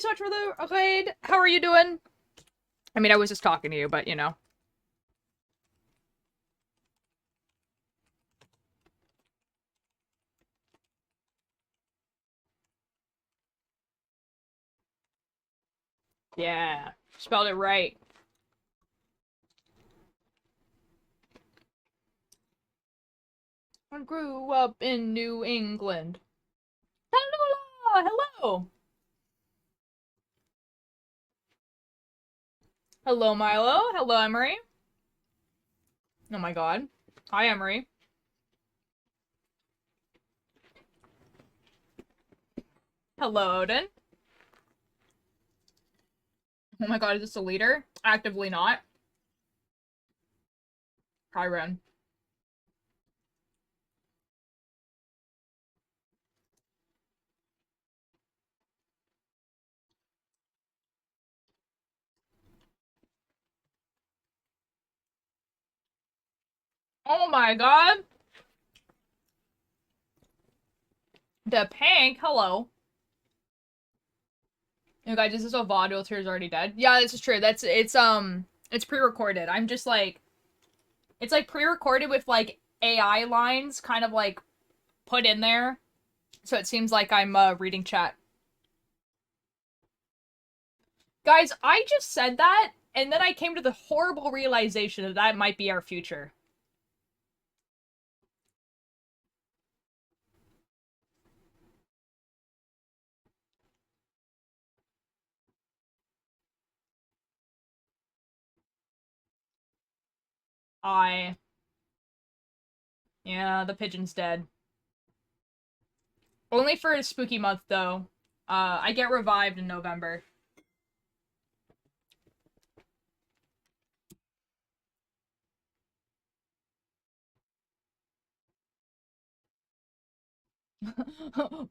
so much for the raid. How are you doing? I mean, I was just talking to you, but you know. Yeah, spelled it right. I grew up in New England. Hello, hello. Hello, Milo. Hello, Emery. Oh my god. Hi, Emery. Hello, Odin. Oh my god, is this a leader? Actively not. Kyren. Oh my god. The Pink, hello. You guys, is this a VOD? Tears already dead? Yeah, this is true. It's pre-recorded. I'm just like, it's like pre-recorded with like AI lines kind of like put in there. So it seems like I'm reading chat. Guys, I just said that and then I came to the horrible realization that that might be our future. I Yeah, the pigeon's dead. Only for a spooky month though. I get revived in November.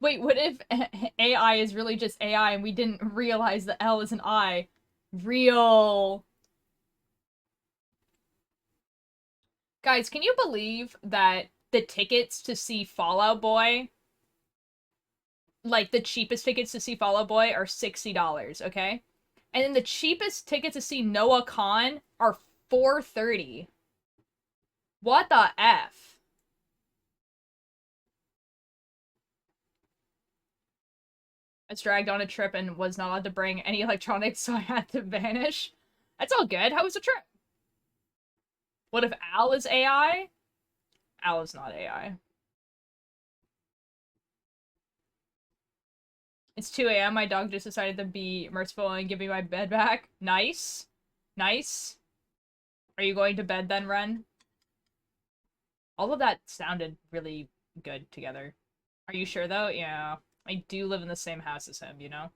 Wait, what if AI is really just AI and we didn't realize the L is an I? Real. Guys, can you believe that the tickets to see Fall Out Boy, like the cheapest tickets to see Fall Out Boy are $60, okay? And then the cheapest ticket to see Noah Khan are $430. What the F? I was dragged on a trip and was not allowed to bring any electronics, so I had to vanish. That's all good. How was the trip? What if Al is AI? Al is not AI. It's 2 a.m. My dog just decided to be merciful and give me my bed back. Nice. Nice. Are you going to bed then, Ren? All of that sounded really good together. Are you sure though? Yeah. I do live in the same house as him, you know?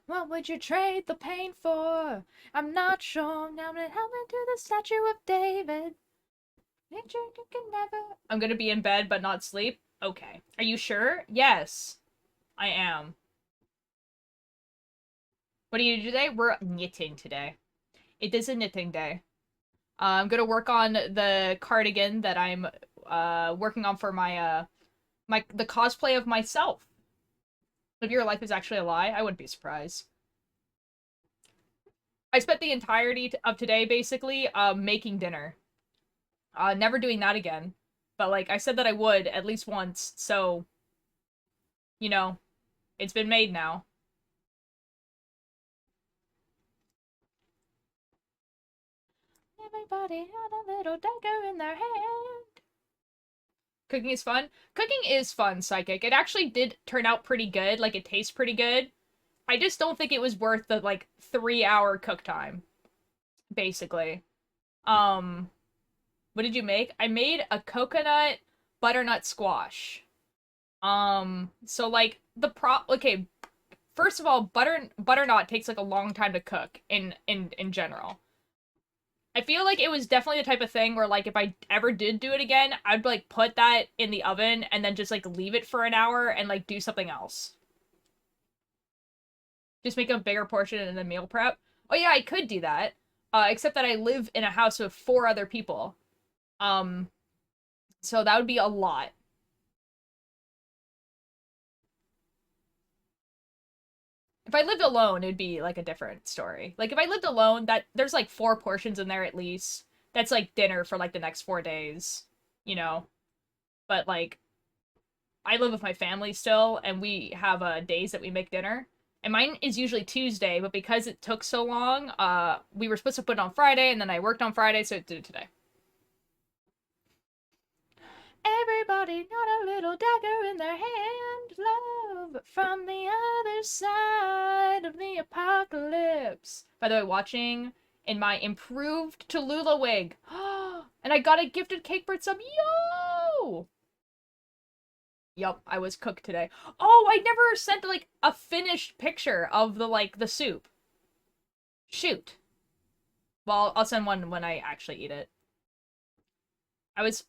What would you trade the pain for? I'm not sure. Now to help me to the Statue of David. Nature you can never. I'm gonna be in bed but not sleep. Okay. Are you sure? Yes, I am. What do you do today? We're knitting today. It is a knitting day. I'm gonna work on the cardigan that I'm working on for the cosplay of myself. If your life is actually a lie, I wouldn't be surprised. I spent the entirety of today basically making dinner. Never doing that again. But like I said that I would at least once, so you know, it's been made now. Everybody had a little dagger in their hand. Cooking is fun. Cooking is fun, Psychic. It actually did turn out pretty good. Like, it tastes pretty good. I just don't think it was worth the, like, 3-hour cook time. Basically. Um, what did you make? I made a coconut butternut squash. So, like, okay, first of all, butternut takes, like, a long time to cook in general. I feel like it was definitely the type of thing where, like, if I ever did do it again, I'd, like, put that in the oven and then just, like, leave it for an hour and, like, do something else. Just make a bigger portion and then meal prep. Oh, yeah, I could do that. Except that I live in a house with 4 other people. Um, so that would be a lot. If I lived alone, it'd be like a different story. Like if I lived alone, that there's like 4 portions in there at least. That's like dinner for like the next 4 days, you know. But like I live with my family still, and we have days that we make dinner. And mine is usually Tuesday, but because it took so long, we were supposed to put it on Friday, and then I worked on Friday, so it did it today. Everybody got a little dagger in their hand, love from the other side of the apocalypse. By the way, watching in my improved Tallulah wig. And I got a gifted cake bird sub. Yo! Yup, I was cooked today. Oh, I never sent like a finished picture of the soup. Shoot. Well, I'll send one when I actually eat it. I was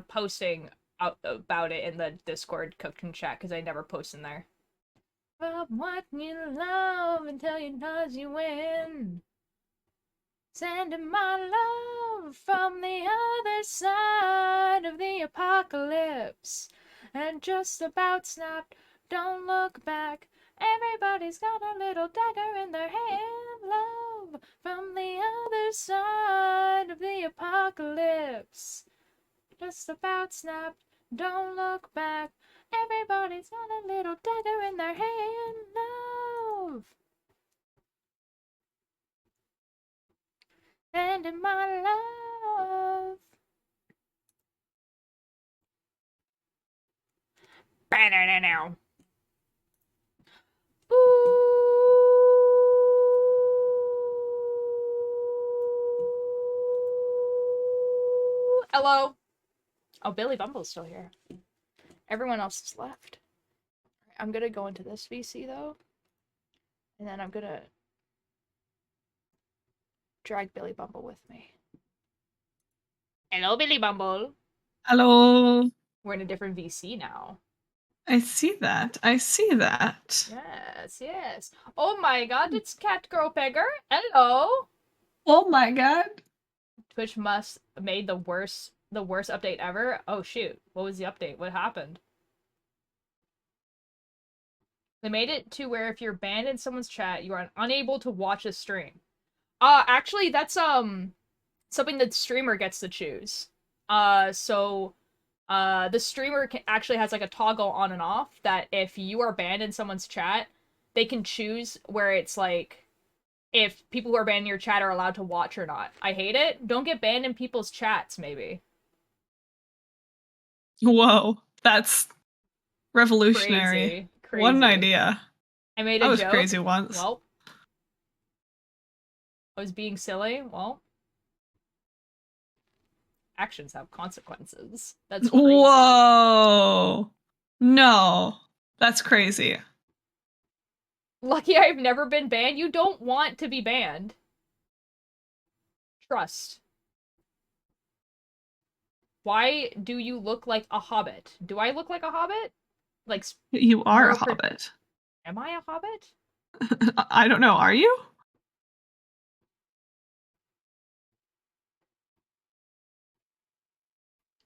posting about it in the Discord cooking chat because I never post in there. But what you love until you knows you win. Sending my love from the other side of the apocalypse. And just about snapped, don't look back. Everybody's got a little dagger in their hand, love from the other side of the apocalypse. Just about snapped, don't look back. Everybody's got a little dagger in their hand, love. And in my love. Now. Hello. Oh, Billy Bumble's still here. Everyone else is left. I'm gonna go into this VC though, and then I'm gonna drag Billy Bumble with me. Hello, Billy Bumble. Hello. We're in a different VC now. I see that. I see that. Yes, yes. Oh my god, it's Cat Girl Pegger. Hello. Oh my god. Twitch must made the worst update ever. Oh shoot. What was the update? What happened? They made it to where if you're banned in someone's chat, you are unable to watch a stream. Actually that's something that streamer gets to choose. So the streamer actually has like a toggle on and off that if you are banned in someone's chat, they can choose where it's like if people who are banned in your chat are allowed to watch or not. I hate it. Don't get banned in people's chats, maybe. Whoa. That's revolutionary. Crazy. What an Crazy. idea. I made I a was joke. crazy once. Well, I was being silly. Well, actions have consequences. That's crazy. Whoa. No. That's crazy. Lucky I've never been banned. You don't want to be banned. Trust. Why do you look like a hobbit? Do I look like a hobbit? Like, You are a more hobbit. Am I a hobbit? I don't know. Are you?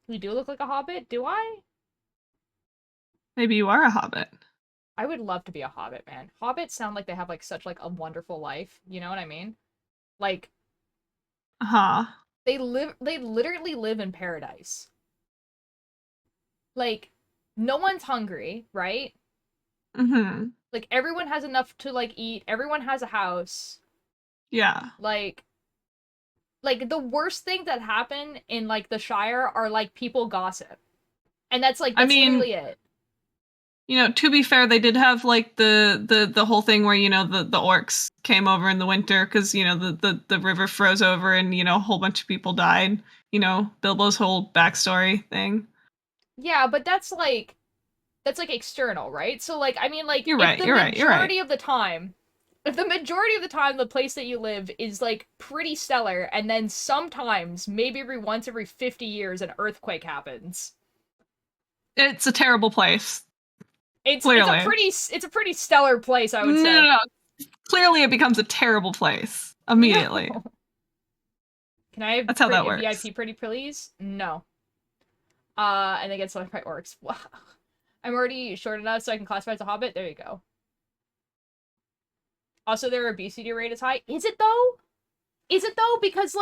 You do look like a hobbit? Do I? Maybe you are a hobbit. I would love to be a hobbit, man. Hobbits sound like they have like such like a wonderful life. You know what I mean? Like Huh. they literally live in paradise. Like no one's hungry, right? Mm-hmm. Like everyone has enough to like eat. Everyone has a house. Yeah. Like the worst thing that happen in like the Shire are like people gossip. And that's literally it. You know, to be fair, they did have like the whole thing where, you know, the orcs came over in the winter because, you know, the river froze over and, you know, a whole bunch of people died. You know, Bilbo's whole backstory thing. Yeah, but that's like external, right? So like I mean like You're right. You're right. You're right. if the majority of the time the place that you live is like pretty stellar and then sometimes maybe every 50 years an earthquake happens. It's a terrible place. It's Clearly. it's a pretty stellar place, I would say. No. Clearly it becomes a terrible place immediately. No. Can I have That's how that works. VIP pretty please? No. And they get selected by orcs. Wow. I'm already short enough so I can classify as a hobbit. There you go. Also, their obesity rate is high. Is it though? Is it though? Because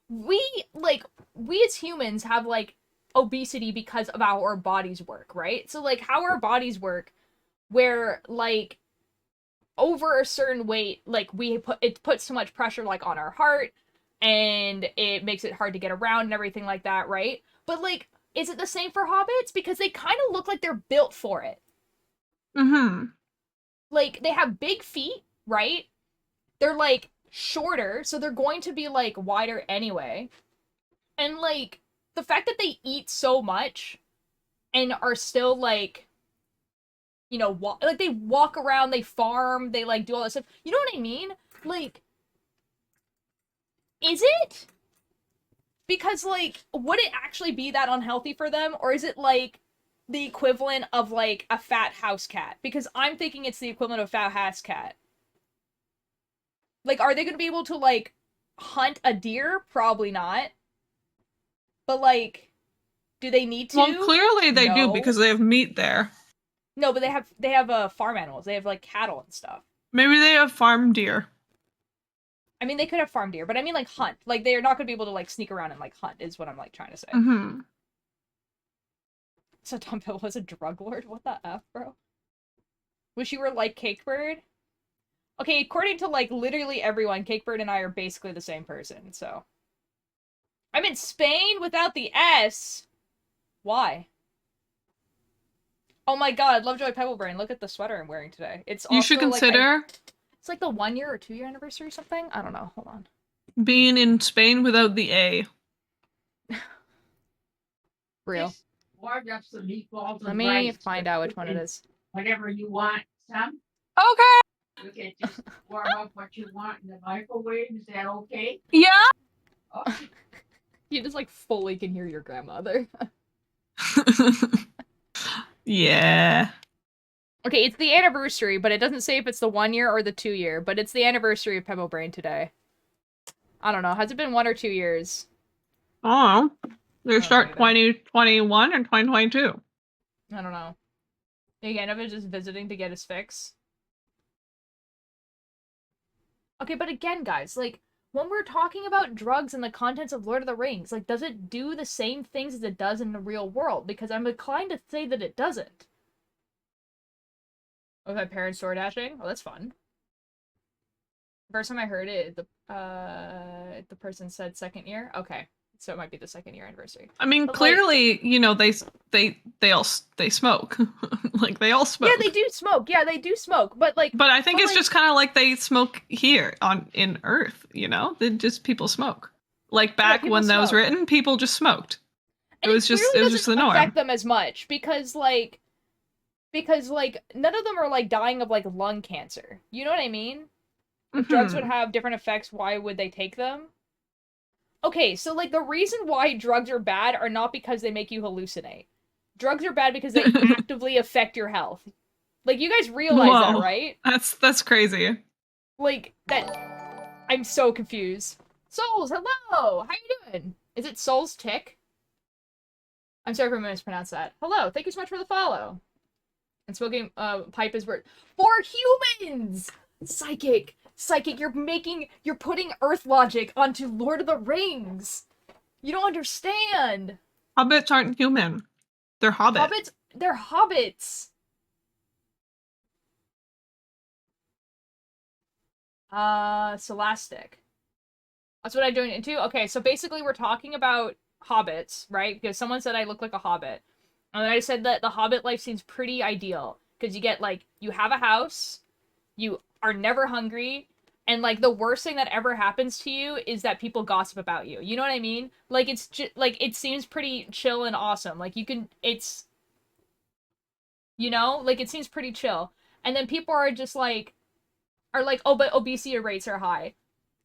we as humans have like obesity because of how our bodies work, right? So like how our bodies work, where like over a certain weight, like it puts too much pressure like on our heart, and it makes it hard to get around and everything like that, right? But like, is it the same for hobbits? Because they kind of look like they're built for it. Mm-hmm. Like they have big feet, right? They're like shorter, so they're going to be like wider anyway. And like the fact that they eat so much and are still like, you know, like they walk around, they farm, they like do all this stuff. You know what I mean? Like, is it? Because like, would it actually be that unhealthy for them, or is it like the equivalent of like a fat house cat? Because I'm thinking it's the equivalent of fat house cat. Like, are they going to be able to like hunt a deer? Probably not. But like, do they need Well, to? clearly they do No. because they have meat there. No, but they have farm animals. They have like cattle and stuff. Maybe they have farm deer. I mean, they could have farm deer, but I mean like hunt. Like they're not going to be able to like sneak around and like hunt is what I'm like trying to say. Mm-hmm. So Tom Pill was a drug lord? What the F, bro? Wish you were like Cakebird? Okay, according to like literally everyone, Cakebird and I are basically the same person, so. I'm in Spain without the S. Why? Oh my god, Lovejoy Pebblebrain, look at the sweater I'm wearing today. It's You also should like consider it's like the 1 year or 2 year anniversary or something. I don't know. Hold on. being in Spain without the A. Real. Just warmed up some meatballs Let and me rice. find out which one it is. Whenever you want some, Okay. you can just warm up what you want in the microwave. Is that okay? Yeah. Oh, You just like fully can hear your grandmother. Yeah. Okay, it's the anniversary, but it doesn't say if it's the 1 year or the 2 year, but it's the anniversary of Pebblebrain today. I don't know. Has it been 1 or 2 years? Oh, they I don't know start either. 2021 and 2022. I don't know. Again, I was just visiting to get his fix. Okay, but again, guys, like, when we're talking about drugs and the contents of Lord of the Rings, like, does it do the same things as it does in the real world? Because I'm inclined to say that it doesn't. Oh, my parents door dashing? Oh, that's fun. First time I heard it, the person said 2nd year. Okay, so it might be the 2nd year anniversary. I mean, But, clearly, you know, they smoke. Like they all smoke. Yeah, they do smoke. Yeah, they do smoke. But like, But I think it's like, just kind of like they smoke here in Earth, you know? They just people smoke. Like back people when that was smoke. written, people just smoked. And It was just the norm. affect them as much because none of them are like dying of like lung cancer. You know what I mean? If drugs would Mhm. have different effects, why would they take them? Okay, so like the reason why drugs are bad are not because they make you hallucinate. Drugs are bad because they actively affect your health. Like you guys realize that, Whoa. right? That's crazy. Like that I'm so confused. Souls, hello! How you doing? Is it Souls Tick? I'm sorry if I mispronounced that. Hello, thank you so much for the follow. And smoking pipe is word for humans! Psychic, you're putting Earth logic onto Lord of the Rings. You don't understand. Hobbits aren't human. They're hobbit. They're hobbits. Scholastic. That's what I'm doing into. Okay, so basically we're talking about hobbits, right? Because someone said I look like a hobbit. And I said that the hobbit life seems pretty ideal. Because you get, like, you have a house, you are never hungry, and, like, the worst thing that ever happens to you is that people gossip about you. You know what I mean? Like, it's just, like, it seems pretty chill and awesome. Like, you can, it's, you know? Like, it seems pretty chill. And then people are like, oh, but obesity rates are high.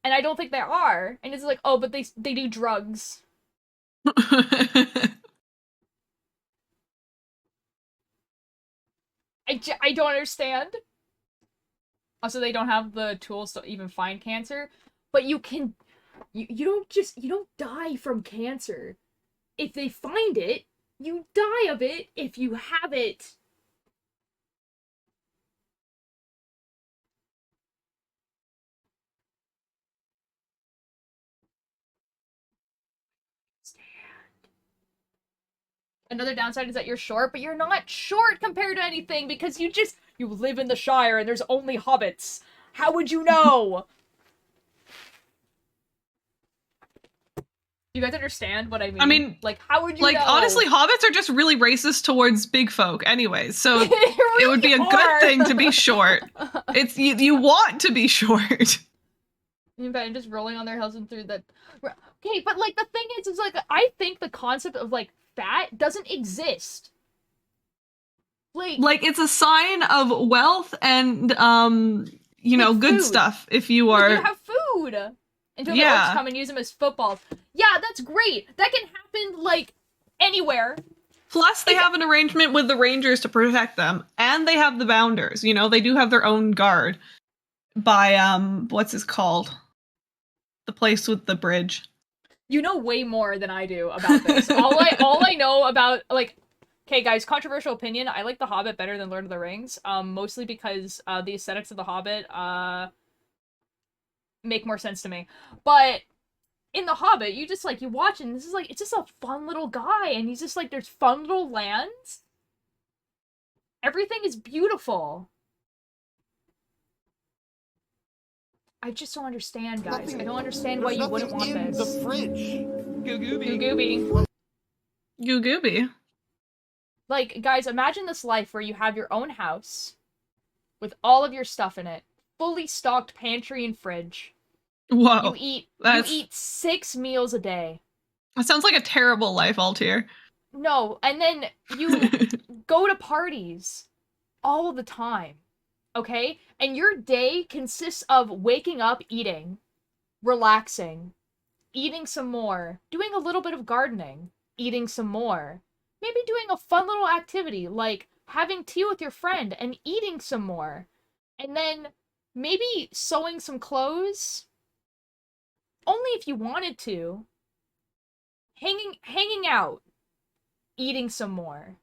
And I don't think they are. And it's like, oh, but they do drugs. I don't understand. Also, they don't have the tools to even find cancer. But you can, you don't die from cancer. If they find it, you die of it if you have it. Another downside is that you're short, but you're not short compared to anything because you live in the Shire and there's only hobbits. How would you know? You guys understand what I mean? I mean, like, how would you know? honestly, hobbits are just really racist towards big folk anyways, so really it would be a are. good thing to be short. It's you want to be short. And just rolling on their hills and through the... Okay, but, like, the thing is like, I think the concept of, like, fat doesn't exist. Like, it's a sign of wealth and, you know, good food. stuff if you are... You have food! Until the orcs come and use them as footballs. Yeah, that's great! That can happen, like, anywhere. Plus, they have an arrangement with the rangers to protect them, and they have the bounders, you know? They do have their own guard by, what's it called? The place with the bridge. You know way more than I do about this. all I know about, like, okay, guys, controversial opinion. I like The Hobbit better than Lord of the Rings, mostly because the aesthetics of The Hobbit make more sense to me. But in The Hobbit, you just, like, you watch and this is, like, it's just a fun little guy, and he's just, like, there's fun little lands. Everything is beautiful. I just don't understand, guys. I don't understand why you wouldn't want this. The fridge. Goo-gooby. Goo-gooby. Like, guys, imagine this life where you have your own house with all of your stuff in it, fully stocked pantry and fridge. Whoa. You eat 6 meals a day. That sounds like a terrible life, Altier. No, and then you go to parties all the time. Okay? And your day consists of waking up, eating, relaxing, eating some more, doing a little bit of gardening, eating some more, maybe doing a fun little activity like having tea with your friend and eating some more, and then maybe sewing some clothes, only if you wanted to, hanging out, eating some more.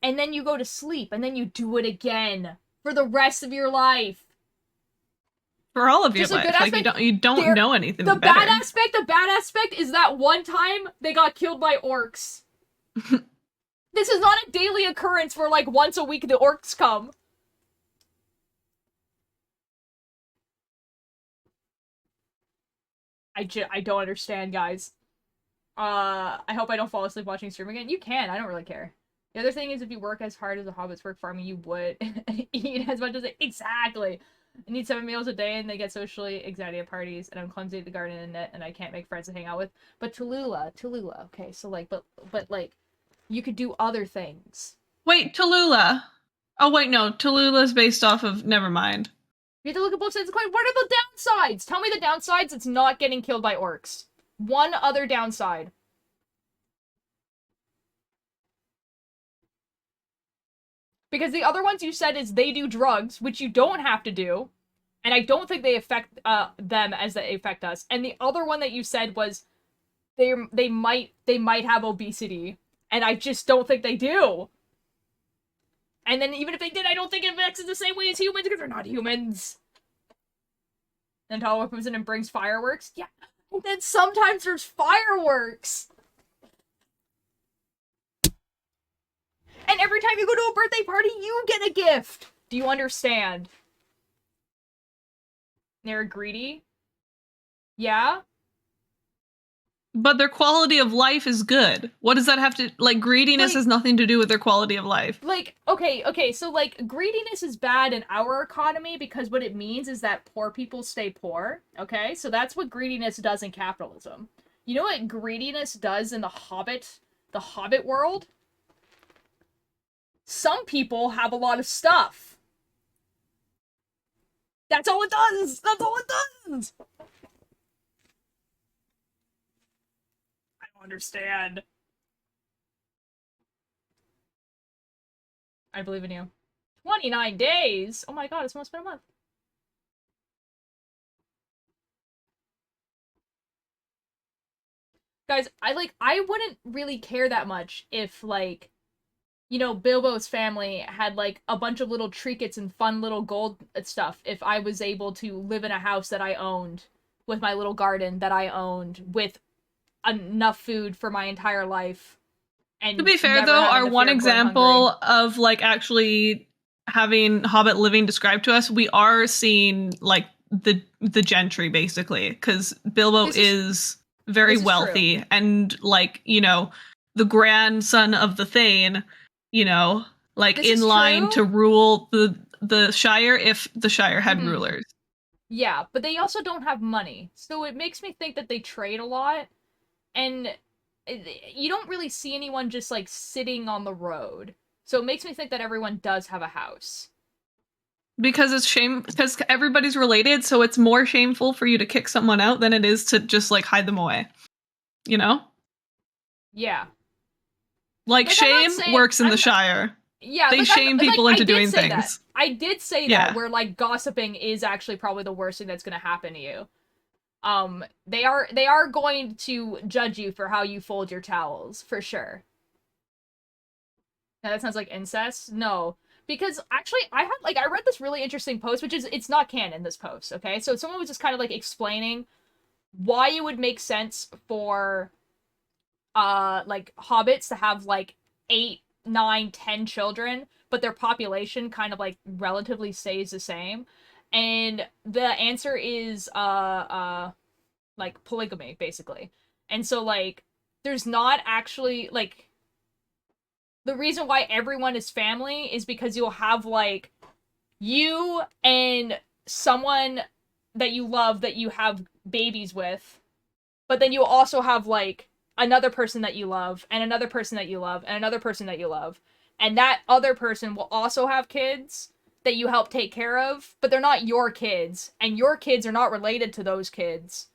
And then you go to sleep, and then you do it again for the rest of your life. For all of your Just life, like you don't know anything the better. bad aspect is that one time they got killed by orcs. This is not a daily occurrence where, like, once a week the orcs come. I don't understand, guys. I hope I don't fall asleep watching stream again. You can, I don't really care. The other thing is, if you work as hard as the hobbits work farming, you would eat as much as exactly. I need 7 meals a day, and they get socially anxiety at parties, and I'm clumsy at the garden and net, and I can't make friends to hang out with. But Tallulah, okay, so, like, but like, you could do other things. Wait, Tallulah. Oh, wait, no, Tallulah's based off of, never mind. You have to look at both sides of the coin. What are the downsides? Tell me the downsides. It's not getting killed by orcs. One other downside. Because the other ones you said is they do drugs, which you don't have to do. And I don't think they affect them as they affect us. And the other one that you said was they might have obesity. And I just don't think they do. And then even if they did, I don't think it affects it the same way as humans because they're not humans. And Tall comes in and brings fireworks. Yeah. And then sometimes there's fireworks. And every time you go to a birthday party, you get a gift. Do you understand? They're greedy? Yeah? But their quality of life is good. What does that have to... Like, greediness has nothing to do with their quality of life. Like, okay, so, like, greediness is bad in our economy because what it means is that poor people stay poor, okay? So that's what greediness does in capitalism. You know what greediness does in the Hobbit world? Some people have a lot of stuff. That's all it does! That's all it does! I don't understand. I believe in you. 29 days? Oh my god, it's almost been a month. Guys, I wouldn't really care that much if, like, you know, Bilbo's family had, like, a bunch of little trinkets and fun little gold stuff if I was able to live in a house that I owned, with my little garden that I owned, with enough food for my entire life. And To be fair, never though, having our the one fear of going hungry. example of like actually having Hobbit living described to us, we are seeing like the gentry basically, because Bilbo is very this is true. wealthy and like, you know, the grandson of the Thane, you know, like This in is line true. to rule the Shire if the Shire had Mhm. rulers. Yeah, but they also don't have money. So it makes me think that they trade a lot. And you don't really see anyone just like sitting on the road. So it makes me think that everyone does have a house. Because it's shame because everybody's related, so it's more shameful for you to kick someone out than it is to just like hide them away. You know? Yeah. Like shame works in the I'm Shire. yeah, They like shame people I into did doing say that. things. I did say Yeah. that where like gossiping is actually probably the worst thing that's going to happen to you. They are going to judge you for how you fold your towels, for sure. Now that sounds like incest. No, because actually I read this really interesting post, which is it's not canon, this post, okay? So someone was just kind of like explaining why it would make sense for like hobbits to have like 8, 9, 10 children, but their population kind of like relatively stays the same. And the answer is like polygamy, basically. And so like there's not actually like the reason why everyone is family is because you'll have like you and someone that you love that you have babies with, but then you'll also have like another person that you love and another person that you love and another person that you love. And that other person will also have kids that you help take care of, but they're not your kids, and your kids are not related to those kids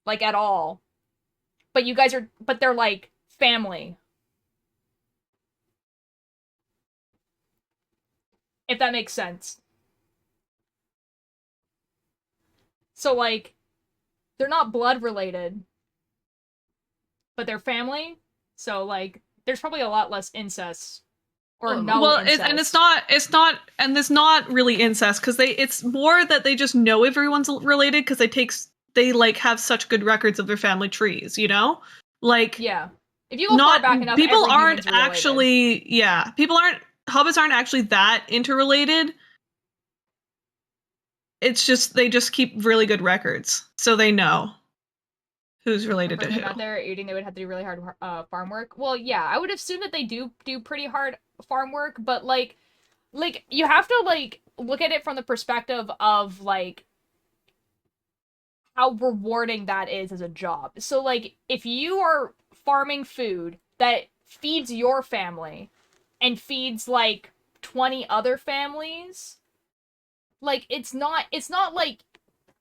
like at all. But you guys are but they're like family. If that makes sense. So like they're not blood related, but they're family. So like there's probably a lot less incest or no Well, incest. and it's not really incest because it's more that they just know everyone's related because they like have such good records of their family trees, you know, like yeah. If you go far not back enough, people every aren't human's related. actually people aren't hobbits aren't actually that interrelated. It's just they just keep really good records, so they know who's related For to them who. out there eating, they would have to do really hard farm work. Well, yeah, I would assume that they do pretty hard farm work, but like you have to like look at it from the perspective of like how rewarding that is as a job. So like if you are farming food that feeds your family and feeds like 20 other families, like it's not like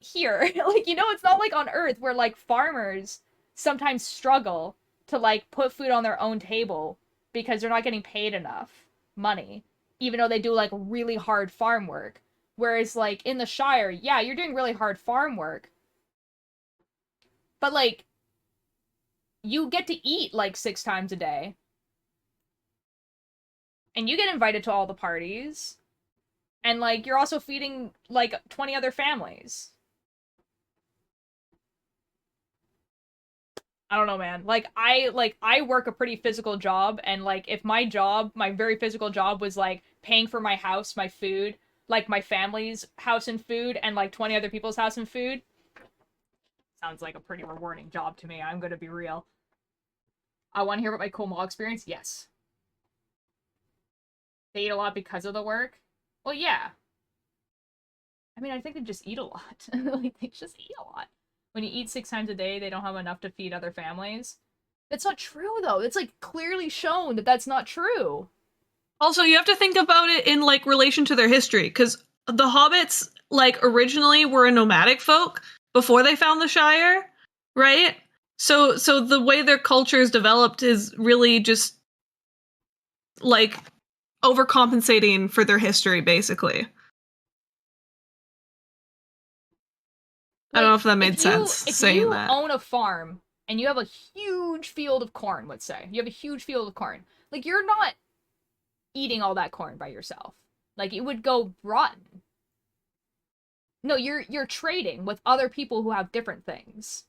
here. Like it's not like on Earth where like farmers sometimes struggle to like put food on their own table because they're not getting paid enough money even though they do like really hard farm work. Whereas like in the Shire, yeah, you're doing really hard farm work, but like you get to eat like 6 times a day and you get invited to all the parties and like you're also feeding like 20 other families. I don't know, man. I work a pretty physical job, and like if my job, my very physical job was like paying for my house, my food, like my family's house and food, and like 20 other people's house and food, sounds like a pretty rewarding job to me. I'm gonna be real. I want to hear about my cool mall experience. Yes, they eat a lot because of the work. Well, yeah. I mean, I think they just eat a lot. Like they just eat a lot. When you eat 6 times a day, they don't have enough to feed other families. That's not true, though. It's like clearly shown that that's not true. Also, you have to think about it in like relation to their history because the hobbits like originally were a nomadic folk before they found the Shire, right? So the way their culture is developed is really just like overcompensating for their history basically. I don't know Like if that made sense if saying you that. own a farm and you have a huge field of corn, let's say. You have a huge field of corn. Like you're not eating all that corn by yourself. Like it would go rotten. No, you're trading with other people who have different things.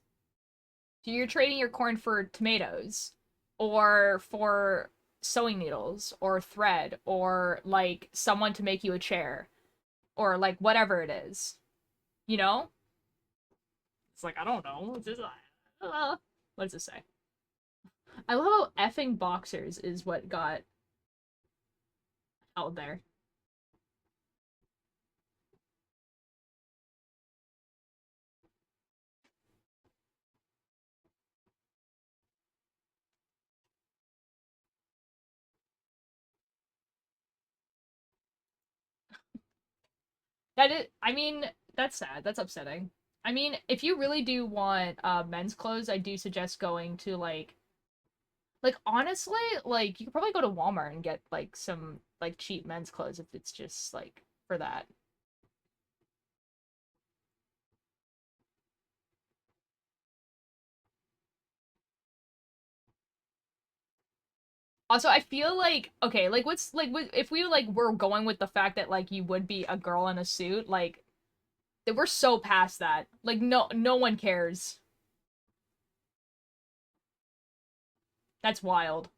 So you're trading your corn for tomatoes, or for sewing needles, or thread, or like someone to make you a chair, or like whatever it is. You know? It's like, I don't know. What's this? What does it say? I love how effing boxers is what got out there. I mean, that's sad. That's upsetting. I mean, if you really do want men's clothes, I do suggest going to like honestly, like you could probably go to Walmart and get like some like cheap men's clothes if it's just like for that. Also, I feel like okay, like what's like if we like were going with the fact that like you would be a girl in a suit, like that we're so past that. Like no one cares. That's wild.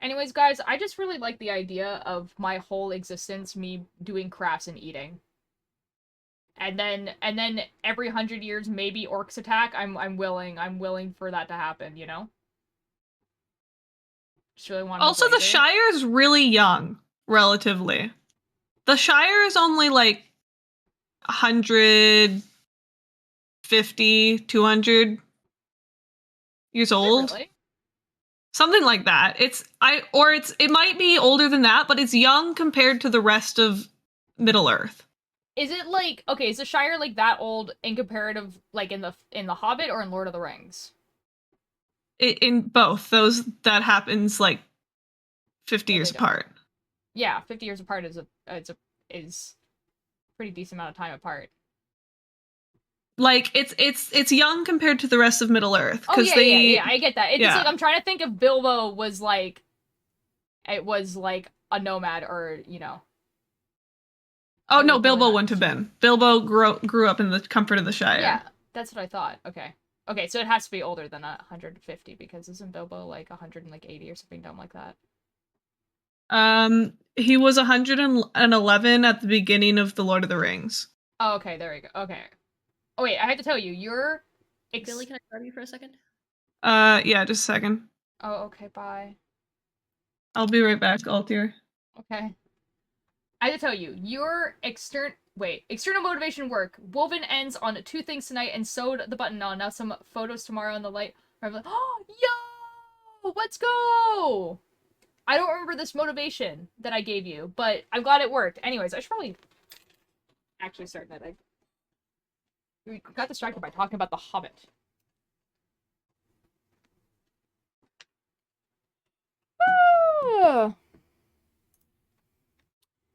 Anyways, guys, I just really like the idea of my whole existence me doing crafts and eating. And then every 100 years maybe orcs attack. I'm willing for that to happen, you know? Just really want to Also, avoid the it. Shire's really young, relatively. The Shire is only like 150, 200 years Is it old. really? Something like that. It might be older than that, but it's young compared to the rest of Middle Earth. Is it like okay, is the Shire like that old in comparative like in the Hobbit or in Lord of the Rings? In both those, that happens like 50 No, years they don't. apart. Yeah, 50 years apart is pretty decent amount of time apart. Like it's young compared to the rest of Middle Earth Oh because yeah, I get that. It's just yeah. like I'm trying to think if Bilbo was like it was like a nomad or, you know, Oh it no, was more than Bilbo that. wouldn't have been. Bilbo grew up in the comfort of the Shire. Yeah, that's what I thought. Okay. Okay, so it has to be older than 150 because isn't Bilbo like 180 or something dumb like that? He was 111 at the beginning of the Lord of the Rings. Oh, okay, there we go. Okay. Oh wait, I had to tell you, Billy, can I grab you for a second? Yeah, just a second. Oh, okay, bye. I'll be right back, Altier. Okay. I had to tell you, external motivation work. Woven ends on two things tonight and sewed the button on. Now some photos tomorrow in the light. I'm like, oh, yo, let's go. I don't remember this motivation that I gave you, but I'm glad it worked. Anyways, I should probably actually start that. We got distracted by talking about The Hobbit. Ah.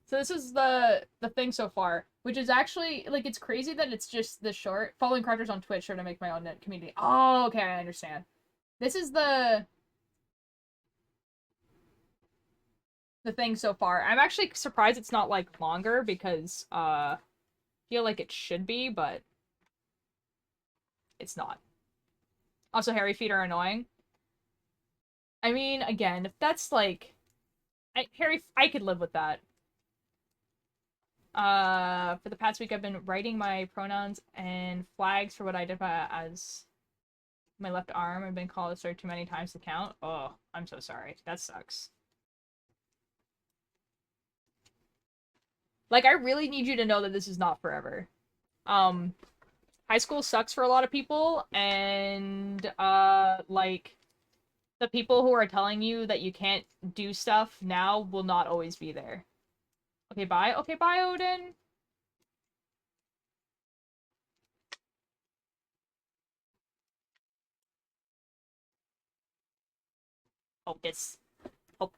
So this is the thing so far, which is actually like it's crazy that it's just this short. Following characters on Twitch, trying to make my own net community. Oh, okay, I understand. This is the thing so far. I'm actually surprised it's not like longer because I feel like it should be, but it's not. Also, hairy feet are annoying. I mean, again, if that's like I could live with that. For the past week, I've been writing my pronouns and flags for what I identify as my left arm. I've been called a slur too many times to count. Oh, I'm so sorry. That sucks. Like, I really need you to know that this is not forever. Um, high school sucks for a lot of people, and, like, the people who are telling you that you can't do stuff now will not always be there. Okay, bye. Okay, bye, Odin. Hope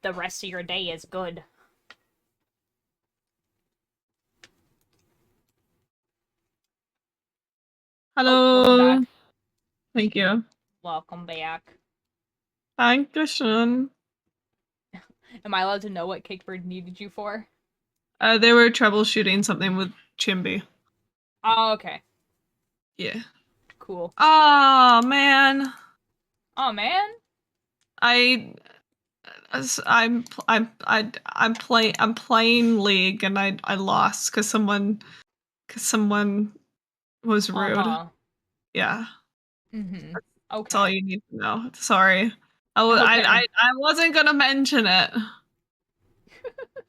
the rest of your day is good. Hello. Welcome back. Thank you. Welcome back. Dankeschön. Am I allowed to know what Cakebird needed you for? They were troubleshooting something with Chimby. Oh, okay. Yeah. cool. Oh man. Oh man. I'm playing League and I lost because someone was rude. Uh-huh. Yeah. Mm-hmm. That's all Okay. you need to know. Sorry. Okay. I wasn't gonna mention it.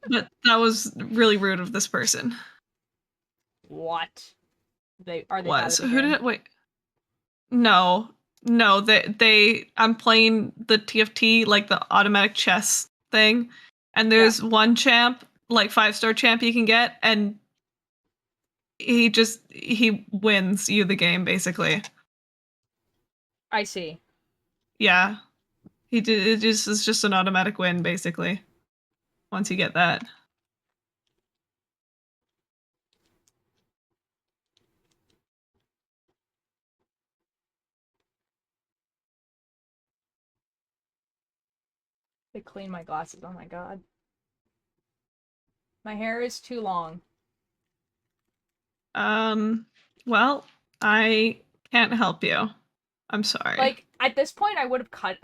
But that was really rude of this person. What? Are they bad Was. at the Who did game? it wait. No. No, I'm playing the TFT, like the automatic chess thing, and there's one champ, like 5-star champ you can get, and he wins you the game basically. I see. Yeah. It's just an automatic win basically. Once you get that. They clean my glasses. Oh my god. My hair is too long. Well, I can't help you. I'm sorry. Like, at this point, I would have cut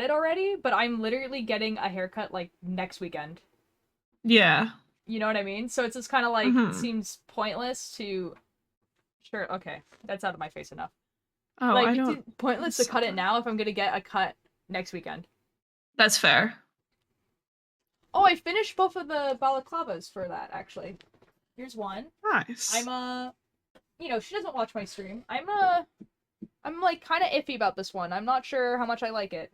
it already, but I'm literally getting a haircut, like, next weekend. Yeah. You know what I mean? So it's just kind of like, Mhm. it seems pointless to... Sure, okay. That's out of my face enough. Oh, like, I it don't. seems pointless to cut it now if I'm gonna get a cut next weekend. That's fair. Oh, I finished both of the balaclavas for that, actually. Here's one. Nice. I'm, you know, she doesn't watch my stream. I'm, like, kind of iffy about this one. I'm not sure how much I like it.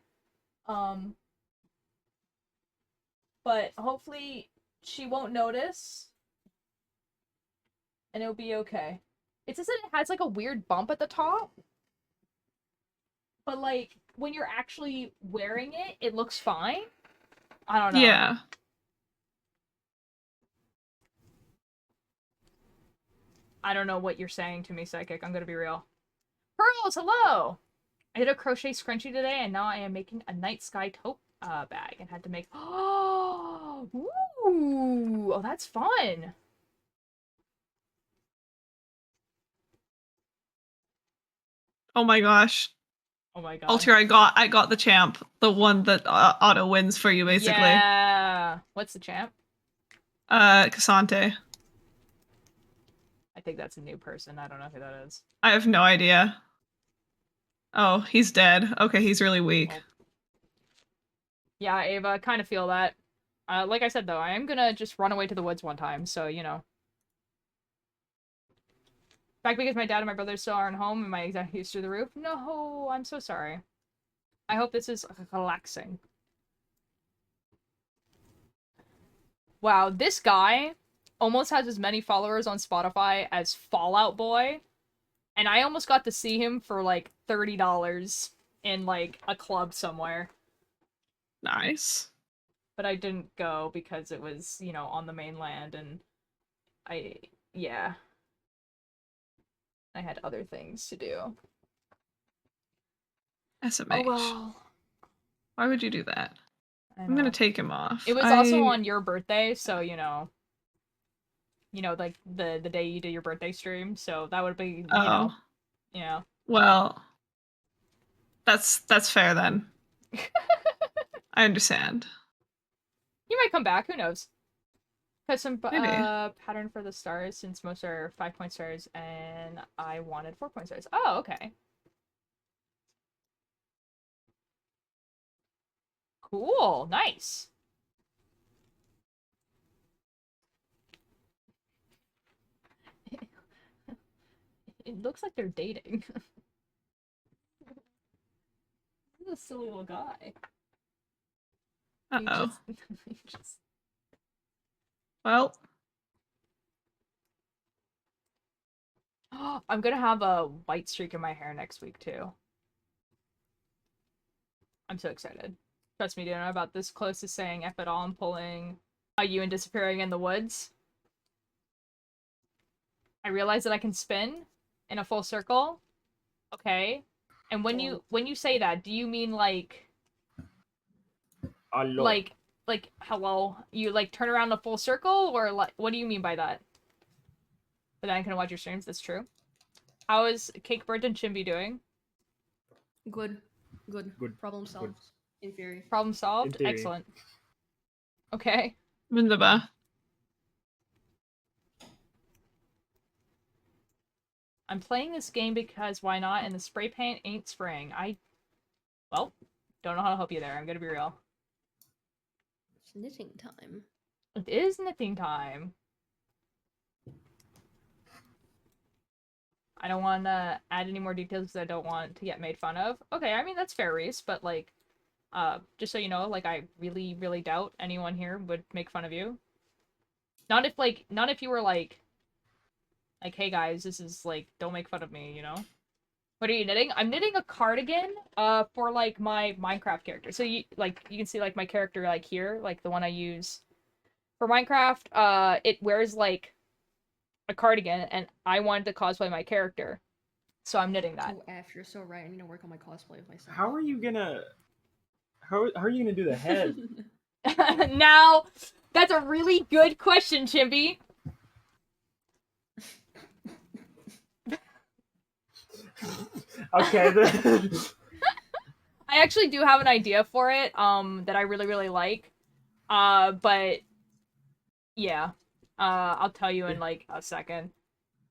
But hopefully she won't notice. And it'll be okay. It says that it has, like, a weird bump at the top. But, like, when you're actually wearing it, it looks fine. I don't know. Yeah. I don't know what you're saying to me, Psychic. I'm gonna be real. Pearls, hello! I did a crochet scrunchie today, and now I am making a night sky taupe bag, and had to make... Oh! Ooh! Oh, that's fun! Oh my gosh. Oh my god. Altair, I got the champ, the one that auto wins for you basically. Yeah! What's the champ? Cassante. I think that's a new person. I don't know who that is. I have no idea. Oh, he's dead. Okay, he's really weak. Well, yeah, Ava, I kind of feel that. Like I said, though, I am gonna just run away to the woods one time, so, you know. Back because my dad and my brother still aren't home and my anxiety is through the roof. No, I'm so sorry. I hope this is relaxing. Wow, this guy almost has as many followers on Spotify as Fallout Boy. And I almost got to see him for like $30 in like a club somewhere. Nice. But I didn't go because it was, you know, on the mainland and yeah. I had other things to do. SMH. Oh well. Why would you do that? I'm gonna take him off. It was also on your birthday, so you know, like the day you did your birthday stream, so that would be, you know. Well, that's fair then. I understand. You might come back, who knows? Custom Maybe. pattern for the stars, since most are 5-point stars, and I wanted 4-point stars. Oh, okay. Cool, nice. It looks like they're dating. This is a silly little guy. Uh-oh. Just... Well. I'm gonna have a white streak in my hair next week, too. I'm so excited. Trust me, dude, I'm about this close to saying F it all and pulling you and disappearing in the woods. I realize that I can spin in a full circle. Okay. And when you say that, do you mean like Hello. like hello? You like turn around a full circle, or like what do you mean by that? But then I can watch your streams, that's true. How is Cakebird and Chimby doing? Good. Good. Good. Problem solved. In theory. Problem In solved? theory. Excellent. Okay. Wunderbar. I'm playing this game because why not, and the spray paint ain't spraying. Well, don't know how to help you there, I'm gonna be real. It's knitting time. It is knitting time. I don't want to add any more details because I don't want to get made fun of. Okay, I mean, that's fair, Reese, but, like, just so you know, like, I really, really doubt anyone here would make fun of you. Not if you were, like, hey guys, this is, like, don't make fun of me, you know? What are you knitting? I'm knitting a cardigan, for, like, my Minecraft character. So, you can see, like, my character, like, here, like, the one I use for Minecraft, it wears, like, a cardigan, and I wanted to cosplay my character. So I'm knitting that. Oh, F, you're so right. I need to work on my cosplay of myself. How are you gonna do the head? Now, that's a really good question, Chimpy. Okay, then. I actually do have an idea for it, that I really, really like. But yeah. I'll tell you in like a second.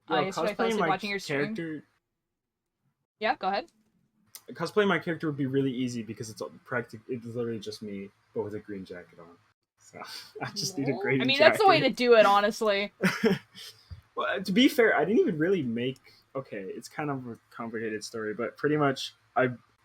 Yo, Yesterday I fell cosplaying asleep my watching your stream. character. Yeah, go ahead. Cosplaying my character would be really easy because it's literally just me, but with a green jacket on. So I just need a Lol. green I mean, jacket. that's the way to do it, honestly. Well, to be fair, I didn't even really make. Okay, it's kind of a complicated story, but pretty much,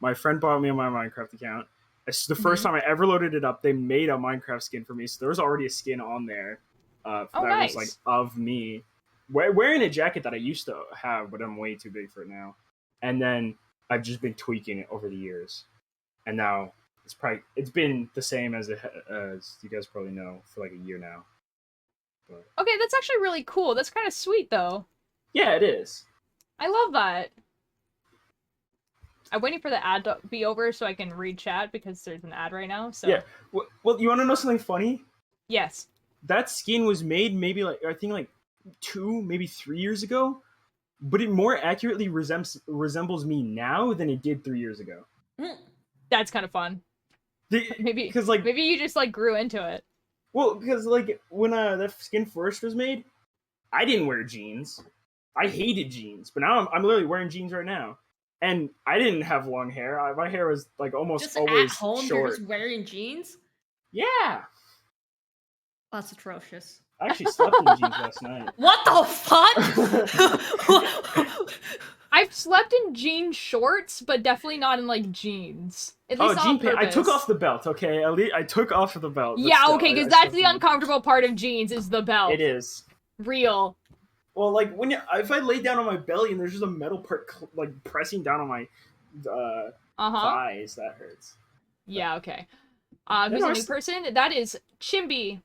my friend bought me on my Minecraft account. It's the first time I ever loaded it up. They made a Minecraft skin for me, so there was already a skin on there. That nice. was like of me, wearing a jacket that I used to have, but I'm way too big for it now. And then I've just been tweaking it over the years, and now it's been the same as you guys probably know for like a year now. But Okay, that's actually really cool. That's kind of sweet, though. yeah, it is. I love that. I'm waiting for the ad to be over so I can read chat because there's an ad right now. So Yeah. Well, you want to know something funny? yes. That skin was made maybe I think 2, maybe 3 years ago, but it more accurately resembles me now than it did 3 years ago. That's kind of fun. Maybe because maybe you just like grew into it. Well, because when that skin first was made, I didn't wear jeans. I hated jeans, but now I'm literally wearing jeans right now, and I didn't have long hair. My hair was like almost Just always at home, short. you're just wearing jeans? Yeah, That's atrocious. I actually slept in jeans last night. What the fuck? I've slept in jean shorts, but definitely not in like jeans. At least not jean on pants. I purpose. took off the belt. Okay, at least I took off the belt. But Yeah, still, okay, I because that's slept the in uncomfortable part of jeans is the belt. It is. Real. Well, like if I lay down on my belly and there's just a metal part pressing down on my thighs, that hurts. Yeah, okay. Who's a new person? That is Chimby.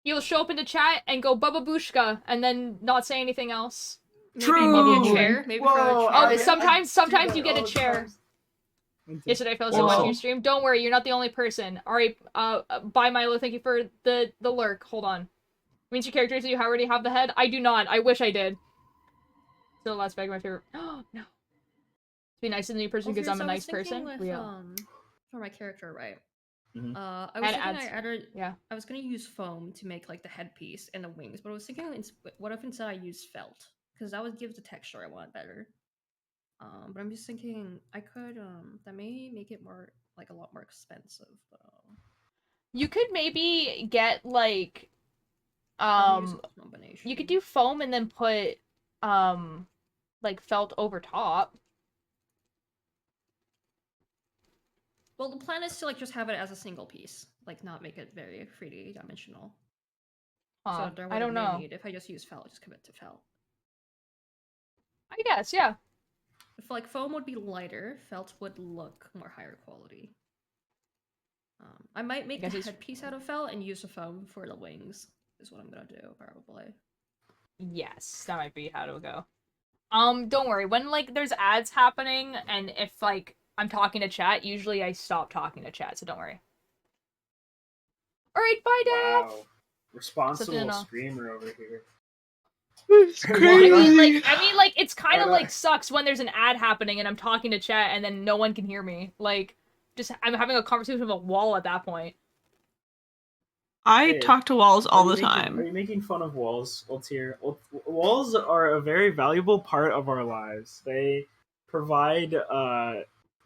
He'll show up in the chat and go Bubba Booshka and then not say anything else. True. Maybe a chair. Maybe Whoa, throw a Oh, chair. sometimes you get a chair. Yesterday I fell asleep watching your stream. Don't worry, you're not the only person. Alright, bye Milo, thank you for the lurk. Hold on. Means your characters, do you already have the head? I do not. I wish I did. Still, last bag, my favorite. Oh, no. Be nice to the new person because I'm a nice person. Real. For my character, right? Mhm. I was thinking I was gonna use foam to make like the headpiece and the wings, but I was thinking, what if instead I use felt? Because that would give the texture I want better. But I'm just thinking I could that may make it more like a lot more expensive. But, you could maybe get like you could do foam and then put like felt over top. Well, the plan is to like just have it as a single piece, like not make it very 3D dimensional. So there I don't know. need if I just use felt, just commit to felt. I guess, yeah. If like foam would be lighter, felt would look more higher quality. I might make the headpiece out of felt and use the foam for the wings. Is what I'm gonna do probably. Yes, that might be how it'll go. Don't worry. When like there's ads happening and if like I'm talking to chat, usually I stop talking to chat, so don't worry. Alright, bye, Dad! Wow. Responsible streamer over here. It's I crazy. mean, like, it's kind of I like sucks when there's an ad happening and I'm talking to chat and then no one can hear me. Like, just I'm having a conversation with a wall at that point. I Hey, talk to walls all the Are time. you making fun of walls, Altier? Walls are a very valuable part of our lives. They provide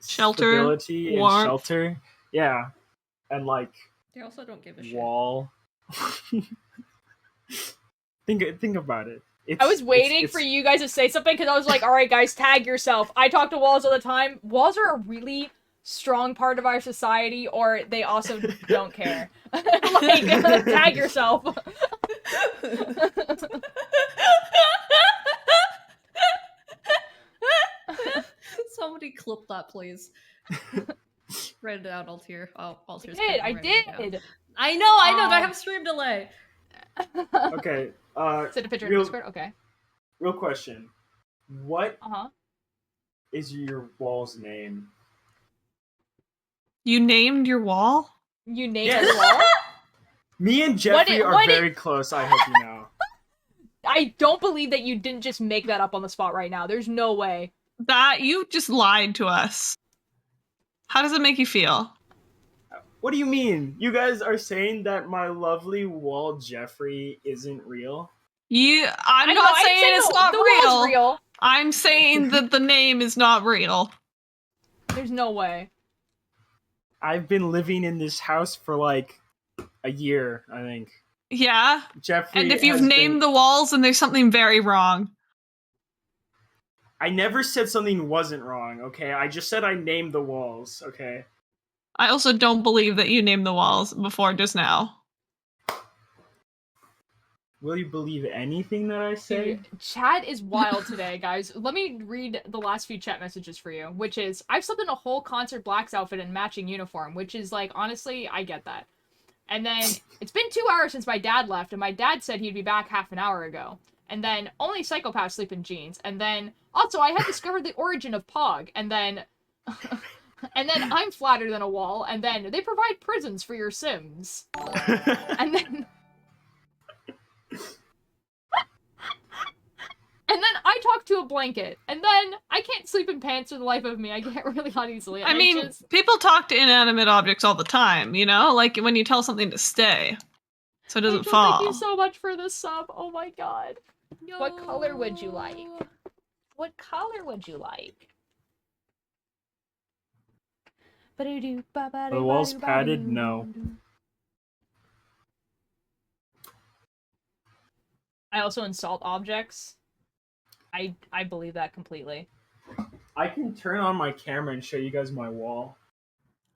Shelter, stability and warmth. shelter. Yeah, and like They also don't give a shit. wall. think about it. I was waiting for you guys to say something because I was like, all right, guys, tag yourself. I talk to walls all the time. Walls are a really strong part of our society, or they also don't care. Like, tag yourself. Somebody clip that, please. Write it down, Altier. Oh, Altier's I did. I know. I have stream delay. Okay. Send a picture in Discord. Okay. Real question. What Uh-huh. is your wall's name? You named your wall? You named Yes. the wall? Me and Jeffrey are very close, I hope you know. I don't believe that you didn't just make that up on the spot right now. There's no way. That you just lied to us. How does it make you feel? What do you mean? You guys are saying that my lovely wall Jeffrey isn't real? I'm not saying it's not the wall's real. I'm saying that the name is not real. There's no way. I've been living in this house for like a year, I think. Yeah. Jeffrey, and if you've named the walls, then there's something very wrong. I never said something wasn't wrong, okay? I just said I named the walls, okay? I also don't believe that you named the walls before just now. Will you believe anything that I say? Dude, chat is wild today, guys. Let me read the last few chat messages for you, which is, I've slept in a whole Concert Blacks outfit and matching uniform, which is like, honestly, I get that. And then, it's been 2 hours since my dad left, and my dad said he'd be back half an hour ago. And then, only psychopaths sleep in jeans. And then, also, I had discovered the origin of Pog. And then, and then I'm flatter than a wall. And then, they provide prisons for your Sims. And then... And then I talk to a blanket. And then I can't sleep in pants for the life of me. I get really hot easily. I mean, people talk to inanimate objects all the time, you know? Like when you tell something to stay. So it doesn't fall. Thank you so much for the sub. Oh my god. Yo. What color would you like? What color would you like? The wall's padded? No. I also insult objects. I believe that completely. I can turn on my camera and show you guys my wall.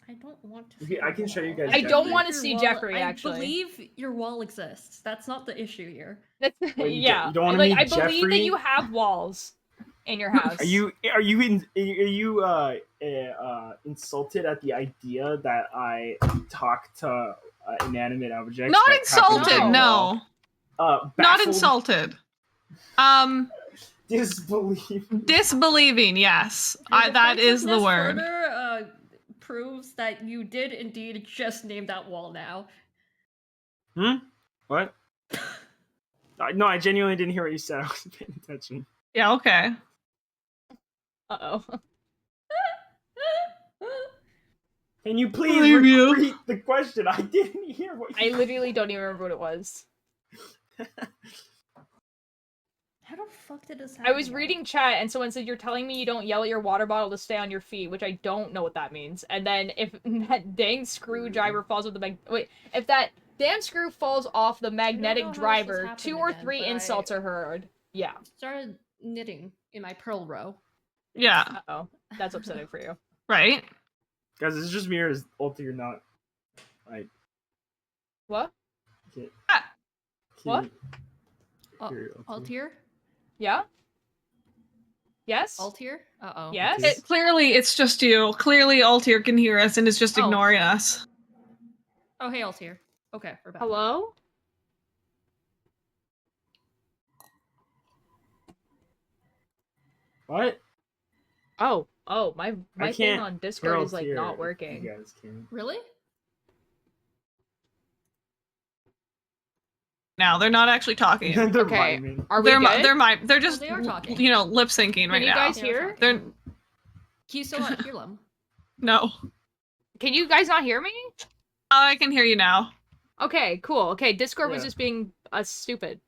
I don't want to see I can show you guys I don't Jeffrey. want to see Jeffrey, actually. I believe your wall exists. That's not the issue here. That's, Wait, yeah. you don't want to like, meet I Jeffrey? believe that you have walls in your house. Are you insulted at the idea that I talk to inanimate objects? Not insulted, no. Baffled? Not insulted. Disbelieving, yes. That is the word. Further, proves that you did indeed just name that wall now. What? No, I genuinely didn't hear what you said. I wasn't paying attention. Yeah, okay. Uh-oh. Can you please repeat the question? I didn't hear what you I literally don't even remember what it was. How the fuck did this happen? I was reading chat and someone said, you're telling me you don't yell at your water bottle to stay on your feet, which I don't know what that means. And then if that dang screwdriver falls with the if that damn screw falls off the magnetic driver, 2 or 3 insults are heard. Yeah. Started knitting in my pearl row. Yeah. Uh-oh. That's upsetting for you. Right? Guys, it's just me or is Ulti not like what? What? Altier? Yeah? Yes? Altier? Uh-oh. Yes? Clearly, it's just you. Clearly, Altier can hear us and is just ignoring us. Oh, hey, Altier. Okay, we're back. Hello? What? Oh, my thing on Discord is, like, Altier not working. You guys can. Really? now. They're not actually talking. They're Okay. miming. Are we good? They're just they are talking. you know, lip syncing right you now. guys They are hear? talking. They're Can you still not hear them? no. Can you guys not hear me? Oh, I can hear you now. Okay, cool. Okay, Discord was Yeah. just being stupid.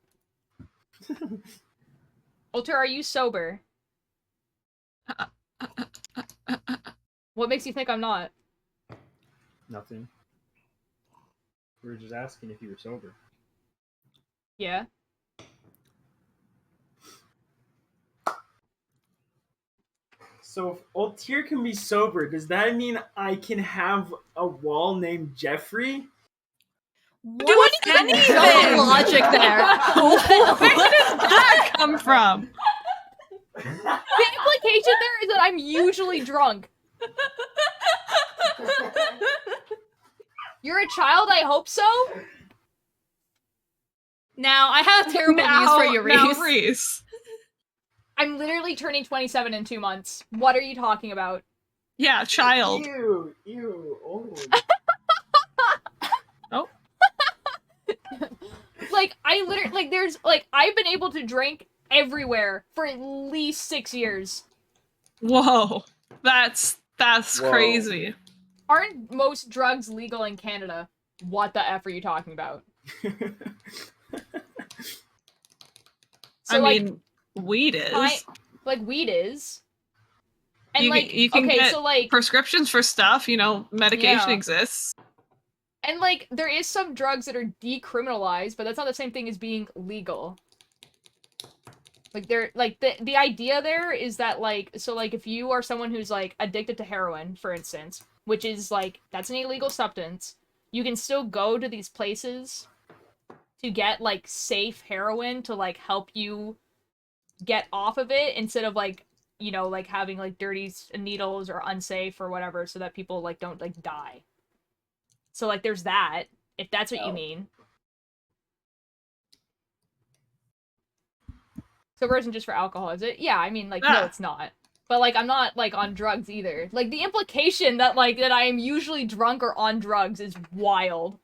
Alter, are you sober? What makes you think I'm not? Nothing. We were just asking if you were sober. Yeah. So if Altair can be sober, does that mean I can have a wall named Jeffrey? What is anything? the logic there? Where does that come from? The implication there is that I'm usually drunk. You're a child, I hope so? Now, I have terrible news for you, Now, Reese. Reese. I'm literally turning 27 in 2 months. What are you talking about? Yeah, child. Ew, old. Oh. Like, I literally, like, there's, like, I've been able to drink everywhere for at least 6 years. Whoa. That's Whoa. crazy. Aren't most drugs legal in Canada? What the F are you talking about? So, I like, mean, weed is. like, weed is. And, you, like, you can okay, get so, like, prescriptions for stuff, you know, medication Yeah. exists. and, like, there is some drugs that are decriminalized, but that's not the same thing as being legal. Like, they're, like, the idea there is that, like, so, like, if you are someone who's, like, addicted to heroin, for instance, which is, like, that's an illegal substance, you can still go to these places to get, like, safe heroin to, like, help you get off of it instead of, like, you know, like, having, like, dirty needles or unsafe or whatever so that people, like, don't, like, die. So, like, there's that, if that's what you mean. Sober isn't just for alcohol, is it? Yeah, I mean, like, no, Ah. it's not. But, like, I'm not, like, on drugs either. Like, the implication that, like, that I am usually drunk or on drugs is wild.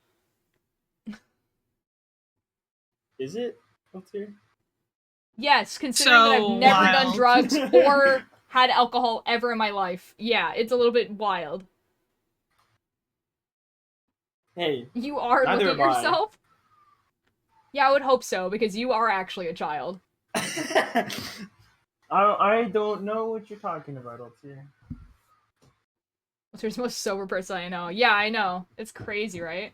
Is it Altair? Yes, considering that I've So never done wild. drugs or had alcohol ever in my life. Yeah, it's a little bit wild. Hey, You are Neither looking at have I. yourself? Yeah, I would hope so, because you are actually a child. I don't know what you're talking about, Altair. You're the most sober person I know. Yeah, I know. It's crazy, right?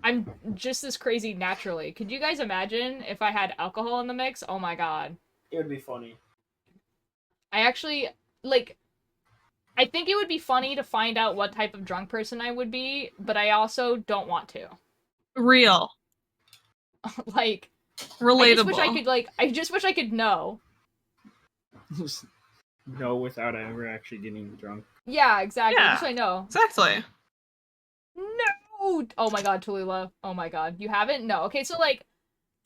I'm just as crazy naturally. Could you guys imagine if I had alcohol in the mix? Oh my god. It would be funny. I actually, like, I think it would be funny to find out what type of drunk person I would be, but I also don't want to. Real. Like, Relatable. I just wish I could know. Just know without ever actually getting drunk. Yeah, exactly. Yeah. Just so I know. Exactly. No! Oh my god, Tallulah. Oh my god. You haven't? No. Okay, so, like,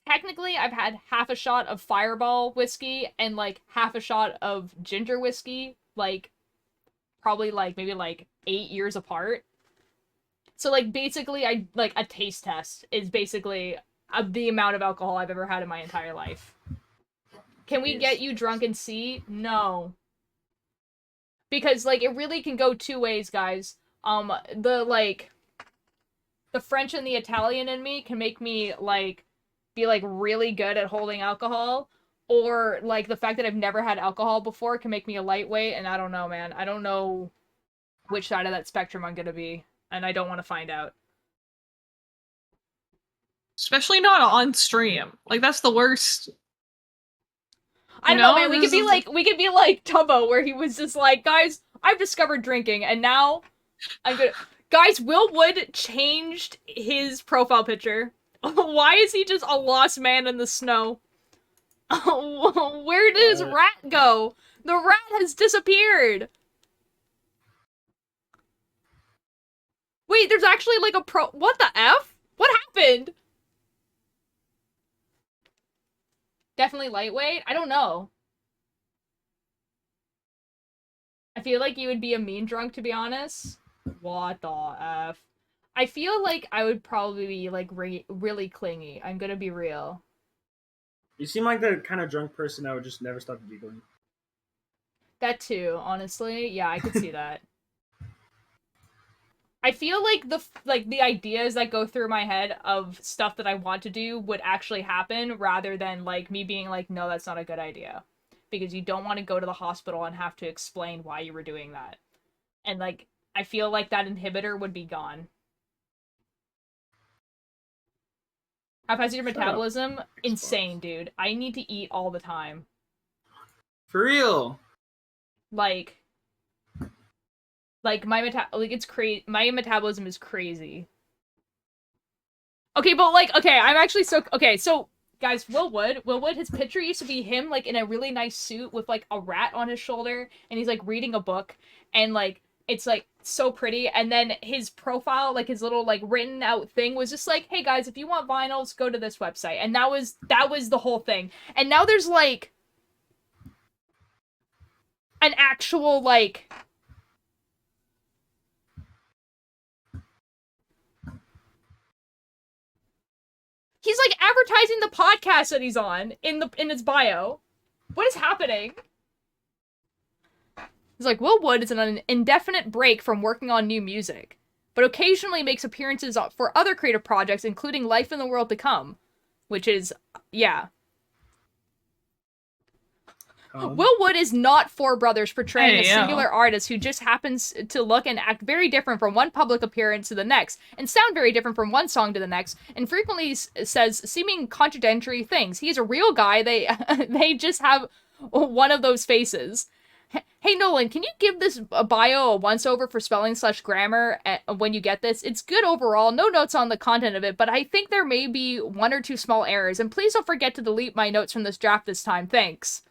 technically, I've had half a shot of Fireball whiskey and, like, half a shot of ginger whiskey, like, probably, like, maybe, like, 8 years apart. So, like, basically, like, a taste test is basically the amount of alcohol I've ever had in my entire life. Can we get you drunk and see? No. Because, like, it really can go two ways, guys. The French and the Italian in me can make me, like, be, like, really good at holding alcohol. Or, like, the fact that I've never had alcohol before can make me a lightweight, and I don't know, man. I don't know which side of that spectrum I'm gonna be, and I don't want to find out. Especially not on stream. Like, that's the worst. I don't know, man. We could be like Tubbo, where he was just like, guys, I've discovered drinking, and now I'm gonna. Guys, Will Wood changed his profile picture. Why is he just a lost man in the snow? Where did his rat go? The rat has disappeared. Wait, there's actually like a What the F? What happened? Definitely lightweight? I don't know. I feel like you would be a mean drunk, to be honest. What the F? I feel like I would probably be like really clingy. I'm gonna be real. You seem like the kind of drunk person that would just never stop giggling. That too, honestly. Yeah, I could see that. I feel like the ideas that go through my head of stuff that I want to do would actually happen rather than like me being like, no, that's not a good idea. Because you don't want to go to the hospital and have to explain why you were doing that. And like I feel like that inhibitor would be gone. Capacity metabolism, insane, dude. I need to eat all the time. For real. Like it's crazy. My metabolism is crazy. Okay, but like, okay, I'm actually so okay. So, guys, Will Wood, his picture used to be him like in a really nice suit with like a rat on his shoulder, and he's like reading a book, and like it's like so pretty. And then his profile, like his little like written out thing, was just like, hey guys, if you want vinyls, go to this website, and that was the whole thing. And now there's like an actual like. He's like advertising the podcast that he's on in his bio. What is happening? He's like, Will Wood is on an indefinite break from working on new music, but occasionally makes appearances for other creative projects, including Life in the World to Come, which is, yeah. Will Wood is not four brothers portraying a singular artist who just happens to look and act very different from one public appearance to the next, and sound very different from one song to the next, and frequently says seeming contradictory things. He's a real guy. They just have one of those faces. Hey Nolan, can you give this bio a once-over for spelling/grammar when you get this? It's good overall, no notes on the content of it, but I think there may be one or two small errors, and please don't forget to delete my notes from this draft this time. Thanks.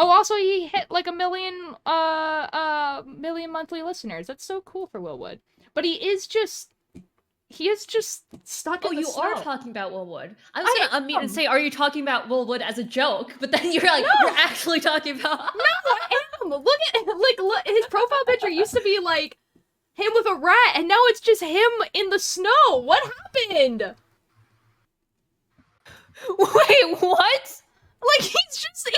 Oh, also he hit like a million monthly listeners. That's so cool for Will Wood. But he is just stuck in the snow. You are talking about Will Wood. I was gonna unmute and say, are you talking about Will Wood as a joke? But then you're like, no. You're actually talking about. No, I am. Look his profile picture used to be like him with a rat, and now it's just him in the snow. What happened? Wait, what? Like he's just in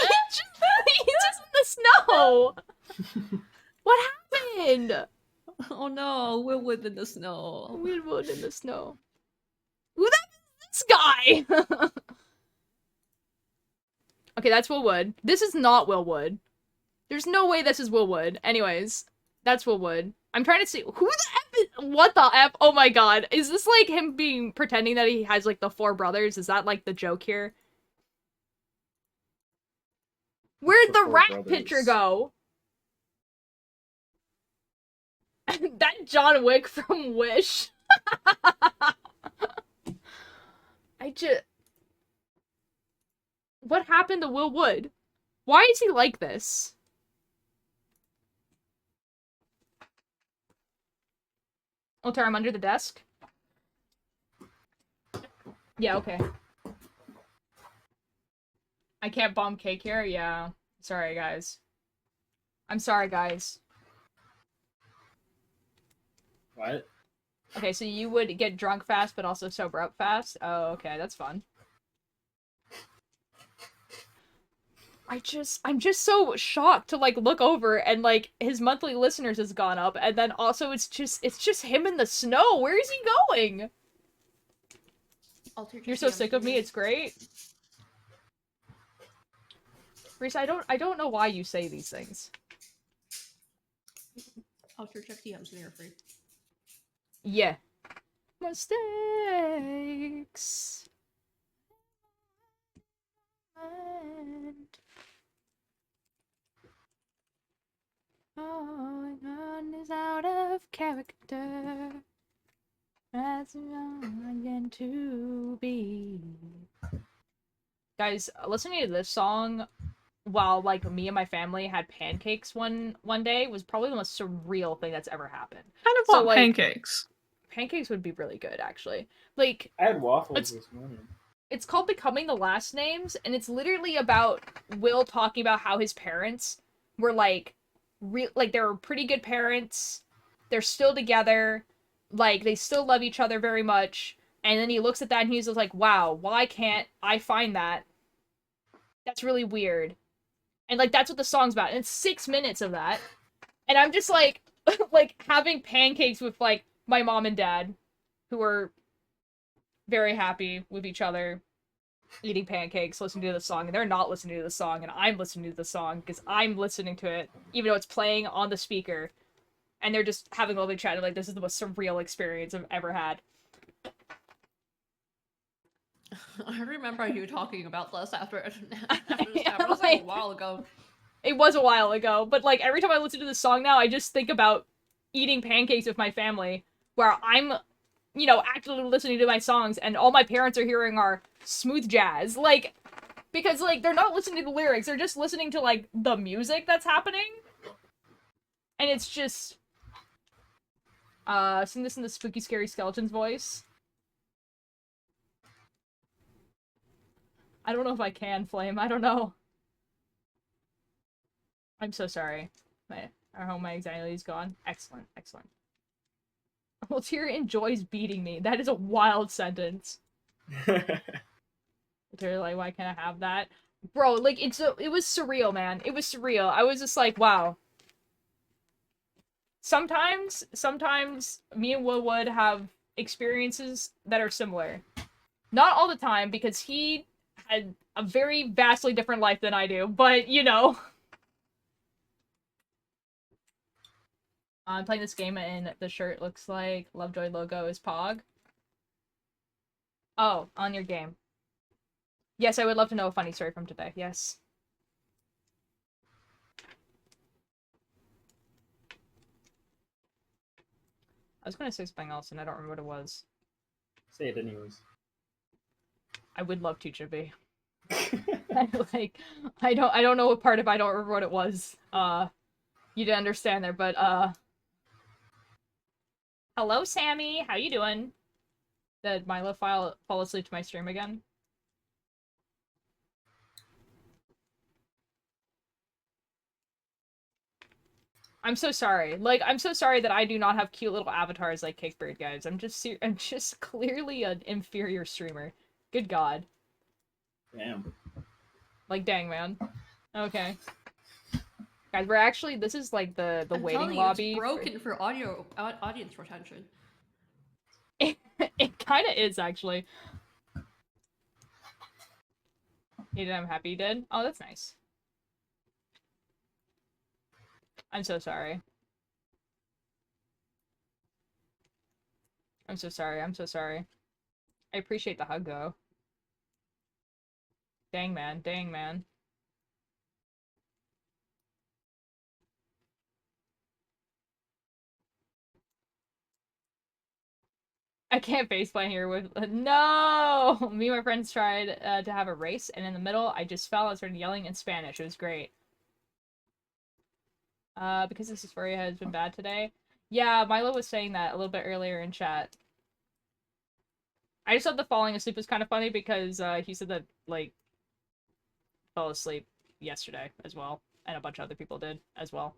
the snow. What happened? Oh no, Will Wood in the snow. Will Wood in the snow. Who the this guy? Okay, that's Will Wood. This is not Will Wood. There's no way this is Will Wood. Anyways, that's Will Wood. I'm trying to see who the F is, what the F? Oh my god. Is this like him pretending that he has like the four brothers? Is that like the joke here? Where'd the rat picture go? That John Wick from Wish. What happened to Will Wood? Why is he like this? Oh, Tara, I'm under the desk? Yeah, okay. I can't bomb cake here? Yeah. Sorry, guys. I'm sorry, guys. What? Okay, so you would get drunk fast, but also sober up fast? Oh, okay, that's fun. I'm just so shocked to, like, look over and, like, his monthly listeners has gone up, and then also it's just him in the snow! Where is he going? You're so sick of me, it's great. Reese, I don't know why you say these things. Alter check DMs when you're free. Yeah. Mistakes. Oh, God is out of character. As I'm going to be. Guys, listening to this song while like me and my family had pancakes one day was probably the most surreal thing that's ever happened. Kind of want pancakes. Pancakes would be really good, actually. Like I had waffles this morning. It's called Becoming the Last Names, and it's literally about Will talking about how his parents were like, like they were pretty good parents. They're still together, like they still love each other very much. And then he looks at that and he's just like, "Wow, why can't I find that? That's really weird." And like that's what the song's about. And it's 6 minutes of that. And I'm just like, like having pancakes with like my mom and dad, who are very happy with each other, eating pancakes, listening to the song, and they're not listening to the song, and I'm listening to the song because I'm listening to it, even though it's playing on the speaker, and they're just having a lovely chat. And like, this is the most surreal experience I've ever had. I remember you talking about this after this Yeah, it was like a while ago. It was a while ago, but like every time I listen to this song now, I just think about eating pancakes with my family, where I'm, you know, actively listening to my songs, and all my parents are hearing are smooth jazz. Like, because, like, they're not listening to the lyrics, they're just listening to, like, the music that's happening. And it's just... sing this in the spooky, scary skeletons voice. I don't know if I can, Flame. I don't know. I'm so sorry. I hope my anxiety is gone. Excellent, excellent. Well, Tyr enjoys beating me. That is a wild sentence. They're like, why can't I have that? Bro, like, it was surreal, man. It was surreal. I was just like, wow. Sometimes me and Will would have experiences that are similar. Not all the time, because he had a very vastly different life than I do, but, you know. I'm playing this game and the shirt looks like Lovejoy logo is Pog. Oh, on your game. Yes, I would love to know a funny story from today. Yes. I was gonna say something else and I don't remember what it was. Say it anyways. I would love to, Chippy. Like, I don't know what part of I don't remember what it was. You didn't understand there, but hello, Sammy. How you doing? Did Milo fall asleep to my stream again? I'm so sorry. Like, I'm so sorry that I do not have cute little avatars like Cakebeard, guys. I'm just clearly an inferior streamer. Good God. Damn. Like, dang, man. Okay. Guys, we're actually, this is like the I'm waiting telling you, lobby. it's broken for audience retention. It kind of is, actually. You did? I'm happy you did. Oh, that's nice. I'm so sorry. I'm so sorry. I'm so sorry. I appreciate the hug, though. Dang, man. Dang, man. I can't faceplant here with- No! Me and my friends tried to have a race, and in the middle, I just fell and started yelling in Spanish. It was great. Because this dysphoria has been bad today. Yeah, Milo was saying that a little bit earlier in chat. I just thought the falling asleep was kind of funny because he said that, like, fell asleep yesterday as well. And a bunch of other people did as well.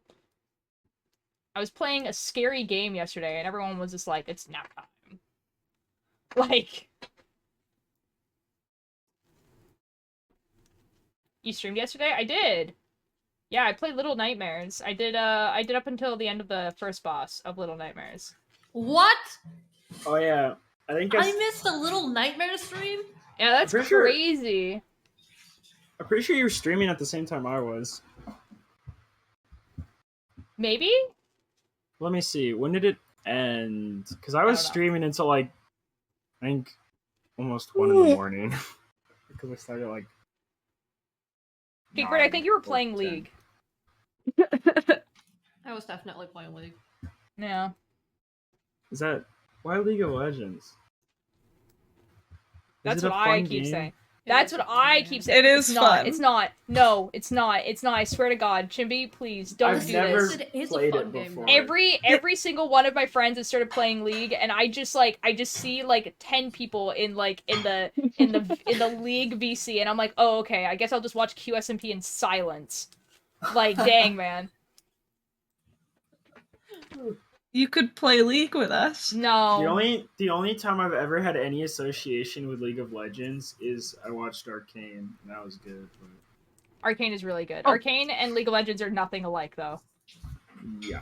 I was playing a scary game yesterday and everyone was just like, it's nap time. Like... You streamed yesterday? I did! Yeah, I played Little Nightmares. I did up until the end of the first boss of Little Nightmares. What? Oh yeah, I think I missed a Little Nightmare stream? Yeah, that's pretty sure- crazy. I'm pretty sure you were streaming at the same time I was. Maybe? Let me see. When did it end? Because I was don't know. streaming until like I think almost 1 in the morning. Because I started like. Okay, Grit, I 9 think you were or playing 10. League. I was definitely playing League. Yeah. Is that why League of Legends? Is That's it a what I fun keep game? saying. That's what I keep saying. It is it's not. fun. It's not. No, it's not. It's not. I swear to God, Chimby, please don't I've do never this. It is a played fun it game, before. though. Every single one of my friends has started playing League, and I just see like 10 people in the League VC, and I'm like, oh okay, I guess I'll just watch QSMP in silence. Like, dang man. You could play League with us. No. The only time I've ever had any association with League of Legends is I watched Arcane, and that was good. But... Arcane is really good. Oh. Arcane and League of Legends are nothing alike, though. Yeah.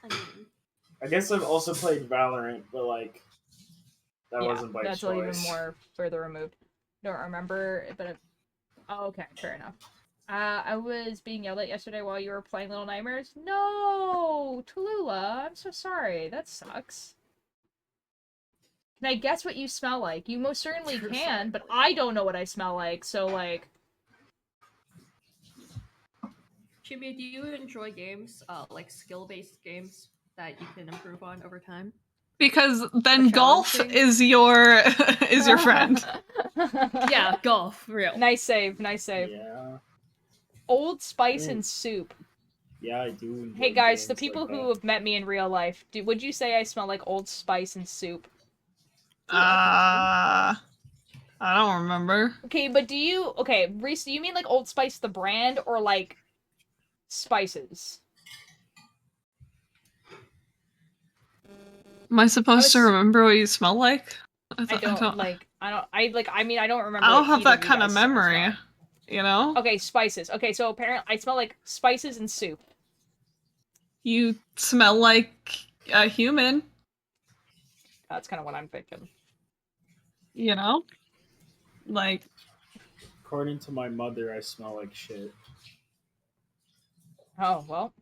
I mean, I guess I've also played Valorant, but like that wasn't by that's choice. even more further removed. Don't remember, but oh, okay, fair enough. I was being yelled at yesterday while you were playing Little Nightmares. No, Tallulah, I'm so sorry. That sucks. Can I guess what you smell like? You most certainly can, but I don't know what I smell like, so like... Chibi, do you enjoy games, like skill-based games that you can improve on over time? Because then golf challenging? is your is your friend. Yeah, golf, real. Nice save, nice save. Yeah. Old Spice Mm. and Soup. Yeah, I do. Enjoy Hey guys, the games people like who that. have met me in real life, would you say I smell like Old Spice and Soup? I don't remember. Okay, but do you... Okay, Reese, do you mean like Old Spice the brand, or like... spices? Am I supposed to remember what you smell like? I don't remember. I don't what have either that of you kind of guys memory. smell. You know? Okay, spices. Okay, so apparently I smell like spices and soup. You smell like a human. That's kind of what I'm thinking. You know? Like, According to my mother, I smell like shit. Oh, well.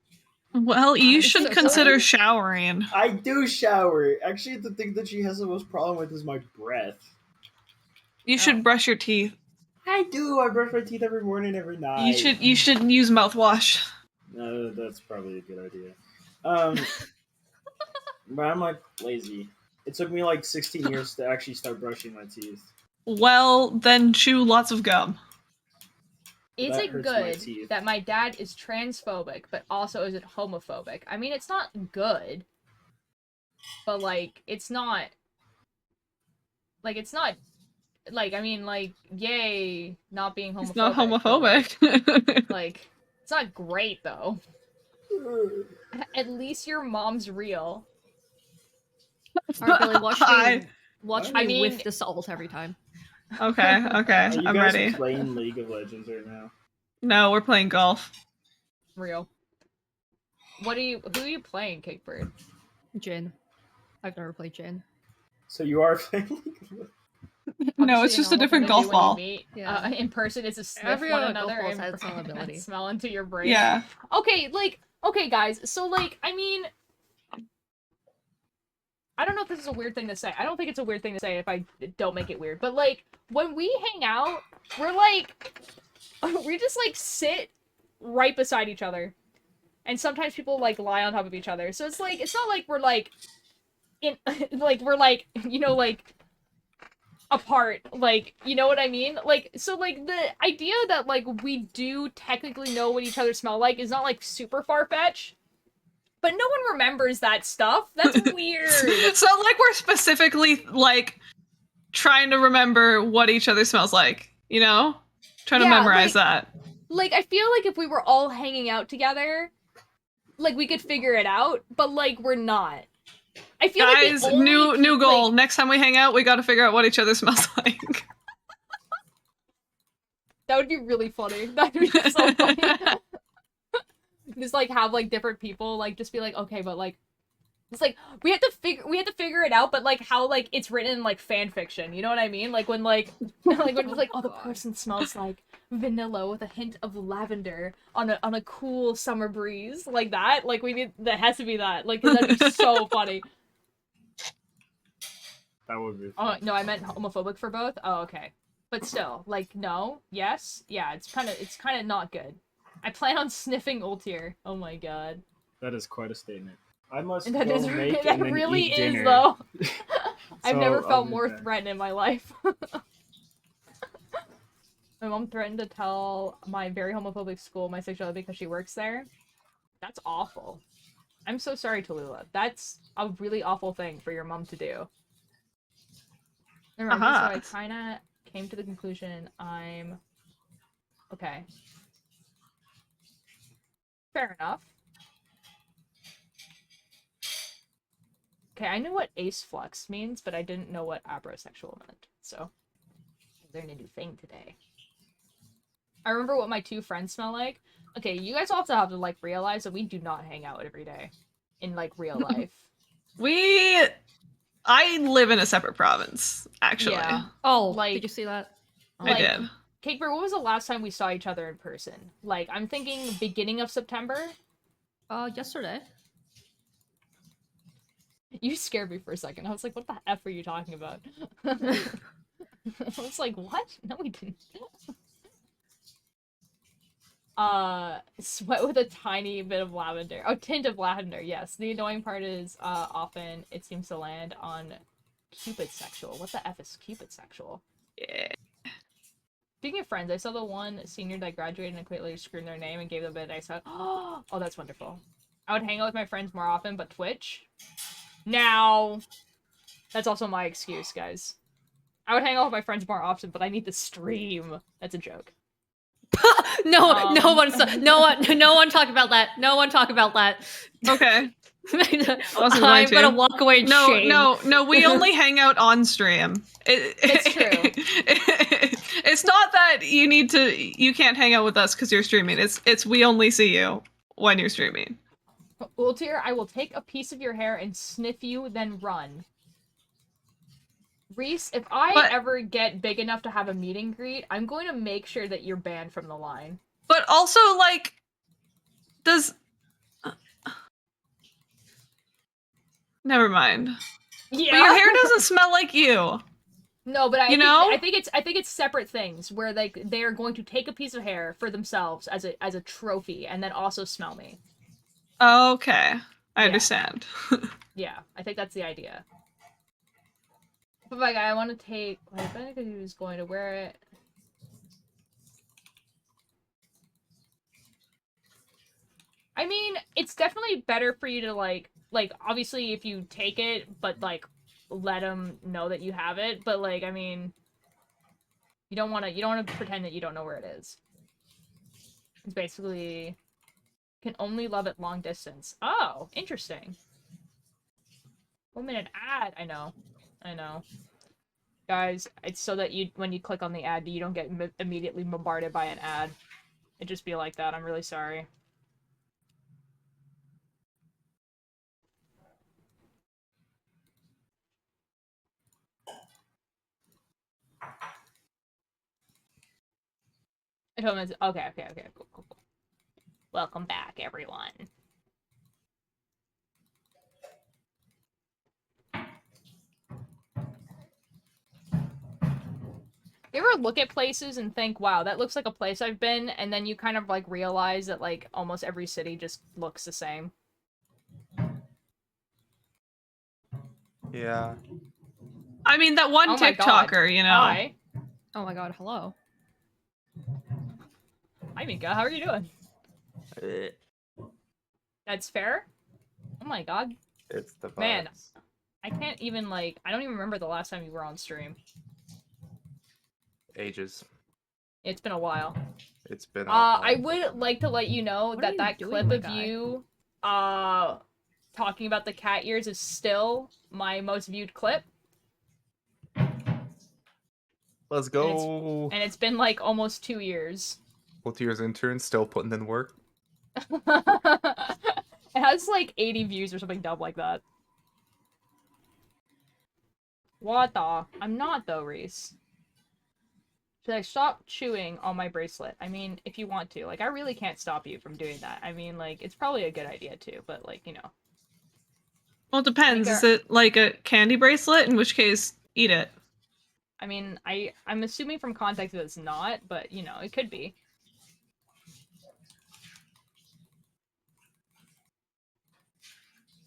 well, you I'm should so consider sorry. showering. I do shower. Actually, the thing that she has the most problem with is my breath. You should brush your teeth. I do. I brush my teeth every morning, every night. You should use mouthwash. No, that's probably a good idea. But I'm like lazy. It took me like 16 years to actually start brushing my teeth. Well, then chew lots of gum. Is That it hurts my good teeth. that my dad is transphobic, but also isn't homophobic? I mean, it's not good. But, like, it's not... Like, it's not... Like, I mean, like, yay, not being homophobic. It's not but, homophobic. like, it's not great, though. At least your mom's real. Alright, Billy, watch me I mean- whiff the salt every time. Okay, Are you I'm guys ready. playing League of Legends right now? No, we're playing golf. Real. Who are you playing, Cakebird? Jin. I've never played Jin. So you are playing League of Legends? No, it's Obviously, just a normal different thing to golf do when you ball. meet, Yeah. in person is to sniff Everyone one on golf another balls and, has its own ability. and smell into your brain. Yeah. Okay, guys, so, like, I mean... I don't know if this is a weird thing to say. I don't think it's a weird thing to say if I don't make it weird. But, like, when we hang out, we're, like... We just, like, sit right beside each other. And sometimes people, like, lie on top of each other. So it's, like, it's not like we're, like... we're, like, you know, like... apart, like, you know what I mean? Like, so, like, the idea that, like, we do technically know what each other smell like is not, like, super far-fetched. But no one remembers that stuff. That's weird. It's not like we're specifically, like, trying to remember what each other smells like, you know? Trying to memorize that. Like, I feel like if we were all hanging out together, like, we could figure it out, but, like, we're not. I feel Guys, like the only new goal. like, Next time we hang out, we gotta figure out what each other smells like. that would be really funny. That would be so funny. Just, like, have, like, different people, like, just be like, okay, but, like, it's like, we have to figure it out, but, like, how, like, it's written in, like, fan fiction, you know what I mean? Like, when, like, like, when it's like, oh, the person smells like vanilla with a hint of lavender on a cool summer breeze, like that, like, that has to be that, like, 'cause that'd be so funny. That would be Oh, fun. no, I meant homophobic for both? Oh, okay. But still, like, no, yes, yeah, it's kind of not good. I plan on sniffing Ultier. Oh my god. That is quite a statement. I must That go is make that and then really eat is dinner. though. I've So, never I'll felt be more back. threatened in my life. My mom threatened to tell my very homophobic school my sexuality because she works there. That's awful. I'm so sorry, Tallulah. That's a really awful thing for your mom to do. Never mind, so I kinda came to the conclusion I'm... Okay. Fair enough. Okay, I knew what ace flux means, but I didn't know what abrosexual meant, so... I learned a new thing today. I remember what my two friends smell like. Okay, you guys also have to, like, realize that we do not hang out every day. In, like, real life. I live in a separate province, actually. Yeah. Oh, Like, did you see that? I did. Cakeber, what was the last time we saw each other in person? Like, I'm thinking beginning of September? Yesterday. You scared me for a second. I was like, what the F are you talking about? I was like, what? No, we didn't. Sweat with a tiny bit of lavender. Oh, tint of lavender, yes. The annoying part is, often it seems to land on Cupid sexual. What the F is Cupid sexual? Yeah. Speaking of friends, I saw the one senior that graduated and quickly screamed their name and gave them a bit. I said, oh, that's wonderful. I would hang out with my friends more often, but Twitch? Now, that's also my excuse, guys. I would hang out with my friends more often, but I need to stream. That's a joke. No one talk about that. No one talk about that. Okay. I'm gonna walk away in shame. No, we only hang out on stream. It's true. It's not that you can't hang out with us because you're streaming. It's we only see you when you're streaming. Ultir, I will take a piece of your hair and sniff you, then run. Reese, if I ever get big enough to have a meet and greet, I'm going to make sure that you're banned from the line. But also, like, never mind. Yeah. But your hair doesn't smell like you. No, but I think it's separate things where like they're going to take a piece of hair for themselves as a trophy and then also smell me. Okay, I understand. Yeah, I think that's the idea. But like, I want to take. Wait, I think he was going to wear it. I mean, it's definitely better for you to like obviously if you take it, but like let them know that you have it. But like, I mean, you don't want to pretend that you don't know where it is. It's basically can only love it long distance. Oh, interesting. 1 minute ad. I know. Guys, it's so that when you click on the ad, you don't get immediately bombarded by an ad. It just be like that. I'm really sorry. Okay, cool. Welcome back, everyone. You ever look at places and think, wow, that looks like a place I've been, and then you kind of, like, realize that, like, almost every city just looks the same? Yeah. I mean, that one TikToker, you know. Hi. Oh my god, hello. Hi, Mika, how are you doing? That's fair? Oh my god. It's the vibes. Man, I can't even, like, I don't even remember the last time you were on stream. Ages. It's been a while. It's been a while. I would like to let you know What that are that you clip doing, of my guy? you, talking about the cat ears is still my most viewed clip. Let's go. And it's been, like, almost 2 years. Ultir's intern still putting in work. It has, like, 80 views or something dumb like that. What the? I'm not, though, Reese. Should I stop chewing on my bracelet? I mean, if you want to. Like, I really can't stop you from doing that. I mean, like, it's probably a good idea, too, but, like, you know. Well, it depends. Like, Is it like a candy bracelet? In which case, eat it. I mean, I'm assuming from context that it's not, but, you know, it could be.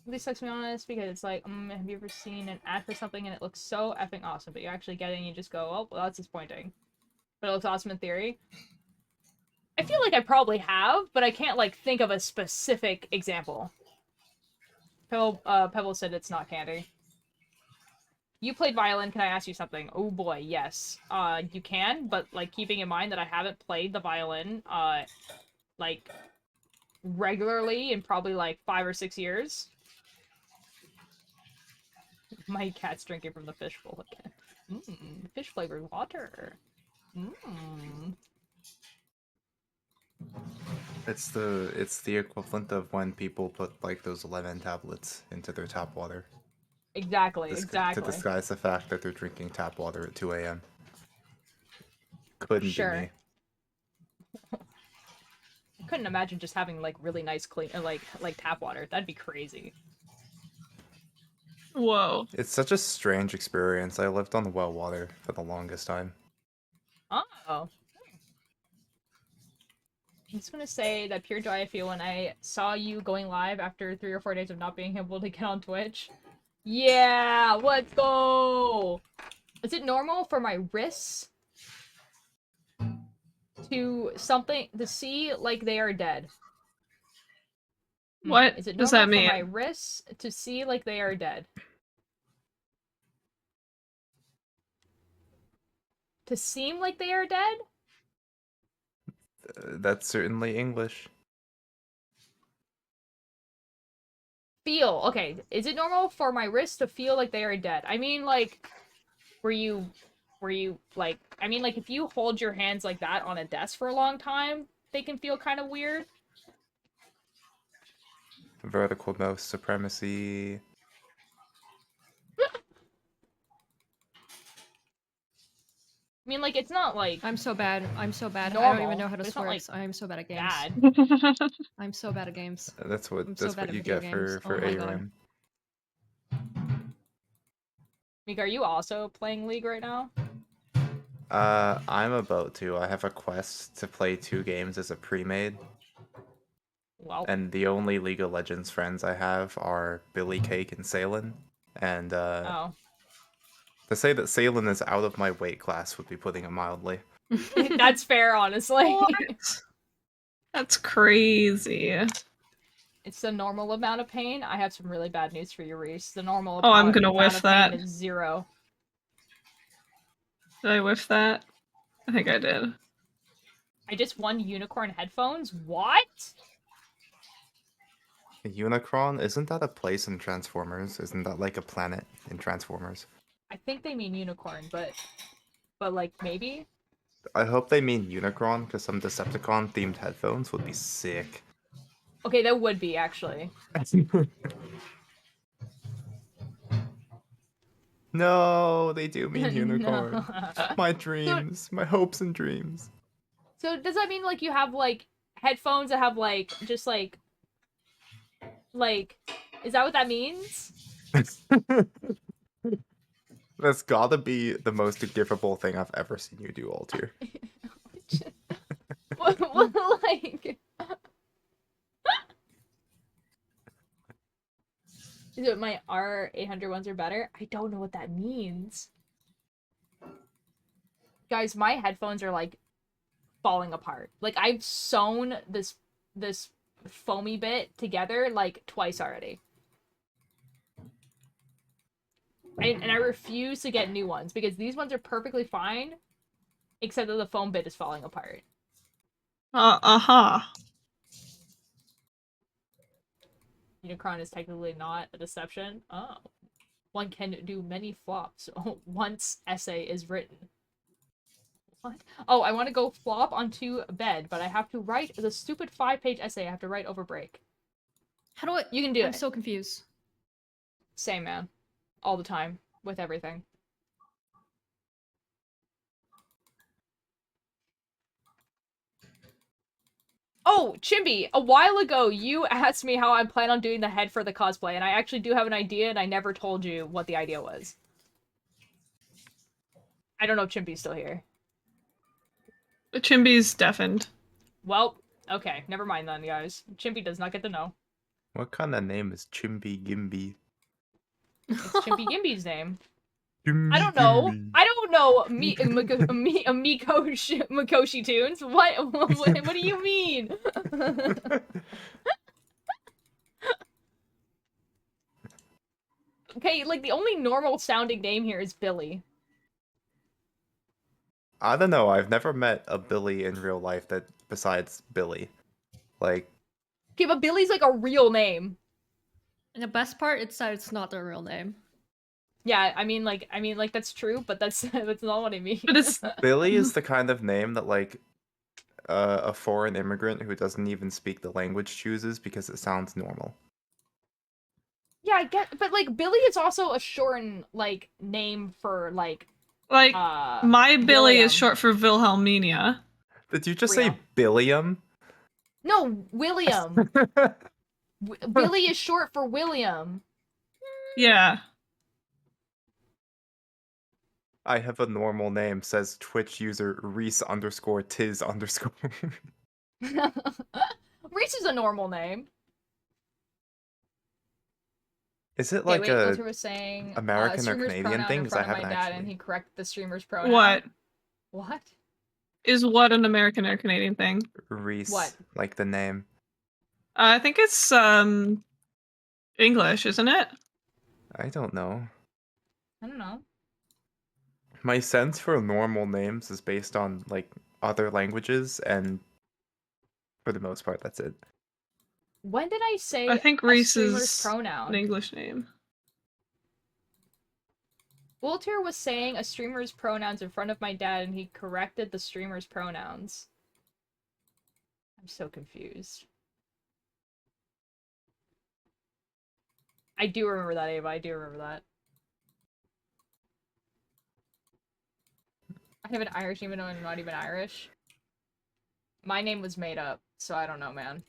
At least let's be honest, because it's like, have you ever seen an ad for something and it looks so effing awesome, but you actually get it and you just go, oh, well, that's disappointing. But it looks awesome in theory. I feel like I probably have, but I can't, like, think of a specific example. Pebble said it's not candy. You played violin, can I ask you something? Oh boy, yes. You can, but, like, keeping in mind that I haven't played the violin, like, regularly in probably, like, 5 or 6 years. My cat's drinking from the fishbowl again. Mmm, fish-flavored water. Mmm. It's the equivalent of when people put like those lemon tablets into their tap water. Exactly, To exactly. disguise the fact that they're drinking tap water at 2 a.m. Couldn't be Sure. me. I couldn't imagine just having, like, really nice clean, like tap water. That'd be crazy. Whoa. It's such a strange experience. I lived on well water for the longest time. Oh. I'm just gonna say that pure joy I feel when I saw you going live after 3 or 4 days of not being able to get on Twitch. Yeah, let's go! Is it normal for my wrists to see like they are dead? What Is it does normal that mean? for my wrists to see like they are dead? To seem like they are dead? That's certainly English. Feel. Okay, is it normal for my wrists to feel like they are dead? I mean, like, were you, like, I mean, like, if you hold your hands like that on a desk for a long time, they can feel kind of weird. Vertical mouse supremacy. I mean, like, it's not, like, I'm so bad. I'm so bad. I don't normal, even know how to but it's not, swear. like, I am so bad at games. bad. I'm so bad at games. That's what I'm so bad at you video get games. for Oh my god. ARAM. Mika, are you also playing League right now? I'm about to. I have a quest to play 2 games as a pre-made. Well, And the only League of Legends friends I have are Billy Cake and Salen. And oh. to say that Salen is out of my weight class would be putting it mildly. That's fair, honestly. What? That's crazy. It's the normal amount of pain. I have some really bad news for you, Reese. The normal Oh, I'm gonna amount whiff of pain that. is 0. Did I whiff that? I think I did. I just won unicorn headphones? What? Unicron? Isn't that a place in Transformers? Isn't that like a planet in Transformers? I think they mean unicorn, but like, maybe? I hope they mean Unicron, because some Decepticon-themed headphones would be sick. Okay, that would be, actually. No, they do mean unicorn. No. My dreams, my hopes and dreams. So does that mean, like, you have, like, headphones that have, like, just, like, is that what that means? That's gotta be the most givable thing I've ever seen you do, Altier. what, like... Is it my R800 ones are better? I don't know what that means. Guys, my headphones are, like, falling apart. Like, I've sewn this foamy bit together, like, twice already. And I refuse to get new ones, because these ones are perfectly fine, except that the foam bit is falling apart. Uh-huh. Unicron is technically not a deception. Oh. One can do many flops once essay is written. What? Oh, I want to go flop onto bed, but I have to write the stupid 5-page essay I have to write over break. How do I? You can do it. I'm so confused. Same, man. All the time. With everything. Oh, Chimpy, a while ago you asked me how I plan on doing the head for the cosplay, and I actually do have an idea, and I never told you what the idea was. I don't know if Chimpy's still here. Chimby's deafened. Well, okay, never mind then, guys. Chimpy does not get to know. What kind of name is Chimby Gimby? It's Chimpy Gimby's name. Chimby I don't know. Gimby. I don't know Mikoshi tunes. What do you mean? Okay, like the only normal sounding name here is Billy. I don't know. I've never met a Billy in real life that besides Billy. Like, Okay, but Billy's like a real name. And the best part, it's that it's not their real name. Yeah, I mean, like that's true, but that's that's not what I mean. But it's Billy is the kind of name that like a foreign immigrant who doesn't even speak the language chooses because it sounds normal. Yeah, I get, but like Billy is also a shortened like name for like like my Billy William. is short for Wilhelmina. Did you just Real. say Billiam? No, William. Billy is short for William. Yeah. I have a normal name, says Twitch user Reese_Tiz_. Reese is a normal name. Is it Okay, like wait, a Walter was saying American or streamer's Canadian pronoun thing? in 'Cause I front of my haven't dad, actually. and he corrected the streamer's pronoun. What What? is what an American or Canadian thing? Reese, What? like the name. I think it's English, isn't it? I don't know. I don't know. My sense for normal names is based on like other languages, and for the most part, that's it. When did I say I think a Reese streamer's is pronoun? an English name. Walter was saying a streamer's pronouns in front of my dad, and he corrected the streamer's pronouns. I'm so confused. I do remember that, Ava. I do remember that. I have an Irish even though I'm not even Irish. My name was made up, so I don't know, man.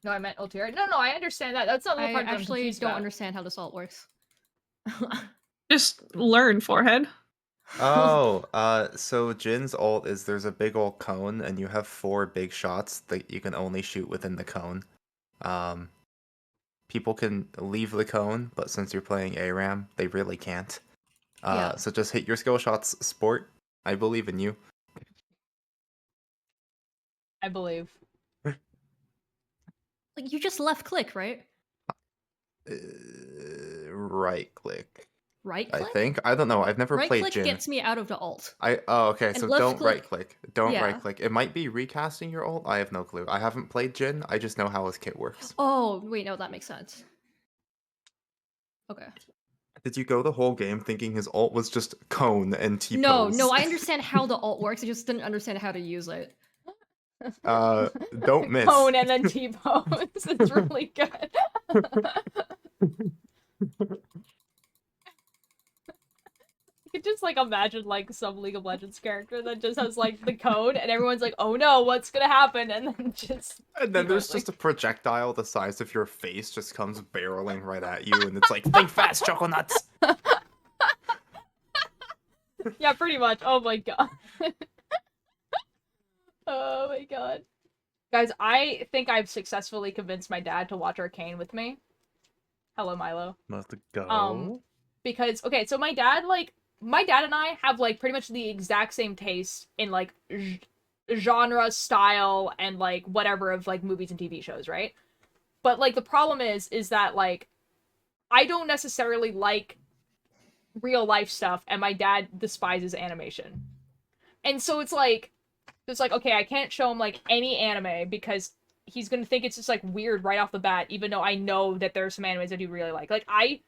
No, I meant ulterior. No, I understand that. That's not the I part that I'm actually confused don't about. understand how this all works. Just learn, forehead. Oh, so Jin's ult is there's a big old cone, and you have 4 big shots that you can only shoot within the cone. People can leave the cone, but since you're playing ARAM, they really can't. Yeah. So just hit your skill shots, sport. I believe in you. I believe. Like, you just left click, right? Right click. Right I click? think. I don't know. I've never Right played click Jin. gets me out of the ult. Oh, okay. And So left don't right click- click. Don't yeah. right click. It might be recasting your ult. I have no clue. I haven't played Jin. I just know how his kit works. Oh, wait, no, that makes sense. Okay. Did you go the whole game thinking his ult was just cone and T-pose? No, I understand how the ult works. I just didn't understand how to use it. Don't miss. Cone and then T-pose. It's really good. You could just like imagine like some League of Legends character that just has like the cone and everyone's like, oh no, what's gonna happen? And then just And then there's just a projectile the size of your face just comes barreling right at you, and it's like, think fast, Choco Nuts! yeah, pretty much. Oh my god. Oh my god. Guys, I think I've successfully convinced my dad to watch Arcane with me. Hello, Milo. Let's go. Because, okay, so my dad and I have, like, pretty much the exact same taste in, like, genre, style, and, like, whatever of, like, movies and TV shows, right? But, like, the problem is that, like, I don't necessarily like real-life stuff, and my dad despises animation. And so it's like, okay, I can't show him, like, any anime, because he's gonna think it's just, like, weird right off the bat, even though I know that there are some animes I do really like. Like, I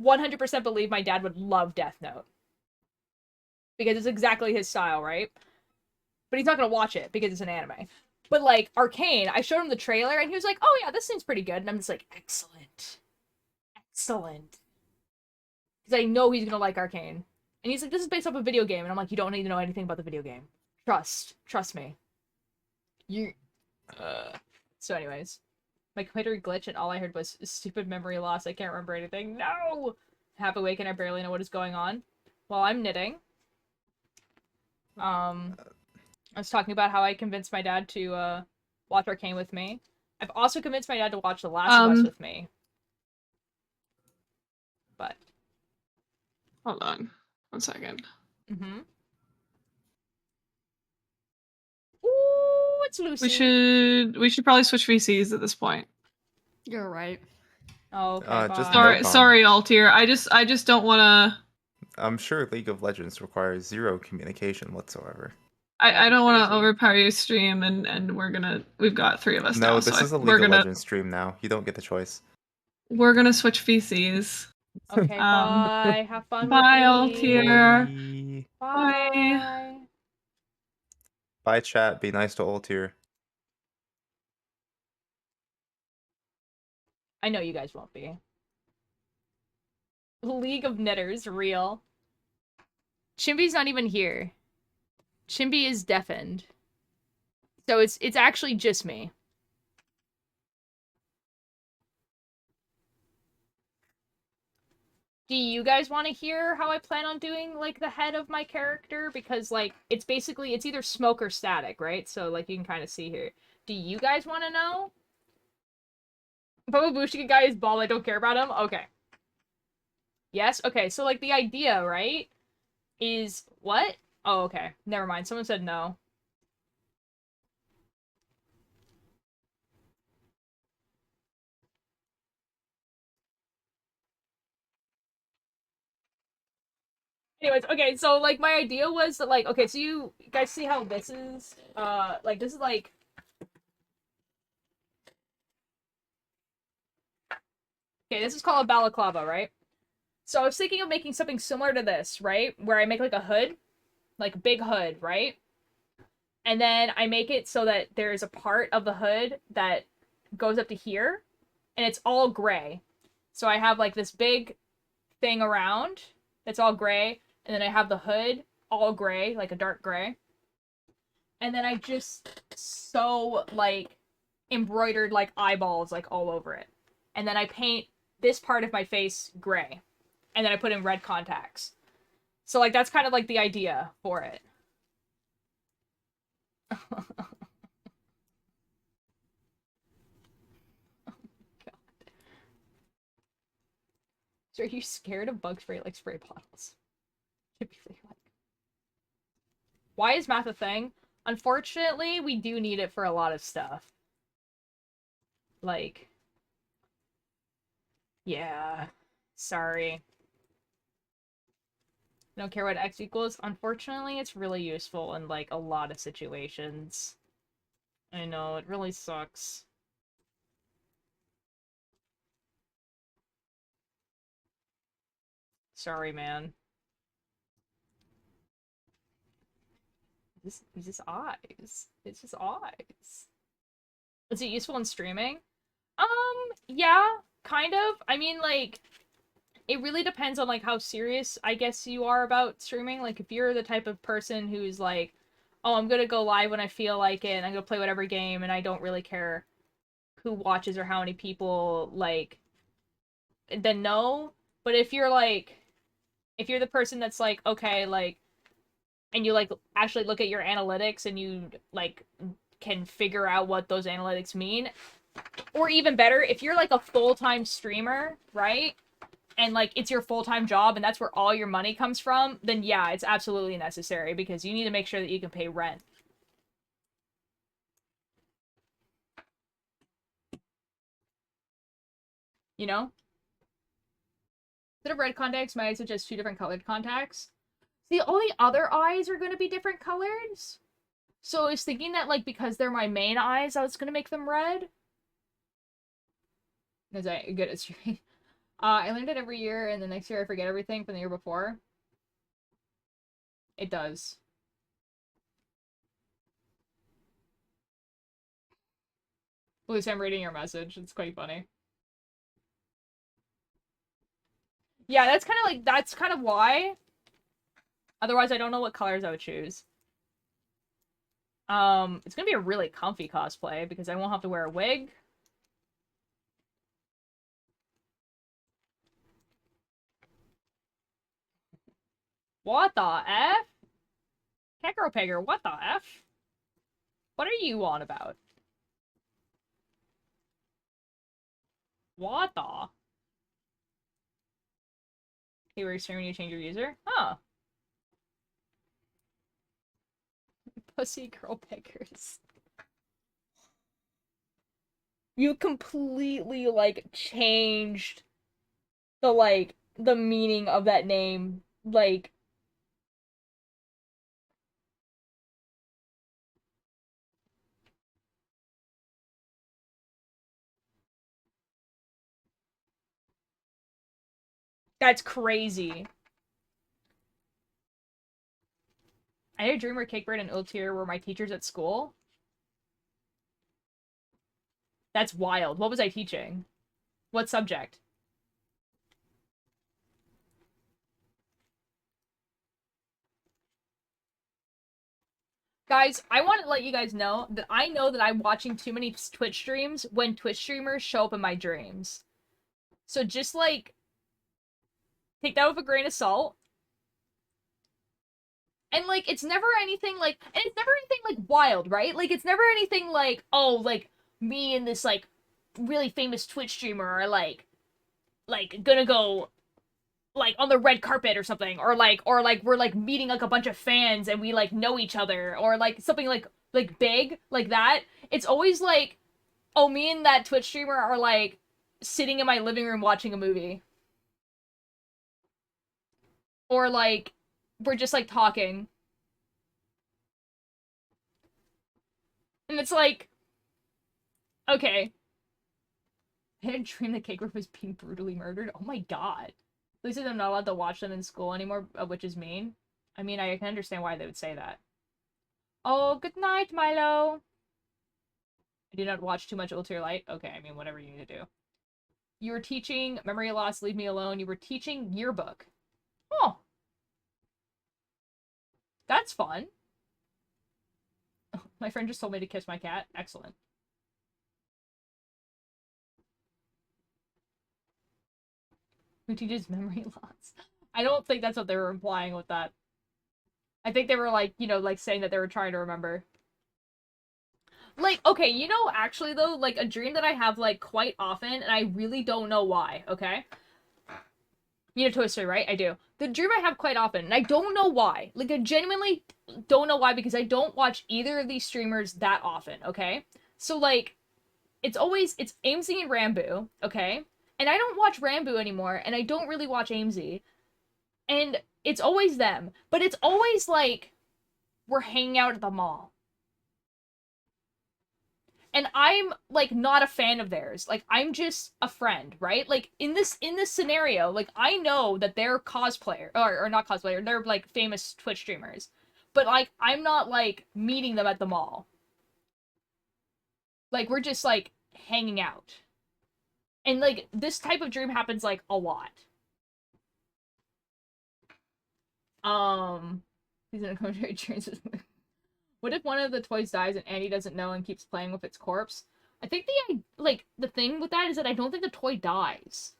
100% believe my dad would love Death Note. Because it's exactly his style, right? But he's not gonna watch it because it's an anime. But like Arcane, I showed him the trailer and he was like, oh yeah, this seems pretty good. And I'm just like, excellent. Excellent. Because I know he's gonna like Arcane. And he's like, this is based off a video game. And I'm like, you don't need to know anything about the video game. Trust me. So anyways. My computer glitched and all I heard was stupid memory loss. I can't remember anything. No! Half awake and I barely know what is going on. While I'm knitting. I was talking about how I convinced my dad to watch Arcane with me. I've also convinced my dad to watch The Last of Us with me. But Hold on. 1 second. Mm-hmm. Ooh, it's Lucy. We should probably switch VCs at this point. You're right. Oh, okay, Just bye. note Sorry, Altier. I just don't want to. I'm sure League of Legends requires zero communication whatsoever. I don't want to crazy. overpower your stream, and we've got 3 of us now. No, this is a League of Legends stream now. You don't get the choice. We're gonna switch VCs. Okay, bye. Have fun Bye, with me. Altier. Bye. Bye. Bye, chat. Be nice to Altier. I know you guys won't be. League of Knitters, real. Chimby's not even here. Chimby is deafened. So it's actually just me. Do you guys want to hear how I plan on doing, like, the head of my character? Because, like, it's basically, it's either smoke or static, right? So, like, you can kind of see here. Do you guys want to know? Bababushika guy is bald, I don't care about him? Okay. Yes? Okay, so, like, the idea, right, is... What? Oh, okay. Never mind. Someone said no. Anyways, okay, so, like, my idea was that, like, okay, so you guys see how this is, like, this is, like... Okay, this is called a balaclava, right? So I was thinking of making something similar to this, right? Where I make, like, a hood, like, a big hood, right? And then I make it so that there's a part of the hood that goes up to here, and it's all gray. So I have, like, this big thing around that's all gray, and then I have the hood all gray, like a dark gray. And then I just sew, like, embroidered, like, eyeballs, like, all over it. And then I paint this part of my face gray. And then I put in red contacts. So, like, that's kind of, like, the idea for it. Oh, God. So are you scared of bug spray, like, spray bottles? Typically, like... Why is math a thing? Unfortunately, we do need it for a lot of stuff. Like... Yeah. Sorry. I don't care what x equals. Unfortunately, it's really useful in, like, a lot of situations. I know, it really sucks. Sorry, man. It's just eyes. It's just eyes. Is it useful in streaming? Yeah, kind of. I mean, like, it really depends on, like, how serious, I guess, you are about streaming. Like, if you're the type of person who's like, oh, I'm gonna go live when I feel like it, and I'm gonna play whatever game, and I don't really care who watches or how many people, like, then no. But if you're, like, if you're the person that's like, okay, like, and you, like, actually look at your analytics and you, like, can figure out what those analytics mean, or even better, if you're, like, a full-time streamer, right? And, like, it's your full-time job and that's where all your money comes from, then yeah, it's absolutely necessary because you need to make sure that you can pay rent. You know? Instead of red contacts, my eyes suggest 2 different colored contacts. The only other eyes are going to be different colors. So I was thinking that, like, because they're my main eyes, I was going to make them red. Is I good at streaming? I learned it every year, and the next year I forget everything from the year before. It does. Lucy, I'm reading your message. It's quite funny. Yeah, that's kind of why. Otherwise, I don't know what colors I would choose. It's gonna be a really comfy cosplay because I won't have to wear a wig. What the F? Kekro Pegger, what the F? What are you on about? What the? Hey, we're streaming, you change your user? Huh. Pussy girl beggars. You completely, like, changed the, like, the meaning of that name. Like, that's crazy. I had a dream where Cakebird and Ultir were my teachers at school. That's wild. What was I teaching? What subject? Guys, I want to let you guys know that I'm watching too many Twitch streams when Twitch streamers show up in my dreams. So just, like, take that with a grain of salt. And, like, it's never anything, like, and it's never anything, like, wild, right? Like, it's never anything like, oh, like, me and this, like, really famous Twitch streamer are, like, gonna go, like, on the red carpet or something. Or, we're, like, meeting, like, a bunch of fans and we, like, know each other. Or, like, something, like, big, like that. It's always, like, oh, me and that Twitch streamer are, like, sitting in my living room watching a movie. Or, like, we're just, like, talking. And it's like, okay. I had a dream that Cake was being brutally murdered. Oh my god. At least I'm not allowed to watch them in school anymore, which is mean. I mean, I can understand why they would say that. Oh, good night, Milo. I do not watch too much Ulterior Light. Okay, I mean, whatever you need to do. You were teaching Memory Loss, Leave Me Alone. You were teaching Yearbook. Oh. That's fun. Oh, my friend just told me to kiss my cat. Excellent. Who teaches memory loss? I don't think that's what they were implying with that. I think they were, like, you know, like, saying that they were trying to remember. Like, okay, you know, actually, though, like, a dream that I have, like, quite often, and I really don't know why, okay? You know Toy Story, right? I do. The dream I have quite often, and I don't know why. Like, I genuinely don't know why, because I don't watch either of these streamers that often, okay? So, like, it's Amesy and Rambo, okay? And I don't watch Rambo anymore, and I don't really watch Amesy. And it's always them. But it's always, like, we're hanging out at the mall. And I'm, like, not a fan of theirs. Like, I'm just a friend, right? Like, in this scenario, like, I know that they're cosplayer, or not cosplayer, they're, like, famous Twitch streamers. But, like, I'm not, like, meeting them at the mall. Like, we're just, like, hanging out. And, like, this type of dream happens, like, a lot. He's in a commentary dreams. What if one of the toys dies and Andy doesn't know and keeps playing with its corpse? I think the thing with that is that I don't think the toy dies.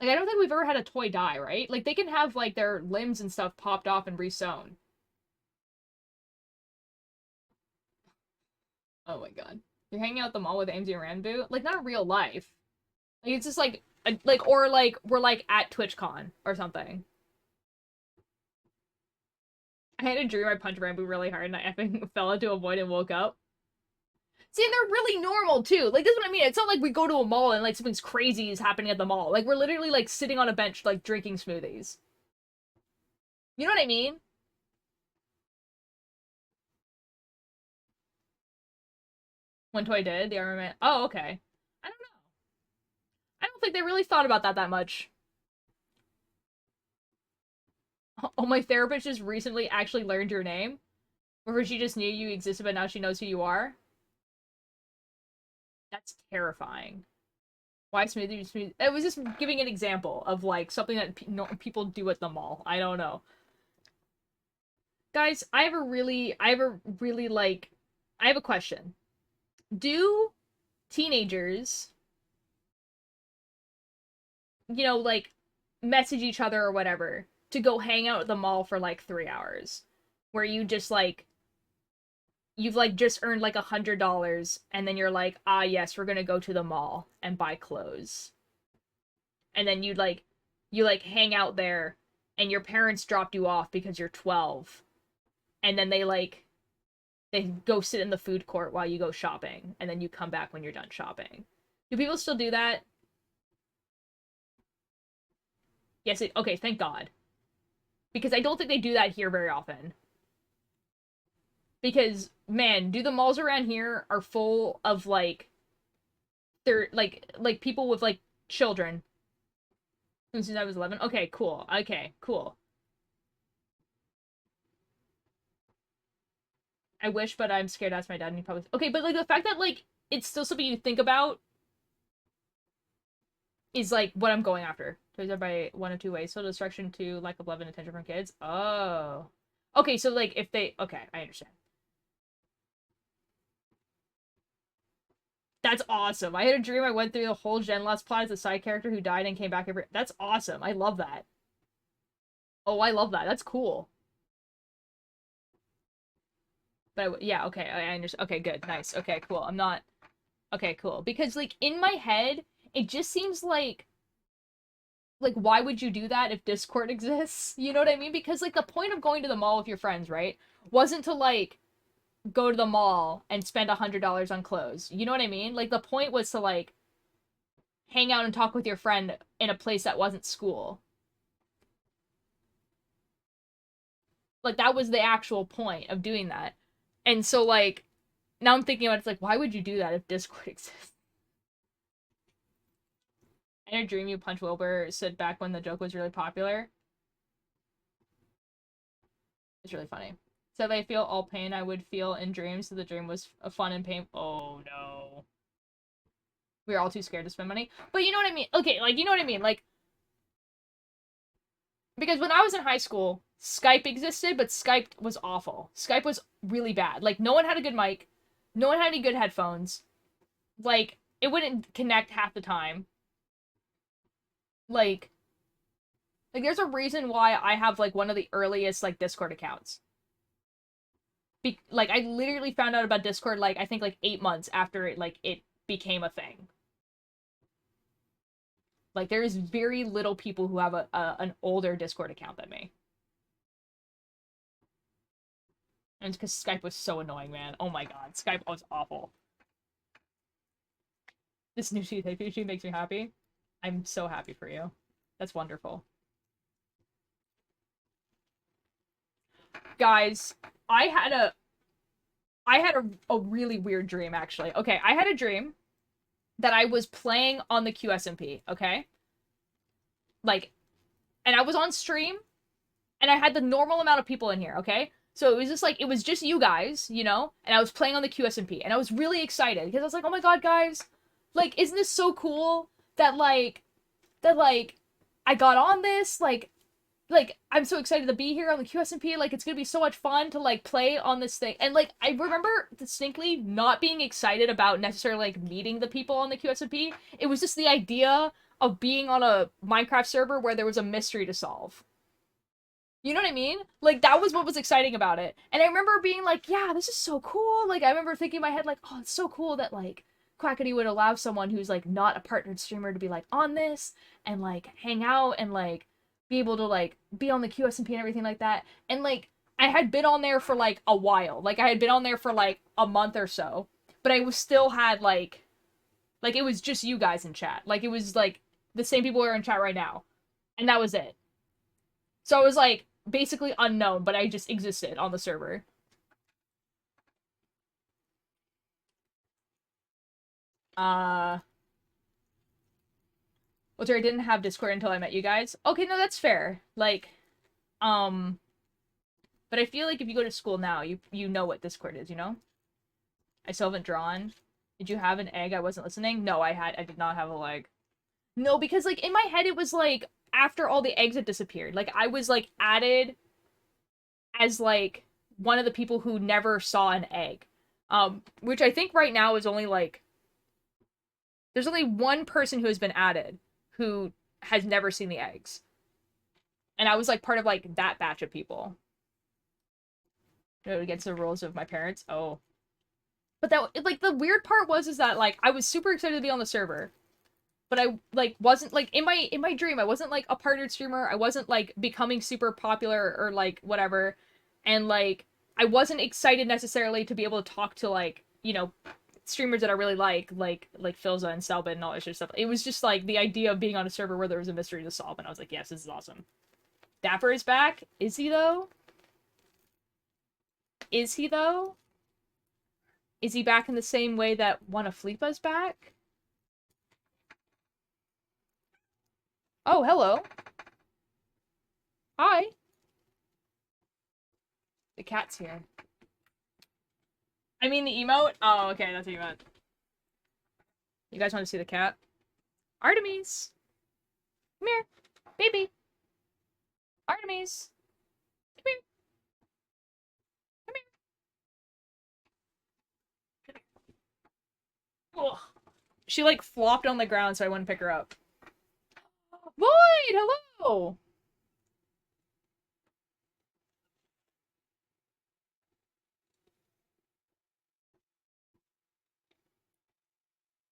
Like, I don't think we've ever had a toy die, right? Like, they can have, like, their limbs and stuff popped off and resewn. Oh my god. You're hanging out at the mall with Amesy and Ranbu? Like, not in real life. Like, it's just, like, or, like, we're, like, at TwitchCon or something. I had a dream I punched Rambo really hard and I effing fell into a void and woke up. See, and they're really normal, too. Like, this is what I mean. It's not like we go to a mall and, like, something crazy is happening at the mall. Like, we're literally, like, sitting on a bench, like, drinking smoothies. You know what I mean? One toy did, the armament. Oh, okay. I don't know. I don't think they really thought about that much. Oh, my therapist just recently actually learned your name? Or she just knew you existed, but now she knows who you are? That's terrifying. Why smoothie? It was just giving an example of, like, something that people do at the mall. I don't know. Guys, I have a really, like, I have a question. Do teenagers, you know, like, message each other or whatever to go hang out at the mall for, like, 3 hours? Where you just, like, you've, like, just earned, like, $100, and then you're like, ah, yes, we're gonna go to the mall and buy clothes. And then you hang out there, and your parents dropped you off because you're 12. And then they, like, They go sit in the food court while you go shopping, and then you come back when you're done shopping. Do people still do that? Yes, okay, thank God. Because I don't think they do that here very often. Because, man, do the malls around here are full of, like, they're, like people with, like, children. Since I was 11? Okay, cool. Okay, cool. I wish, but I'm scared to ask my dad, and he probably... Okay, but, like, the fact that, like, it's still something you think about is, like, what I'm going after. Toys are by one of two ways. So destruction to lack of love and attention from kids. Oh. Okay, so, like, if they... Okay, I understand. That's awesome. I had a dream I went through the whole Gen Lost plot as a side character who died and came back every... That's awesome. I love that. Oh, I love that. That's cool. But yeah, okay, I understand. Okay, good. Nice. Okay, cool. I'm not... Okay, cool. Because, like, in my head, it just seems like, why would you do that if Discord exists? You know what I mean? Because, like, the point of going to the mall with your friends, right, wasn't to, like, go to the mall and spend $100 on clothes. You know what I mean? Like, the point was to, like, hang out and talk with your friend in a place that wasn't school. Like, that was the actual point of doing that. And so, like, now I'm thinking about it, it's like, why would you do that if Discord exists? I had a dream you Punch Wilbur said back when the joke was really popular. It's really funny. Said I feel all pain I would feel in dreams, so the dream was a fun and pain. Oh no. We were all too scared to spend money. But you know what I mean? Okay, like, you know what I mean? Like, because when I was in high school, Skype existed, but Skype was awful. Skype was really bad. Like, no one had a good mic. No one had any good headphones. Like, it wouldn't connect half the time. Like, there's a reason why I have, like, one of the earliest, like, Discord accounts. Like, I literally found out about Discord, like, I think, like, 8 months after it, like, it became a thing. Like, there's very little people who have an older Discord account than me. And it's because Skype was so annoying, man. Oh my god, Skype was awful. This new sheet makes me happy. I'm so happy for you. That's wonderful. Guys, I had a really weird dream, actually. Okay, I had a dream that I was playing on the QSMP, okay? Like, and I was on stream, and I had the normal amount of people in here, okay? So it was just, like, it was just you guys, you know? And I was playing on the QSMP, and I was really excited, because I was like, oh my god, guys, like, isn't this so cool that, like, I got on this, like, I'm so excited to be here on the QSMP, like, it's gonna be so much fun to, like, play on this thing, and, like, I remember distinctly not being excited about necessarily, like, meeting the people on the QSMP. It was just the idea of being on a Minecraft server where there was a mystery to solve. You know what I mean? Like, that was what was exciting about it. And I remember being like, yeah, this is so cool. Like, I remember thinking in my head, like, oh, it's so cool that, like, Quackity would allow someone who's, like, not a partnered streamer to be, like, on this and, like, hang out and, like, be able to, like, be on the QSMP and everything like that. And, like, I had been on there for, like, a while. Like, I had been on there for, like, a month or so. But I was still had, like, it was just you guys in chat. Like, it was, like, the same people who are in chat right now. And that was it. So I was, like, basically unknown, but I just existed on the server. Well, I didn't have Discord until I met you guys. Okay, no, that's fair. Like, but I feel like if you go to school now, you know what Discord is, you know? I still haven't drawn. Did you have an egg? I wasn't listening. No, I did not have a leg. No, because, like, in my head, it was, like, after all the eggs had disappeared. Like, I was, like, added as, like, one of the people who never saw an egg. Which I think right now is only, like, there's only one person who has been added who has never seen the eggs. And I was, like, part of, like, that batch of people. Against the rules of my parents. Oh. But that, like, the weird part was is that, like, I was super excited to be on the server. But I, like, wasn't, like, in my dream, I wasn't, like, a partnered streamer. I wasn't, like, becoming super popular or, like, whatever. And, like, I wasn't excited necessarily to be able to talk to, like, you know, streamers that I really like Philza and Selbit and all that sort of stuff. It was just like the idea of being on a server where there was a mystery to solve, and I was like, yes, this is awesome. Dapper is back. Is he though? Is he though? Is he back in the same way that one of Fleepa's back? Oh, hello. Hi. The cat's here. I mean the emote? Oh, okay, that's what you meant. You guys want to see the cat? Artemis! Come here. Baby. Artemis. Come here. Come here. Ugh. She, like, flopped on the ground so I wouldn't pick her up. Void! Hello!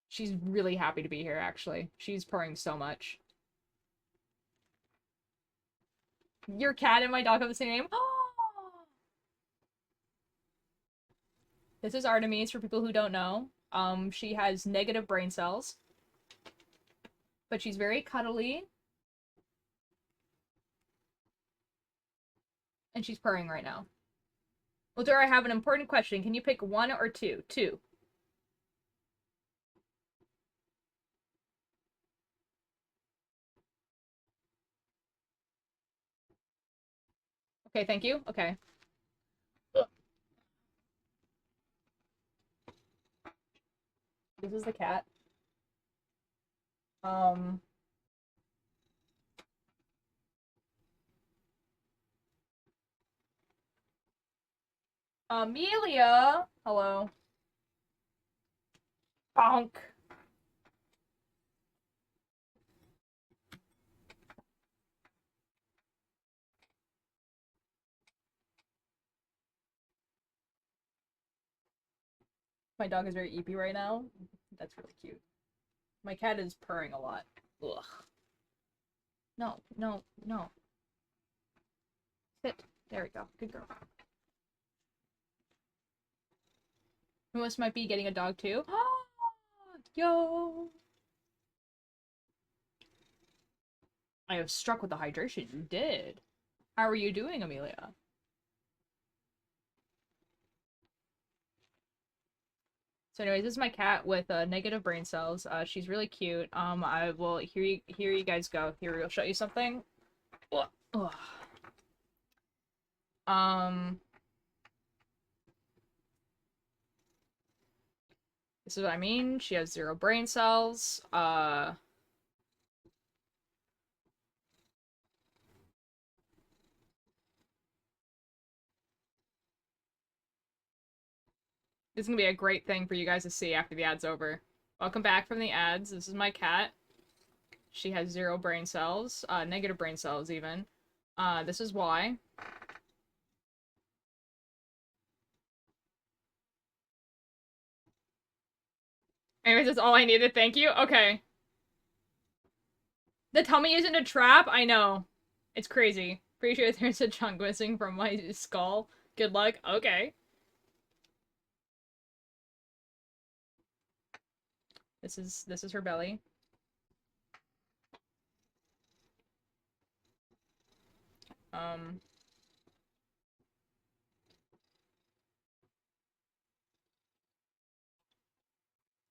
She's really happy to be here, actually. She's purring so much. Your cat and my dog have the same name? This is Artemis, for people who don't know. She has negative brain cells. But she's very cuddly. And she's purring right now. Ultra, I have an important question. Can you pick one or two? Two. Okay, thank you. Okay. This is the cat. Amelia! Hello. Bonk. My dog is very eepy right now. That's really cute. My cat is purring a lot. Ugh. No, no, no. Sit. There we go. Good girl. Who else might be getting a dog too? Yo! I have struck with the hydration. You did. How are you doing, Amelia? So anyways, this is my cat with negative brain cells. She's really cute. I will here you guys go. Here, we'll show you something. Ugh. Ugh. This is what I mean. She has 0 brain cells. This is gonna be a great thing for you guys to see after the ad's over. Welcome back from the ads. This is my cat. She has 0 brain cells. Negative brain cells, even. This is why. Anyways, that's all I needed. Thank you. Okay. The tummy isn't a trap? I know. It's crazy. Pretty sure there's a chunk missing from my skull. Good luck. Okay. This is her belly.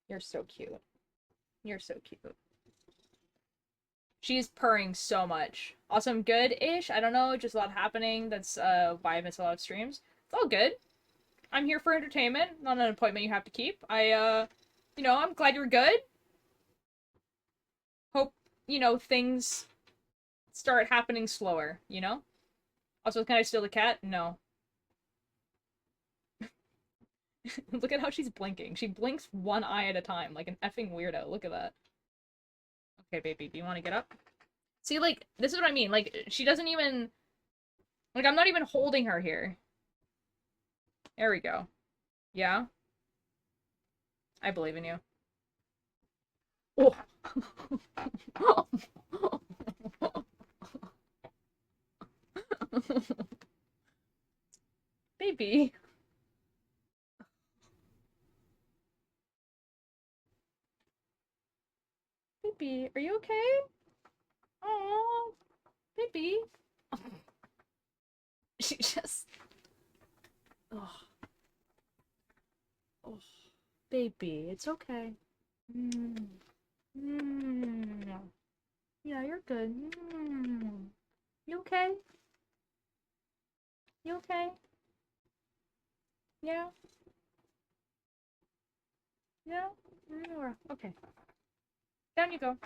You're so cute. You're so cute. She's purring so much. Also, I'm good-ish. I don't know, just a lot happening. That's why I miss a lot of streams. It's all good. I'm here for entertainment, not an appointment you have to keep. You know, I'm glad you're good. Hope, you know, things start happening slower, you know? Also, can I steal the cat? No. Look at how she's blinking. She blinks one eye at a time, like an effing weirdo. Look at that. Okay, baby, do you want to get up? See, like, this is what I mean. Like, she doesn't even... Like, I'm not even holding her here. There we go. Yeah? I believe in you. Oh! Baby. Baby. Baby, are you okay? Oh, baby. She just... Oh. Oh. Baby, it's okay. Mm. Mm. Yeah, you're good. Mm. You okay? You okay? Yeah? Yeah? Okay. Down you go.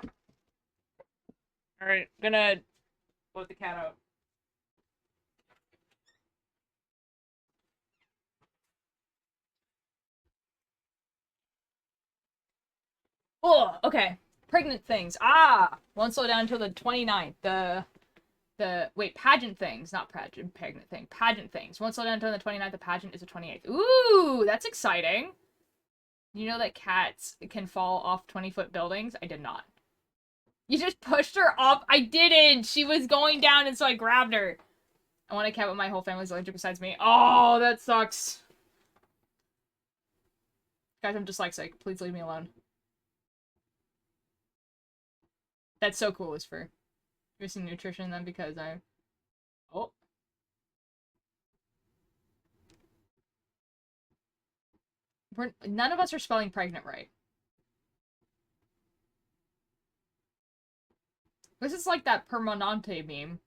Alright, gonna let the cat out. Oh, okay. Pregnant things. Ah! Won't slow down until the 29th. Wait, pageant things, not pregnant thing. Pageant things. Won't slow down until the 29th. The pageant is the 28th. Ooh, that's exciting. You know that cats can fall off 20-foot buildings? I did not. You just pushed her off? I didn't! She was going down and so I grabbed her. I want a cat but my whole family's allergic besides me. Oh, that sucks. Guys, I'm dyslexic. Please leave me alone. That's so cool, Lucifer. You're missing nutrition then because I... Oh. None of us are spelling pregnant right. This is like that Permanente meme.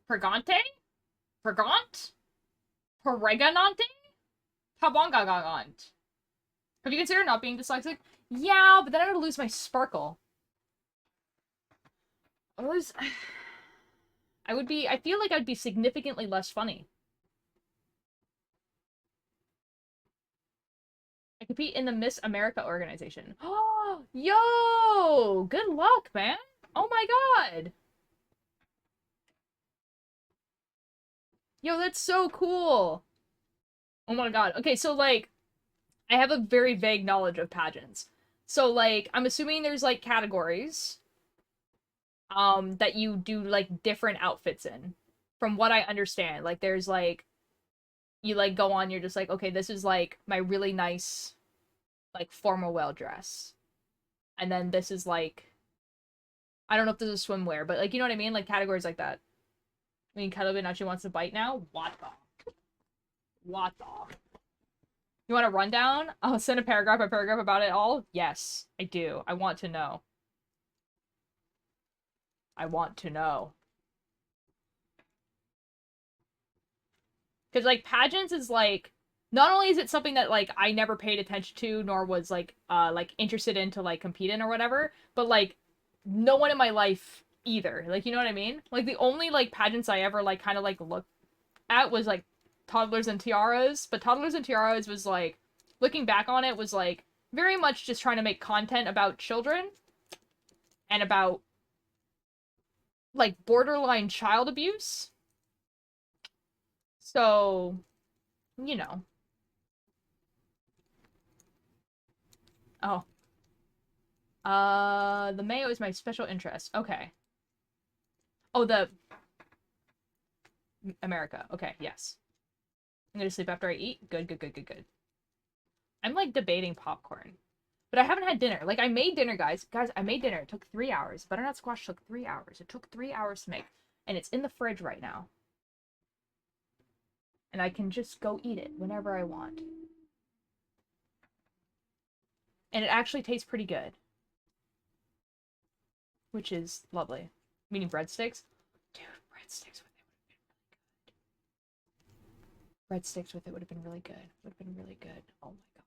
Pregante? Pregant? Pereganante? Pabongagagant. Have you considered not being dyslexic? Yeah, but then I would lose my sparkle. I feel like I'd be significantly less funny. I compete in the Miss America organization. Oh, yo! Good luck, man! Oh my god! Yo, that's so cool! Oh my god. Okay, so, like, I have a very vague knowledge of pageants. So, like, I'm assuming there's, like, categories, that you do, like, different outfits in. From what I understand. Like, there's, like, you, like, go on, you're just like, okay, this is, like, my really nice, like, formal well dress. And then this is, like, I don't know if this is swimwear, but, like, you know what I mean? Like, categories like that. I mean, Kelvin actually wants to bite now? What the? What the? You want a rundown? I'll send a paragraph about it all? Yes, I do. I want to know. I want to know. Because, like, pageants is, like, not only is it something that, like, I never paid attention to, nor was, like, interested in to, like, compete in or whatever, but, like, no one in my life either. Like, you know what I mean? Like, the only, like, pageants I ever, like, kind of, like, looked at was, like, Toddlers and Tiaras, but Toddlers and Tiaras was, like, looking back on it, was, like, very much just trying to make content about children and about, like, borderline child abuse. So, you know. Oh. The mayo is my special interest. Okay. Oh, the... America. Okay, yes. I'm gonna sleep after I eat. Good, good, good, good, good. I'm, like, debating popcorn. But I haven't had dinner. Like, I made dinner, guys. Guys, I made dinner. It took 3 hours. Butternut squash took 3 hours. It took 3 hours to make. And it's in the fridge right now. And I can just go eat it whenever I want. And it actually tastes pretty good. Which is lovely. Meaning breadsticks? Dude, breadsticks with it would have been really good. Breadsticks with it would have been really good. Would have been really good. Oh my god.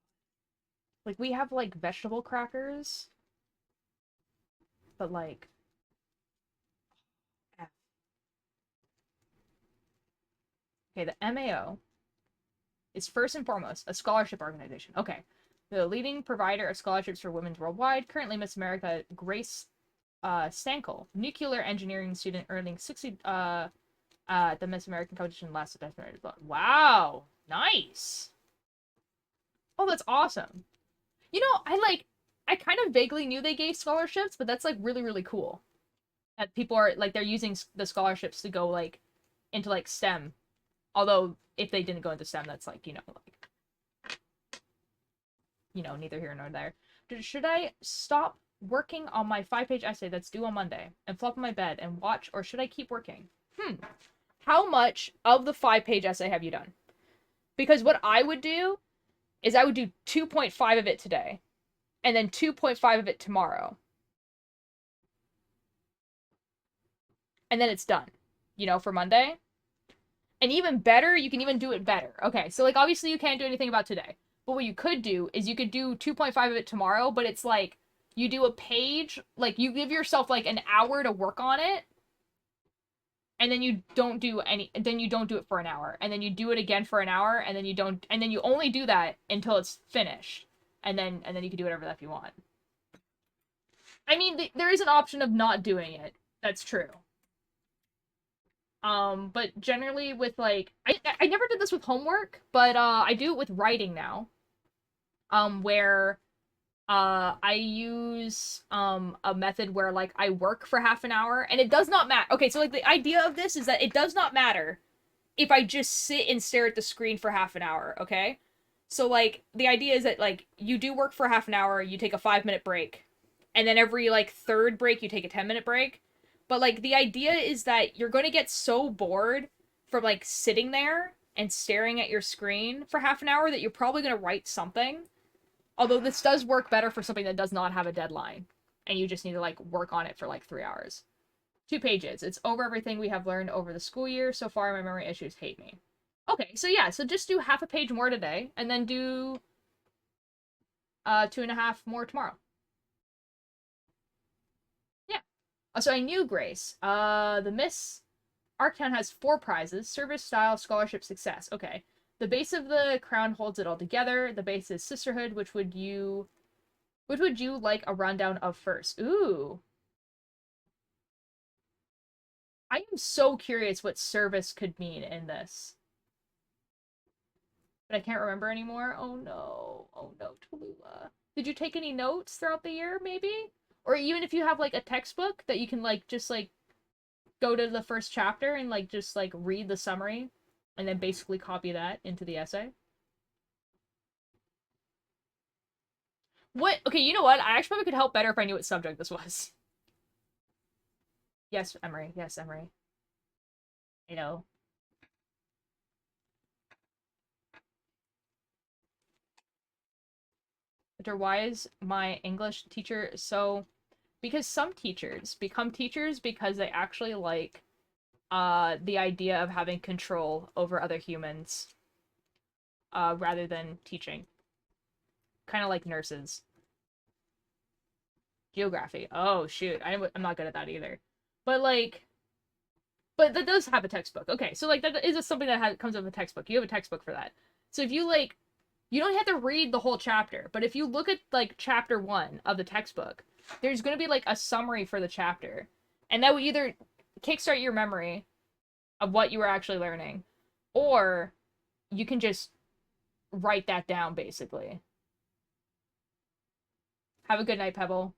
Like, we have, like, vegetable crackers. But, like... F. Okay, the MAO is first and foremost a scholarship organization. Okay. The leading provider of scholarships for women worldwide. Currently, Miss America Grace Stankel, nuclear engineering student earning 60 at the Miss American competition last September. Wow, nice. Oh, that's awesome. You know, I kind of vaguely knew they gave scholarships, but that's, like, really, really cool. That people are, like, they're using the scholarships to go, like, into, like, STEM Although, if they didn't go into STEM, that's like, neither here nor there. Should I stop working on my 5-page essay that's due on Monday and flop on my bed and watch, or should I keep working? How much of the 5-page essay have you done? Because what I would do is I would do 2.5 of it today, and then 2.5 of it tomorrow. And then it's done, for Monday. And even better, you can even do it better. Okay, so, like, obviously you can't do anything about today. But what you could do is you could do 2.5 of it tomorrow, but it's like, you do a page, like, you give yourself, like, an hour to work on it, and then you don't do it for an hour, and then you do it again for an hour, and then you only do that until it's finished, and then you can do whatever that you want. I mean, there is an option of not doing it. That's true. But generally with, like, I never did this with homework, but I do it with writing now. Where I use a method where, like, I work for half an hour, and it does not matter. Okay, so, like, the idea of this is that it does not matter if I just sit and stare at the screen for half an hour, okay? So, like, the idea is that, like, you do work for half an hour, you take a 5-minute break, and then every, like, third break you take a 10-minute break. But, like, the idea is that you're going to get so bored from, like, sitting there and staring at your screen for half an hour that you're probably going to write something. Although this does work better for something that does not have a deadline. And you just need to, like, work on it for, like, 3 hours. 2 pages. It's over everything we have learned over the school year. So far, my memory issues hate me. Okay, so yeah, so just do half a page more today, and then do 2.5 more tomorrow. Yeah. So I knew Grace. The Miss Arktown has 4 prizes: service, style, scholarship, success. Okay. The base of the crown holds it all together. The base is sisterhood. Which would you like a rundown of first? Ooh. I am so curious what service could mean in this. But I can't remember anymore. Oh no. Oh no, Tallulah. Did you take any notes throughout the year, maybe? Or even if you have, like, a textbook that you can, like, just, like, go to the first chapter and, like, just, like, read the summary and then basically copy that into the essay. What? Okay, you know what? I actually probably could help better if I knew what subject this was. Yes, Emery. Yes, Emery. I know. Why is my English teacher so... Because some teachers become teachers because they actually like the idea of having control over other humans rather than teaching. Kind of like nurses. Geography. Oh, shoot. I'm not good at that either. But, like... But that does have a textbook. Okay, so, like, that is something that comes with a textbook. You have a textbook for that. So if you, like... You don't have to read the whole chapter, but if you look at, like, chapter 1 of the textbook, there's going to be, like, a summary for the chapter. And that will either kickstart your memory of what you were actually learning, or you can just write that down, basically. Have a good night, Pebble.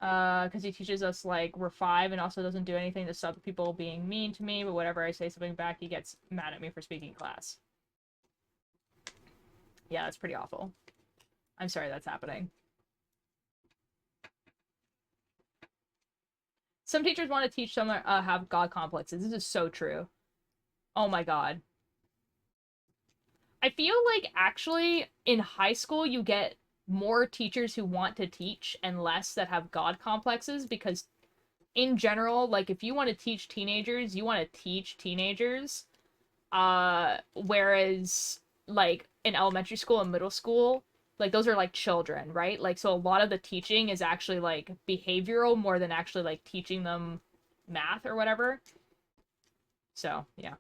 Because he teaches us, like, we're 5 and also doesn't do anything to stop people being mean to me, but whenever I say something back, he gets mad at me for speaking in class. Yeah, that's pretty awful. I'm sorry that's happening. Some teachers want to teach some have God complexes. This is so true. Oh my god. I feel like, actually, in high school, you get more teachers who want to teach and less that have God complexes, because in general, like, if you want to teach teenagers, you want to teach teenagers. Whereas, like, in elementary school and middle school, like, those are, like, children, right? Like, so a lot of the teaching is actually, like, behavioral more than actually, like, teaching them math or whatever. So, yeah.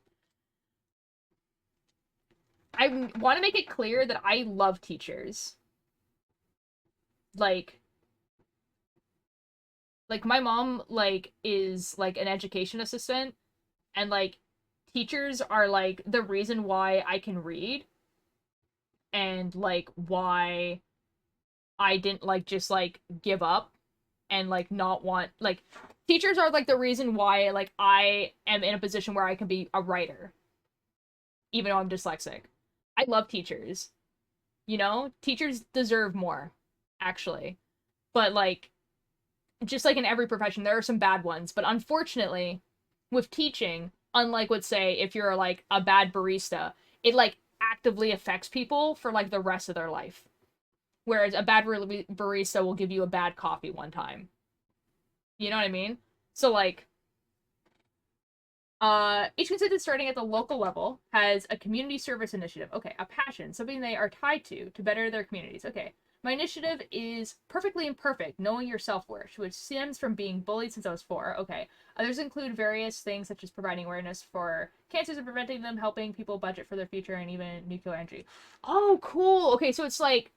I want to make it clear that I love teachers. Like, my mom, like, is, like, an education assistant, and, like, teachers are, like, the reason why I can read, and, like, why I didn't, like, just, like, give up and like not want like teachers are like the reason why like I am in a position where I can be a writer even though I'm dyslexic. I love teachers. You know, teachers deserve more actually. But like just like in every profession there are some bad ones, but unfortunately with teaching, unlike would say if you're like a bad barista, it like actively affects people for like the rest of their life. Whereas a bad barista will give you a bad coffee one time. You know what I mean? So like each constituent starting at the local level has a community service initiative. Okay, a passion, something they are tied to better their communities. Okay. My initiative is perfectly imperfect, knowing your self-worth, which stems from being bullied since I was 4. Okay. Others include various things such as providing awareness for cancers and preventing them, helping people budget for their future, and even nuclear energy. Oh, cool. Okay, so it's like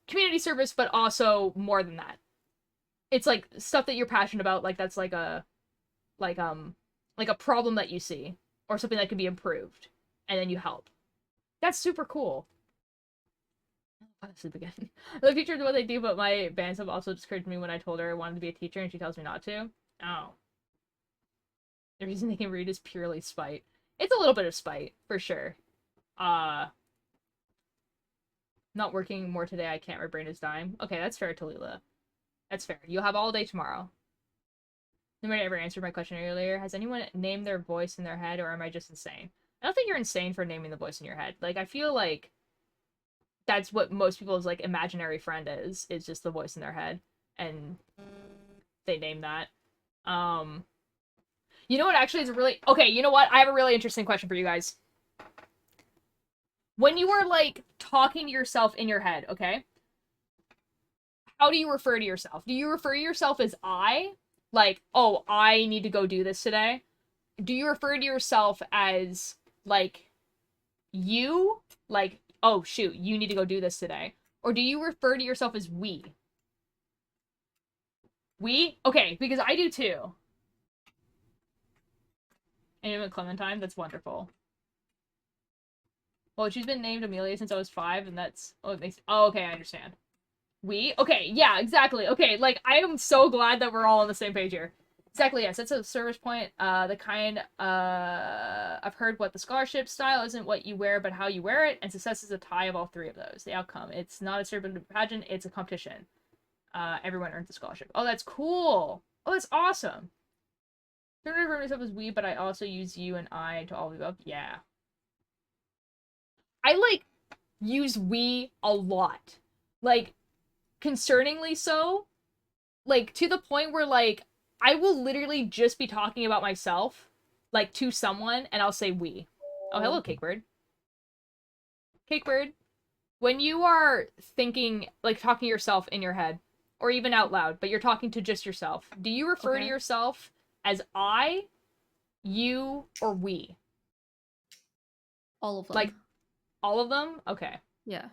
community service, but also more than that. It's like stuff that you're passionate about, like that's like a problem that you see, or something that can be improved, and then you help. That's super cool. Sleep again. The future is what they do, but my band sub also discouraged me when I told her I wanted to be a teacher, and she tells me not to. Oh. The reason they can read is purely spite. It's a little bit of spite, for sure. Not working more today, I can't, my brain is dying. Okay, that's fair, Tallulah. That's fair. You'll have all day tomorrow. Nobody ever answered my question earlier. Has anyone named their voice in their head, or am I just insane? I don't think you're insane for naming the voice in your head. Like, I feel like that's what most people's, like, imaginary friend is just the voice in their head. And they name that. You know what actually is a really... Okay, you know what? I have a really interesting question for you guys. When you are, like, talking to yourself in your head, okay? How do you refer to yourself? Do you refer to yourself as I? Like, oh, I need to go do this today? Do you refer to yourself as, like, you? Like, oh, shoot, you need to go do this today. Or do you refer to yourself as we? We? Okay, because I do too. Anyone Clementine? That's wonderful. Well, she's been named Amelia since I was 5, and that's... Oh, it makes... Oh, okay, I understand. We? Okay, yeah, exactly. Okay, like, I am so glad that we're all on the same page here. Exactly, yes, that's a service point. The kind, I've heard what the scholarship style isn't what you wear, but how you wear it, and success is a tie of all 3 of those. The outcome. It's not a servant pageant, it's a competition. Everyone earns a scholarship. Oh, that's cool! Oh, that's awesome! I don't refer myself as we, but I also use you and I to all of the above. Yeah. I, like, use we a lot. Like, concerningly so. Like, to the point where, like, I will literally just be talking about myself, like, to someone, and I'll say we. Oh, hello, Cakebird. Cakebird, when you are thinking, like, talking to yourself in your head, or even out loud, but you're talking to just yourself, do you refer to yourself as I, you, or we? All of them. Like, all of them? Okay. Yeah.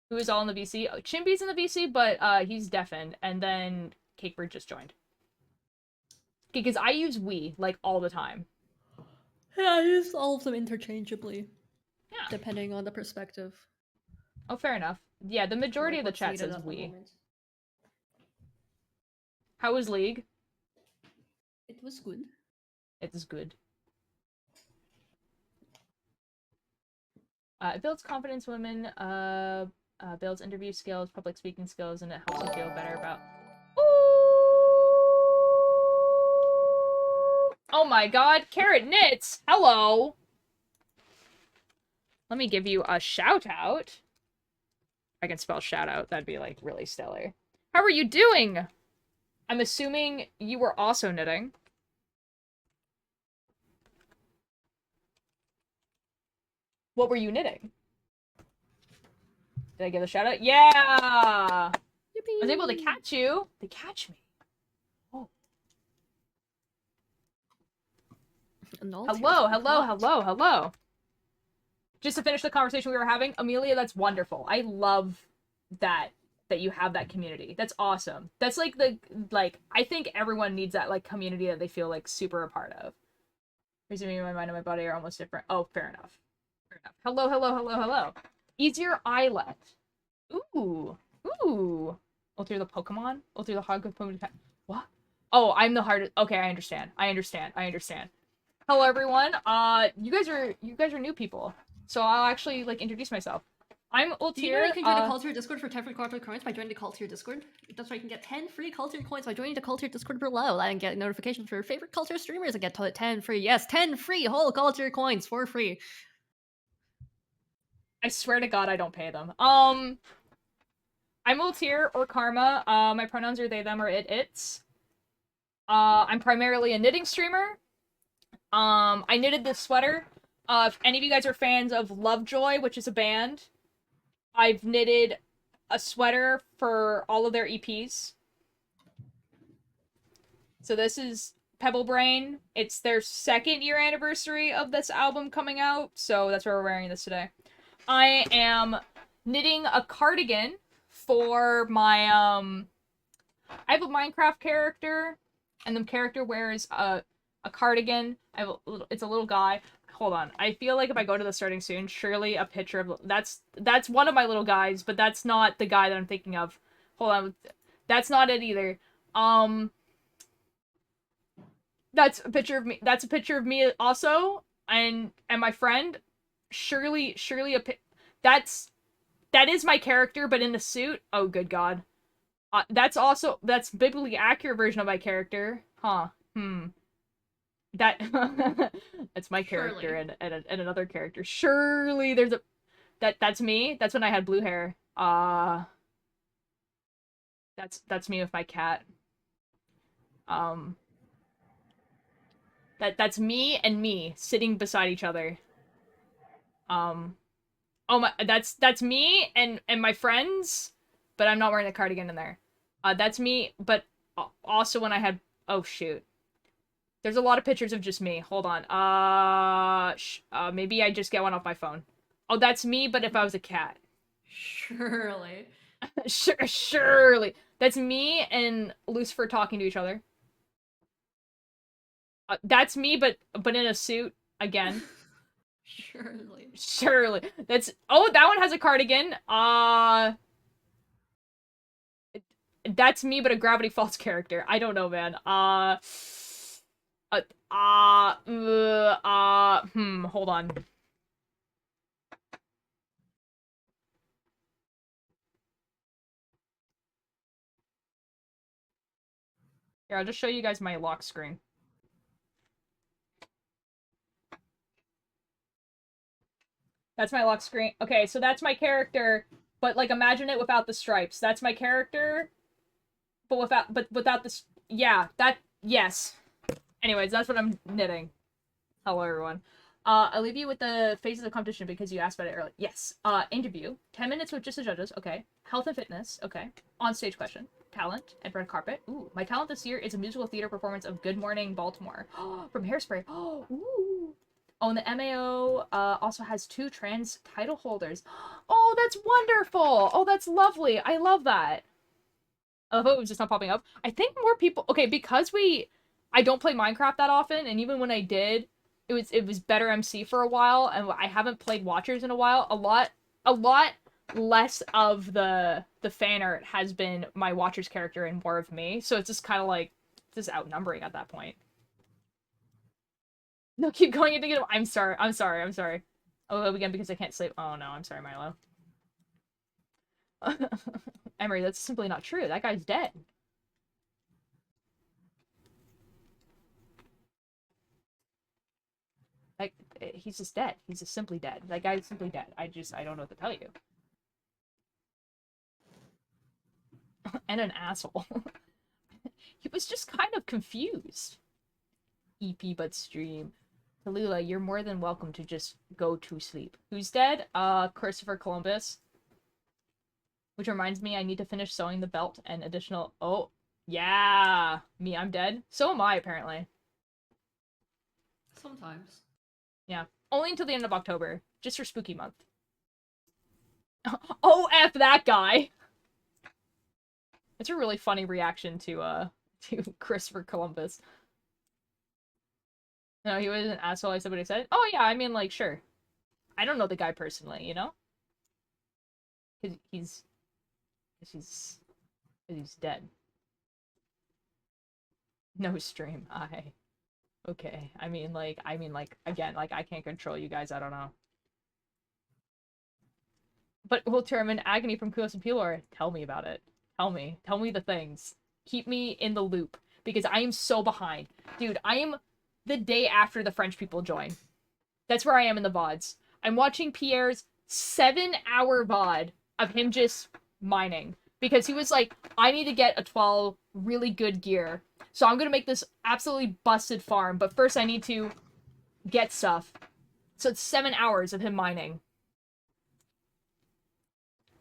Who is all in the BC? Oh, Chimby's in the BC, but he's deafened, and then Cakebird just joined. Okay, because I use we, like, all the time. Yeah, I use all of them interchangeably. Yeah. Depending on the perspective. Oh, fair enough. Yeah, the majority of the chat says at the we. moment. How was League? It was good. It is good. It builds confidence in women, builds interview skills, public speaking skills, and it helps them feel better about... Oh my god, Carrot Knits! Hello! Let me give you a shout out. I can spell shout out, that'd be like really stellar. How are you doing? I'm assuming you were also knitting. What were you knitting? Did I give a shout out? Yeah! Yippee! I was able to catch you. They catch me. Oh. Hello. Just to finish the conversation we were having, Amelia, that's wonderful. I love that you have that community. That's awesome. That's like I think everyone needs that like community that they feel like super a part of. Resuming my mind and my body are almost different. Oh, fair enough. Hello. Easier eyelet. Ooh. Ultier the Pokemon? Ultier the hard Pokemon? What? Oh, I'm the hardest. Okay, I understand. I understand. Hello, everyone. You guys are new people, so I'll actually like introduce myself. I'm Ultier. Do you know you can join the Culture Discord for 10 free Culture coins by joining the Culture Discord? That's right, you can get 10 free Culture coins by joining the Culture Discord below and get notifications for your favorite Culture streamers and get 10 free, yes, 10 free whole Culture coins for free. I swear to God, I don't pay them. I'm Ultier or Karma. My pronouns are they, them, or it, its. I'm primarily a knitting streamer. I knitted this sweater. If any of you guys are fans of Lovejoy, which is a band, I've knitted a sweater for all of their EPs. So this is Pebble Brain. It's their 2nd year anniversary of this album coming out, so that's why we're wearing this today. I am knitting a cardigan for my, I have a Minecraft character, and the character wears a cardigan. It's a little guy. Hold on. I feel like if I go to the starting soon, surely a picture of... That's one of my little guys, but that's not the guy that I'm thinking of. Hold on. That's not it either. That's a picture of me. That's a picture of me also, and my friend. Surely that is my character, but in a suit. Oh, good God. That's biblically accurate version of my character. Huh. That that's my character and another character. Surely there's a that's me. That's when I had blue hair. That's me with my cat. That's me and me sitting beside each other. Oh my, that's me and my friends, but I'm not wearing a cardigan in there. That's me, but also when I had, oh shoot. There's a lot of pictures of just me. Hold on. Maybe I just get one off my phone. Oh, that's me, but if I was a cat. Surely. Surely. That's me and Lucifer talking to each other. That's me, but in a suit again. Surely. That's... Oh, that one has a cardigan. That's me, but a Gravity Falls character. I don't know, man. Hold on. Here, I'll just show you guys my lock screen. That's my lock screen. Okay, so that's my character, but like imagine it without the stripes. That's my character, but without the yeah, yes. Anyways, that's what I'm knitting. Hello, everyone. I'll leave you with the phases of competition because you asked about it earlier. Yes. Interview. 10 minutes with just the judges. Okay. Health and fitness. Okay. On stage question. Talent and red carpet. Ooh. My talent this year is a musical theater performance of Good Morning Baltimore from Hairspray. Ooh. Oh, and the MAO also has 2 trans title holders. Oh, that's wonderful. Oh, that's lovely. I love that. I love it was just not popping up. I think more people... Okay, because I don't play Minecraft that often, and even when I did, it was better MC for a while, and I haven't played Watchers in a while. A lot less of the fan art has been my Watchers character and more of me, so it's just kind of like just outnumbering at that point. No, keep going into it. I'm sorry. Oh, again, because I can't sleep. Oh no, I'm sorry, Milo. Emery, that's simply not true. That guy's dead. Like, he's just dead. He's just simply dead. That guy's simply dead. I don't know what to tell you. And an asshole. He was just kind of confused. EP but stream. Tallulah, you're more than welcome to just go to sleep. Who's dead? Christopher Columbus. Which reminds me, I need to finish sewing the belt and additional... Oh, yeah! Me, I'm dead. So am I, apparently. Sometimes. Yeah. Only until the end of October. Just for spooky month. Oh, F that guy! It's a really funny reaction to Christopher Columbus. No, he was an asshole, I said what I said. Oh yeah, I mean, like, sure. I don't know the guy personally, you know? He's He's dead. No stream. Okay. I mean, like, again, like, I can't control you guys. I don't know. But Ultram and Agony from Kuos and Pilor, tell me about it. Tell me. Tell me the things. Keep me in the loop. Because I am so behind. Dude, I am the day after the French people join. That's where I am in the VODs. I'm watching Pierre's 7-hour VOD of him just mining. Because he was like, I need to get a 12 really good gear. So I'm gonna make this absolutely busted farm. But first I need to get stuff. So it's 7 hours of him mining.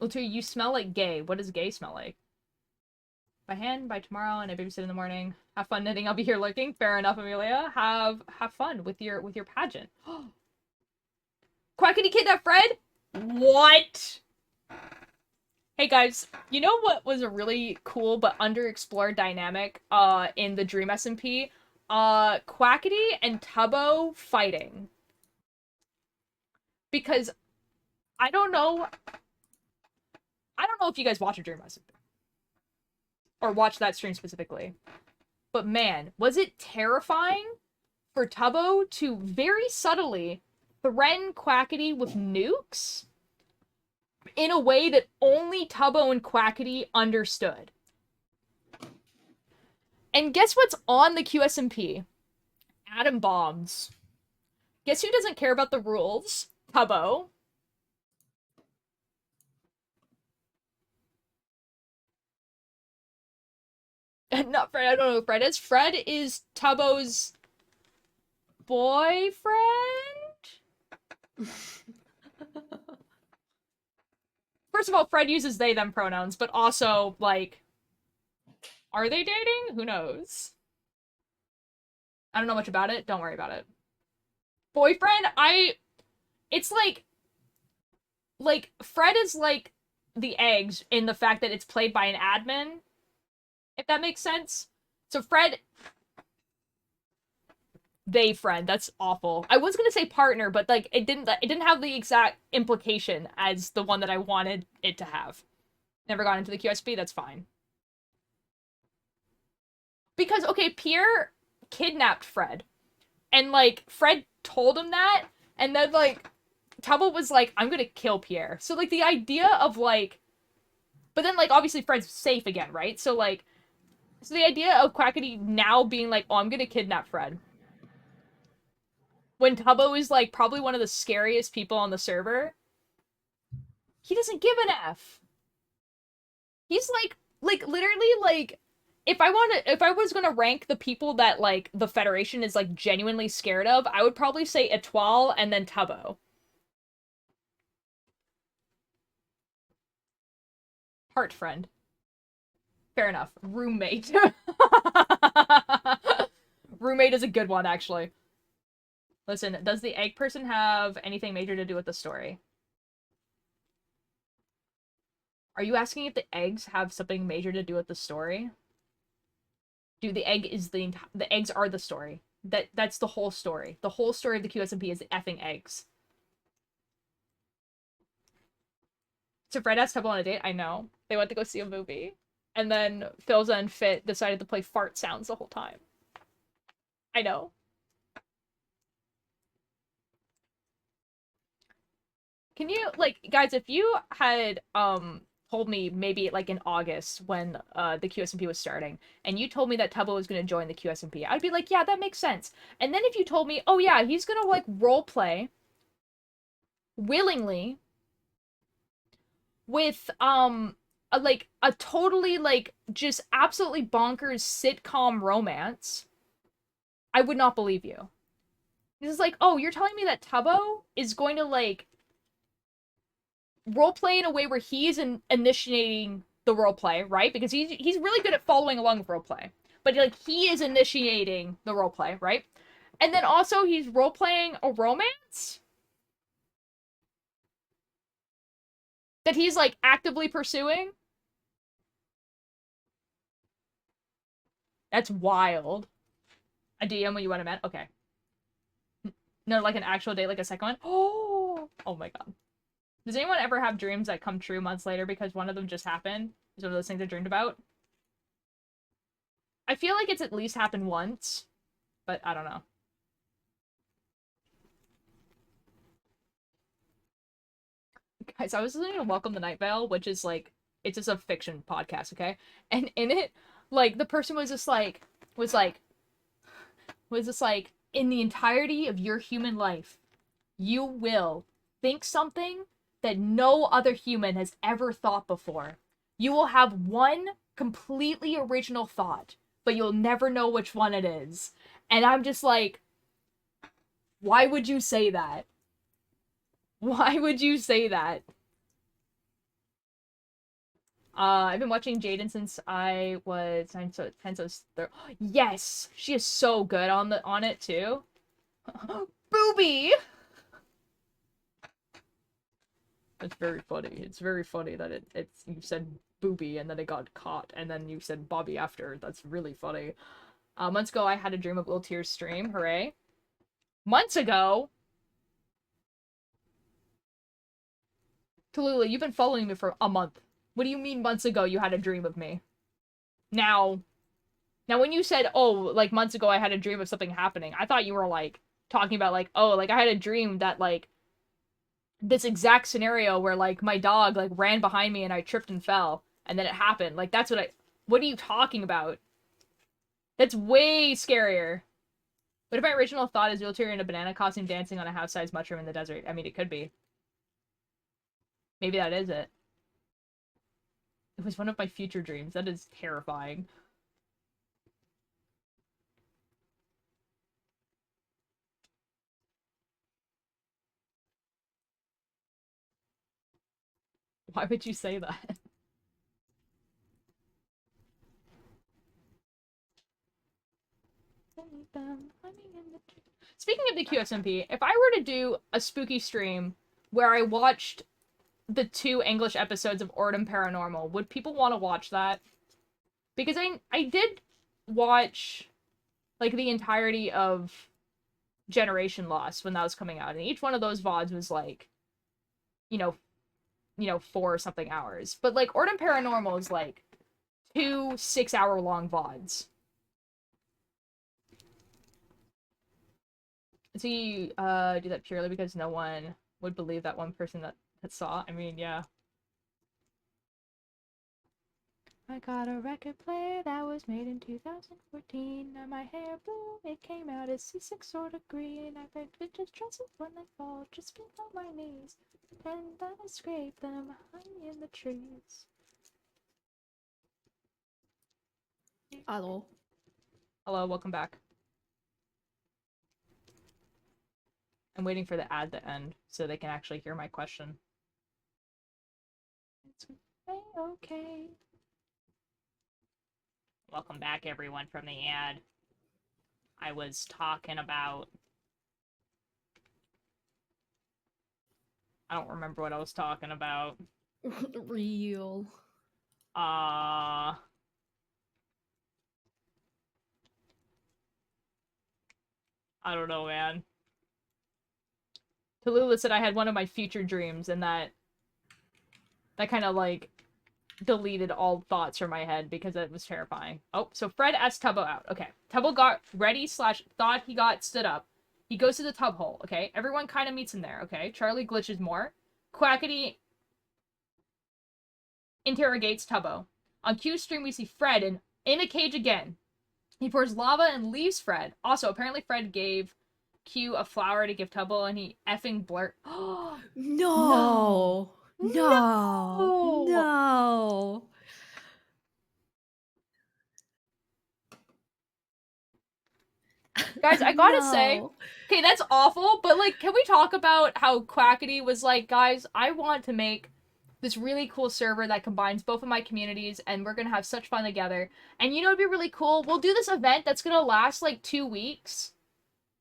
Ultra, you smell like gay. What does gay smell like? By hand, by tomorrow, and I babysit in the morning. Have fun knitting. I'll be here lurking. Fair enough, Amelia. Have fun with your pageant. Quackity kidnap Fred? What? Hey guys, you know what was a really cool but underexplored dynamic in the Dream SMP? Quackity and Tubbo fighting. Because I don't know if you guys watch a Dream SMP. Or watch that stream specifically. But man, was it terrifying for Tubbo to very subtly threaten Quackity with nukes in a way that only Tubbo and Quackity understood. And guess what's on the QSMP? Atom bombs. Guess who doesn't care about the rules? Tubbo. Not Fred, I don't know who Fred is. Fred is Tubbo's boyfriend? First of all, Fred uses they, them pronouns, but also, like, are they dating? Who knows? I don't know much about it. Don't worry about it. Boyfriend? It's like, Fred is like the eggs in the fact that it's played by an admin. If that makes sense. So Fred... friend. That's awful. I was gonna say partner, but, like, it didn't have the exact implication as the one that I wanted it to have. Never got into the QSP, that's fine. Because, okay, Pierre kidnapped Fred. And, like, Fred told him that, and then, like, Tubbo was like, I'm gonna kill Pierre. So, like, the idea of, like... But then, like, obviously Fred's safe again, right? So, like... So the idea of Quackity now being like, oh, I'm gonna kidnap Fred. When Tubbo is, like, probably one of the scariest people on the server. He doesn't give an F. He's, like, literally, like... If I was gonna rank the people that, like, the Federation is, like, genuinely scared of, I would probably say Etoile and then Tubbo. Heart friend. Fair enough. Roommate. Roommate is a good one, actually. Listen, does the egg person have anything major to do with the story? Are you asking if the eggs have something major to do with the story? Dude, the eggs are the story. That's the whole story. The whole story of the QSMP is the effing eggs. So Fred asked Tubbo on a date? I know. They went to go see a movie. And then Philza and Fit decided to play fart sounds the whole time. I know. Can you, like, guys, if you had, told me maybe, like, in August when, the QSMP was starting, and you told me that Tubbo was gonna join the QSMP, I'd be like, yeah, that makes sense. And then if you told me, oh yeah, he's gonna, like, roleplay willingly with, a totally, like, just absolutely bonkers sitcom romance, I would not believe you. This is like, oh, you're telling me that Tubbo is going to, like, roleplay in a way where he's initiating the roleplay, right? Because he's really good at following along with roleplay. But, like, he is initiating the roleplay, right? And then also he's roleplaying a romance that he's, like, actively pursuing. That's wild. A DM when you went to met? Okay. No, like an actual date, like a second one? Oh my god. Does anyone ever have dreams that come true months later because one of them just happened? Is one of those things I dreamed about? I feel like it's at least happened once, but I don't know. Guys, I was listening to Welcome to Night Vale, which is like, it's just a fiction podcast, okay? And in it, like, the person was just like, in the entirety of your human life, you will think something that no other human has ever thought before. You will have one completely original thought, but you'll never know which one it is. And I'm just like, why would you say that? Why would you say that? I've been watching Jaden since I was 10, so yes, she is so good on it too. Booby. It's very funny. It's very funny that it's you said booby and then it got caught and then you said Bobby after. That's really funny. Months ago I had a dream of Little Tears stream. Hooray! Months ago. Tallulah, you've been following me for a month. What do you mean months ago you had a dream of me? Now when you said, oh, like months ago I had a dream of something happening, I thought you were like talking about like, oh, like I had a dream that like this exact scenario where like my dog like ran behind me and I tripped and fell and then it happened. Like that's what are you talking about? That's way scarier. What if my original thought is wheelchair in a banana costume dancing on a house-sized mushroom in the desert? I mean, it could be. Maybe that is it. It was one of my future dreams. That is terrifying. Why would you say that? Speaking of the QSMP, if I were to do a spooky stream where I watched the 2 English episodes of Ordem Paranormal, would people want to watch that? Because I did watch like the entirety of Generation Lost when that was coming out, and each one of those VODs was like, you know, 4 or something hours. But like Ordem Paranormal is like 2 6-hour-long VODs. So you do that purely because no one would believe that one person that saw? I mean, yeah. I got a record player that was made in 2014. Now my hair blue, it came out as C6 sort of green. I read bitches dresses when they fall just below my knees. And then I scrape them high in the trees. Hello. Hello, welcome back. I'm waiting for the ad to end so they can actually hear my question. It's okay. Welcome back, everyone, from the ad. I was talking about... I don't remember what I was talking about. Real. I don't know, man. Tallulah said I had one of my future dreams, and that kind of, like, deleted all thoughts from my head because it was terrifying. Oh, so Fred asked Tubbo out. Okay. Tubbo got ready / thought he got stood up. He goes to the tub hole, okay? Everyone kind of meets him there, okay? Charlie glitches more. Quackity interrogates Tubbo. On Q's stream, we see Fred in a cage again. He pours lava and leaves Fred. Also, apparently Fred gave Q a flower to give Tubbo, and he effing blurt. No. No. No. No. Guys, I gotta say, okay, that's awful, but, like, can we talk about how Quackity was like, guys, I want to make this really cool server that combines both of my communities, and we're gonna have such fun together. And you know, it'd be really cool. We'll do this event that's gonna last, like, 2 weeks.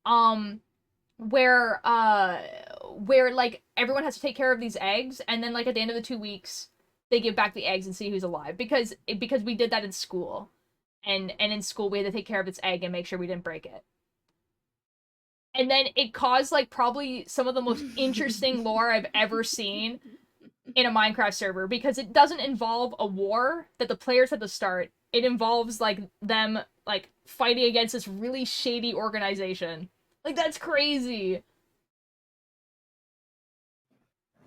Where, like, everyone has to take care of these eggs, and then, like, at the end of the 2 weeks, they give back the eggs and see who's alive. Because we did that in school. And in school, we had to take care of its egg and make sure we didn't break it. And then it caused, like, probably some of the most interesting lore I've ever seen in a Minecraft server, because it doesn't involve a war that the players had to start. it involves, like, them, like, fighting against this really shady organization. Like, that's crazy!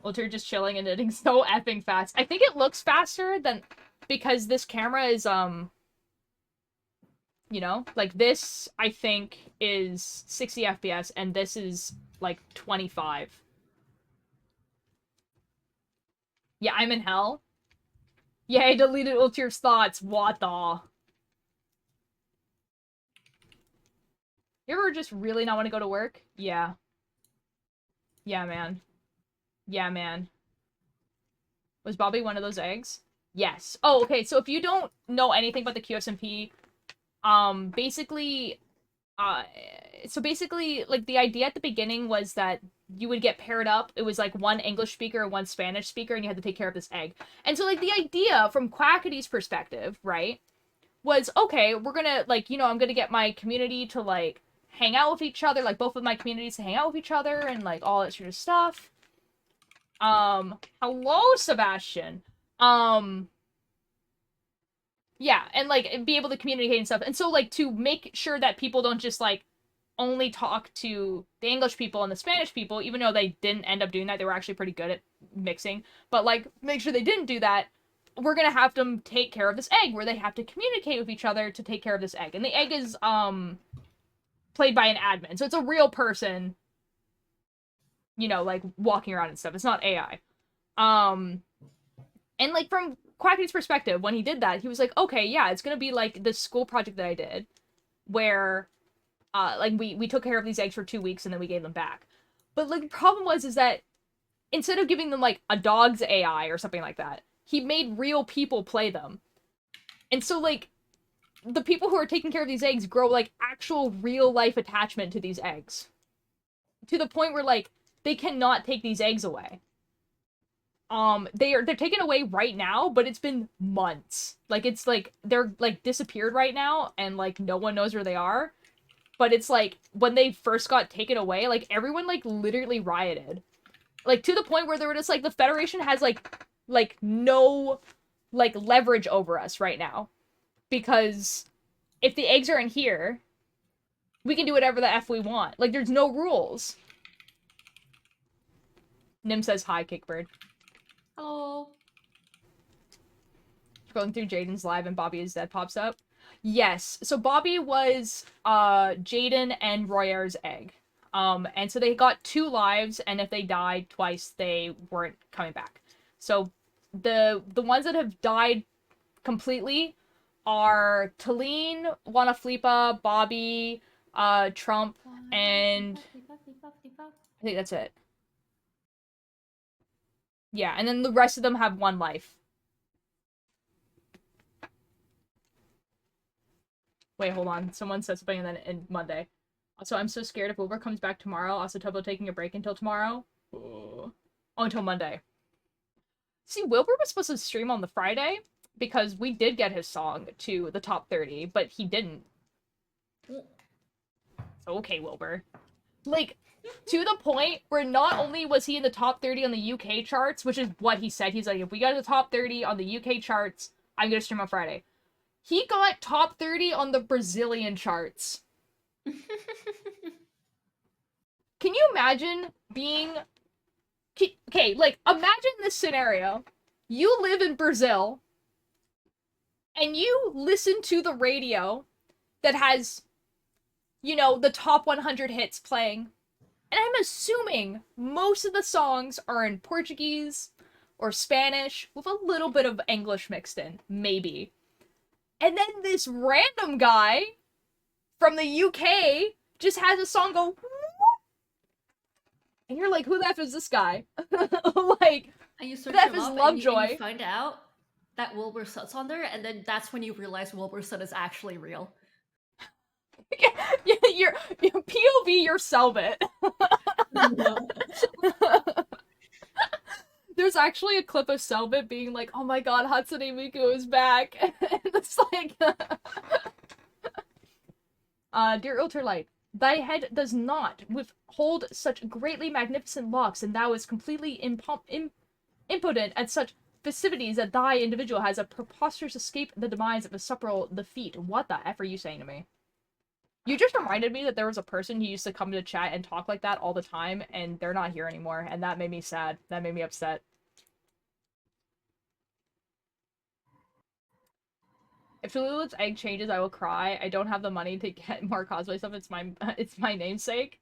Ultra just chilling and editing so effing fast. I think it looks faster than... because this camera is, you know? Like, this, I think, is 60 FPS, and this is, like, 25. Yeah, I'm in hell. Yeah, I deleted Ultir's thoughts. What the? You ever just really not want to go to work? Yeah. Yeah, man. Yeah, man. Was Bobby one of those eggs? Yes. Oh, okay, so if you don't know anything about the QSMP, basically, like, the idea at the beginning was that you would get paired up. It was, like, one English speaker and one Spanish speaker, and you had to take care of this egg. And so, like, the idea, from Quackity's perspective, right, was, okay, we're gonna, like, you know, I'm gonna get my community to, like, hang out with each other, like, both of my communities to hang out with each other, and, like, all that sort of stuff. Hello, Sebastian. Yeah, and, like, be able to communicate and stuff. And so, like, to make sure that people don't just, like, only talk to the English people and the Spanish people, even though they didn't end up doing that, they were actually pretty good at mixing, but, like, make sure they didn't do that, we're gonna have them take care of this egg, where they have to communicate with each other to take care of this egg. And the egg is, played by an admin, so it's a real person, you know, like, walking around and stuff. It's not AI. And, like, from Quacky's perspective, when he did that, he was like, okay, yeah, it's gonna be like this school project that I did, where, like, we took care of these eggs for 2 weeks and then we gave them back. But, like, the problem is that instead of giving them, like, a dog's AI or something like that, he made real people play them. And so, like, the people who are taking care of these eggs grow, like, actual real-life attachment to these eggs. To the point where, like, they cannot take these eggs away. They're taken away right now, but it's been months. Like, it's, like, they're, like, disappeared right now, and, like, no one knows where they are. But it's, like, when they first got taken away, like, everyone, like, literally rioted. Like, to the point where they were just, like, the Federation has, like, no, like, leverage over us right now. Because if the eggs are in here, we can do whatever the F we want. Like, there's no rules. Nim says hi, Kickbird. Hello. Scrolling through Jaden's live and Bobby is Dead pops up. Yes, so Bobby was Jaden and Royer's egg. And so they got 2 lives, and if they died twice, they weren't coming back. So the ones that have died completely are Talene, Wanna Flipa, Bobby, Trump, and I think that's it. Yeah, and then the rest of them have 1 life. Wait, hold on. Someone said something and then in Monday. Also, I'm so scared if Wilbur comes back tomorrow. Also, Tobo taking a break until tomorrow. Oh, until Monday. See, Wilbur was supposed to stream on the Friday because we did get his song to the top 30, but he didn't. Okay, Wilbur. Like, to the point where not only was he in the top 30 on the UK charts, which is what he said, he's like, if we got to the top 30 on the UK charts, I'm gonna stream on Friday. He got top 30 on the Brazilian charts. Can you imagine being... Okay, like, imagine this scenario. You live in Brazil, and you listen to the radio that has, you know, the top 100 hits playing. And I'm assuming most of the songs are in Portuguese or Spanish with a little bit of English mixed in, maybe. And then this random guy from the UK just has a song go, and you're like, who the F is this guy? Like, and you who search the F him is up Lovejoy? and you find out that Wilbur Sut's on there, and then that's when you realize Wilbur Sut is actually real. Yeah, you're POV, you're Selbit. There's actually a clip of Selbit being like, oh my god, Hatsune Miku is back. And it's like... Dear Ultralight, thy head does not withhold such greatly magnificent locks, and thou is completely impotent at such festivities that thy individual has a preposterous escape the demise of a supple defeat. What the F are you saying to me? You just reminded me that there was a person who used to come to chat and talk like that all the time, and they're not here anymore, and that made me sad. That made me upset. If Tulula's egg changes, I will cry. I don't have the money to get more cosplay stuff. It's my namesake.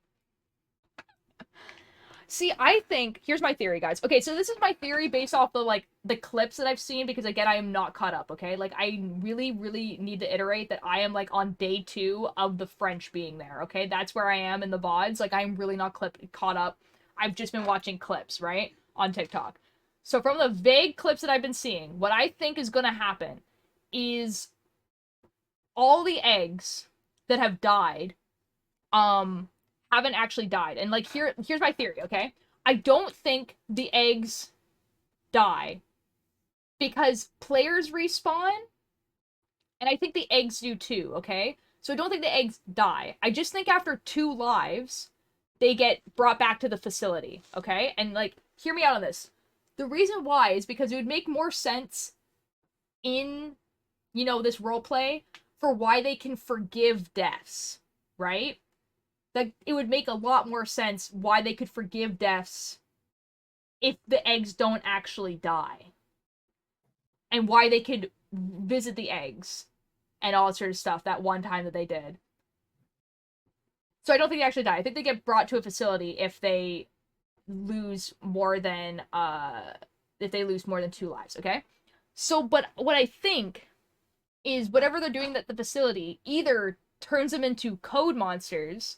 See, I think here's my theory, guys. Okay, so this is my theory based off the clips that I've seen, because again, I am not caught up, okay? Like, I really, really need to iterate that I am like on day 2 of the French being there, okay? That's where I am in the VODs. Like, I'm really not caught up. I've just been watching clips, right? On TikTok. So from the vague clips that I've been seeing, what I think is gonna happen is all the eggs that have died, haven't actually died. And like here's my theory, okay? I don't think the eggs die because players respawn, and I think the eggs do too, okay? So I don't think the eggs die. I just think after 2 lives, they get brought back to the facility, okay? And like, hear me out on this. The reason why is because it would make more sense in, you know, this roleplay for why they can forgive deaths, right? That it would make a lot more sense why they could forgive deaths if the eggs don't actually die. And why they could visit the eggs and all that sort of stuff that one time that they did. So I don't think they actually die. I think they get brought to a facility if they lose more than 2 lives, okay? So, but what I think is whatever they're doing at the facility either turns them into code monsters,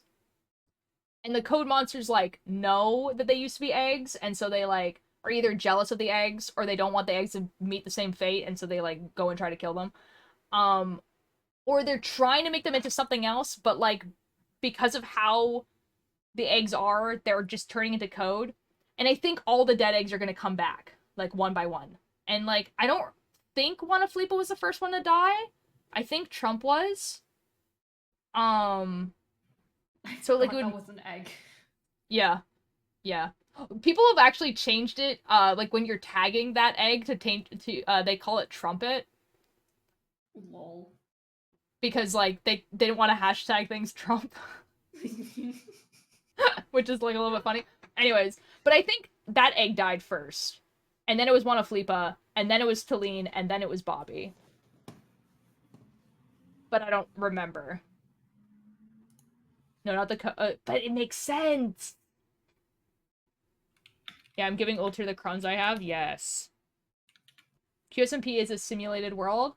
and the code monsters, like, know that they used to be eggs, and so they, like, are either jealous of the eggs, or they don't want the eggs to meet the same fate, and so they, like, go and try to kill them. Or they're trying to make them into something else, but, like, because of how the eggs are, they're just turning into code. And I think all the dead eggs are gonna come back, like, one by one. And, like, I don't think Juana Felipa was the first one to die. I think Trump was. So, like, it would... that was an egg. Yeah. Yeah. People have actually changed it, like, when you're tagging that egg they call it Trumpet. Lol. Because, like, they didn't want to hashtag things Trump. Which is, like, a little bit funny. Anyways, but I think that egg died first. And then it was Juana Felipa, and then it was Talene, and then it was Bobby. But I don't remember. No, not the but it makes sense! Yeah, I'm giving Ultra the crumbs I have? Yes. QSMP is a simulated world?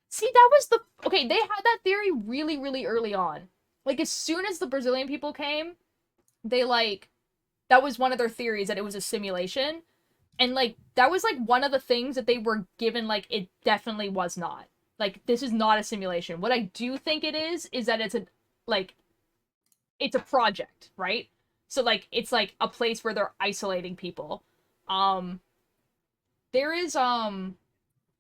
See, that was the... Okay, they had that theory really, really early on. Like, as soon as the Brazilian people came, they, like... That was one of their theories, that it was a simulation. And, like, that was, like, one of the things that they were given, like, it definitely was not. Like, this is not a simulation. What I do think it is that it's a... Like... It's a project, right? So, like, it's, like, a place where they're isolating people. There is,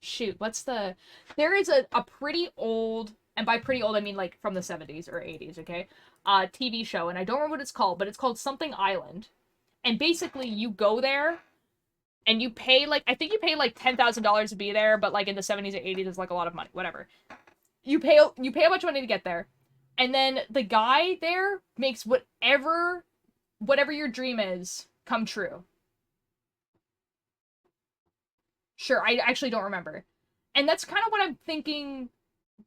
shoot, what's the... There is a pretty old, and by pretty old, I mean, like, from the 70s or 80s, okay? TV show, and I don't remember what it's called, but it's called Something Island. And basically, you go there, and you pay, like, I think you pay, like, $10,000 to be there, but, like, in the 70s or 80s, it's, like, a lot of money, whatever. You pay a bunch of money to get there. And then the guy there makes whatever your dream is come true. Sure, I actually don't remember. And that's kind of what I'm thinking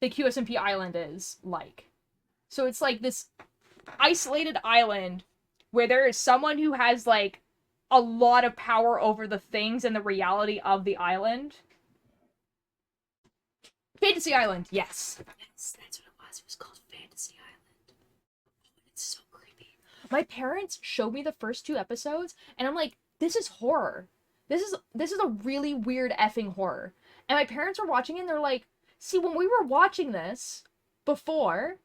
the QSMP island is like. So it's like this isolated island where there is someone who has, like, a lot of power over the things and the reality of the island. Fantasy Island, yes. Yes, that's what it was. It was called Fantasy Island. It's so creepy. My parents showed me the first 2 episodes, and I'm like, this is horror. This is a really weird effing horror. And my parents were watching it, and they're like, see, when we were watching this before,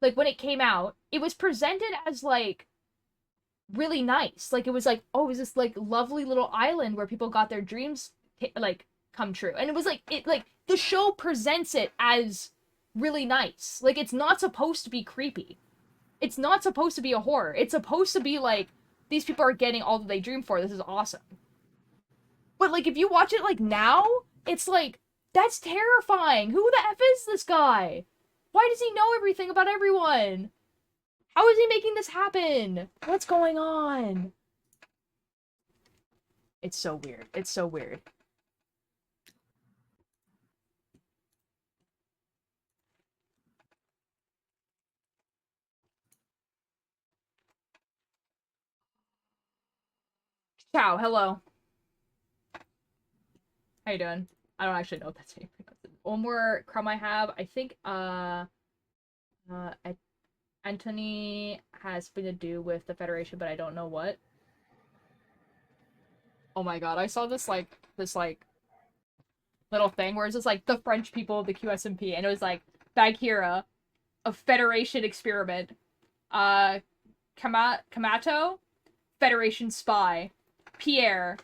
like, when it came out, it was presented as, like, really nice. Like, it was like, oh, it was this, like, lovely little island where people got their dreams, like, come true. And it was like, the show presents it as really nice. Like, it's not supposed to be creepy. It's not supposed to be a horror. It's supposed to be like, these people are getting all that they dream for. This is awesome. But, like, if you watch it, like, now, it's like, that's terrifying. Who the F is this guy? Why does he know everything about everyone? How is he making this happen? What's going on? It's so weird. It's so weird. Ciao, hello. How you doing? I don't actually know if that's how you pronounce it. One more crumb I have. I think, Anthony has something to do with the Federation, but I don't know what. Oh my god, I saw this little thing where it's just like the French people of the QSMP, and it was like Bagheera, a Federation experiment. Kamato, Federation spy. Pierre,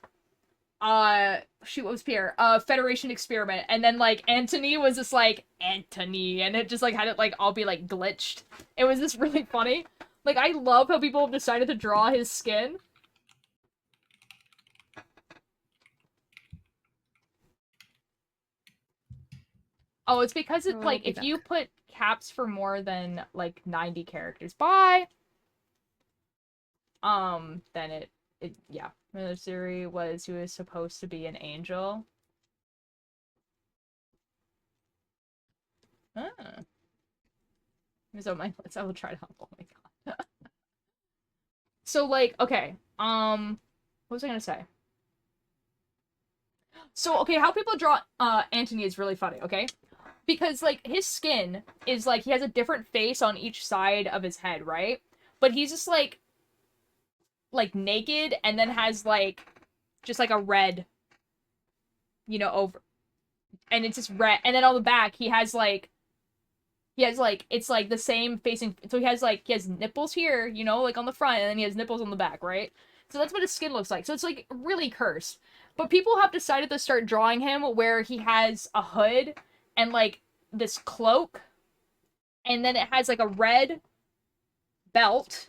shoot, what was Pierre? Federation experiment. And then, like, Antony was just like, Antony, and it just, like, had it, like, all be, like, glitched. It was just really funny. Like, I love how people have decided to draw his skin. Oh, it's because it's, like, if you put caps for more than, like, 90 characters by, then it, yeah. Military was, who was supposed to be an angel. Ah. So my list, I will try to help. Oh my god. So, like, okay. What was I gonna say? So, okay, how people draw Antony is really funny, okay? Because, like, his skin is, like, he has a different face on each side of his head, right? But he's just, like, naked, and then has, like, just, like, a red, you know, over. And it's just red. And then on the back, he has, like, it's, like, the same facing. So he has nipples here, you know, like, on the front, and then he has nipples on the back, right? So that's what his skin looks like. So it's, like, really cursed. But people have decided to start drawing him where he has a hood and, like, this cloak. And then it has, like, a red belt.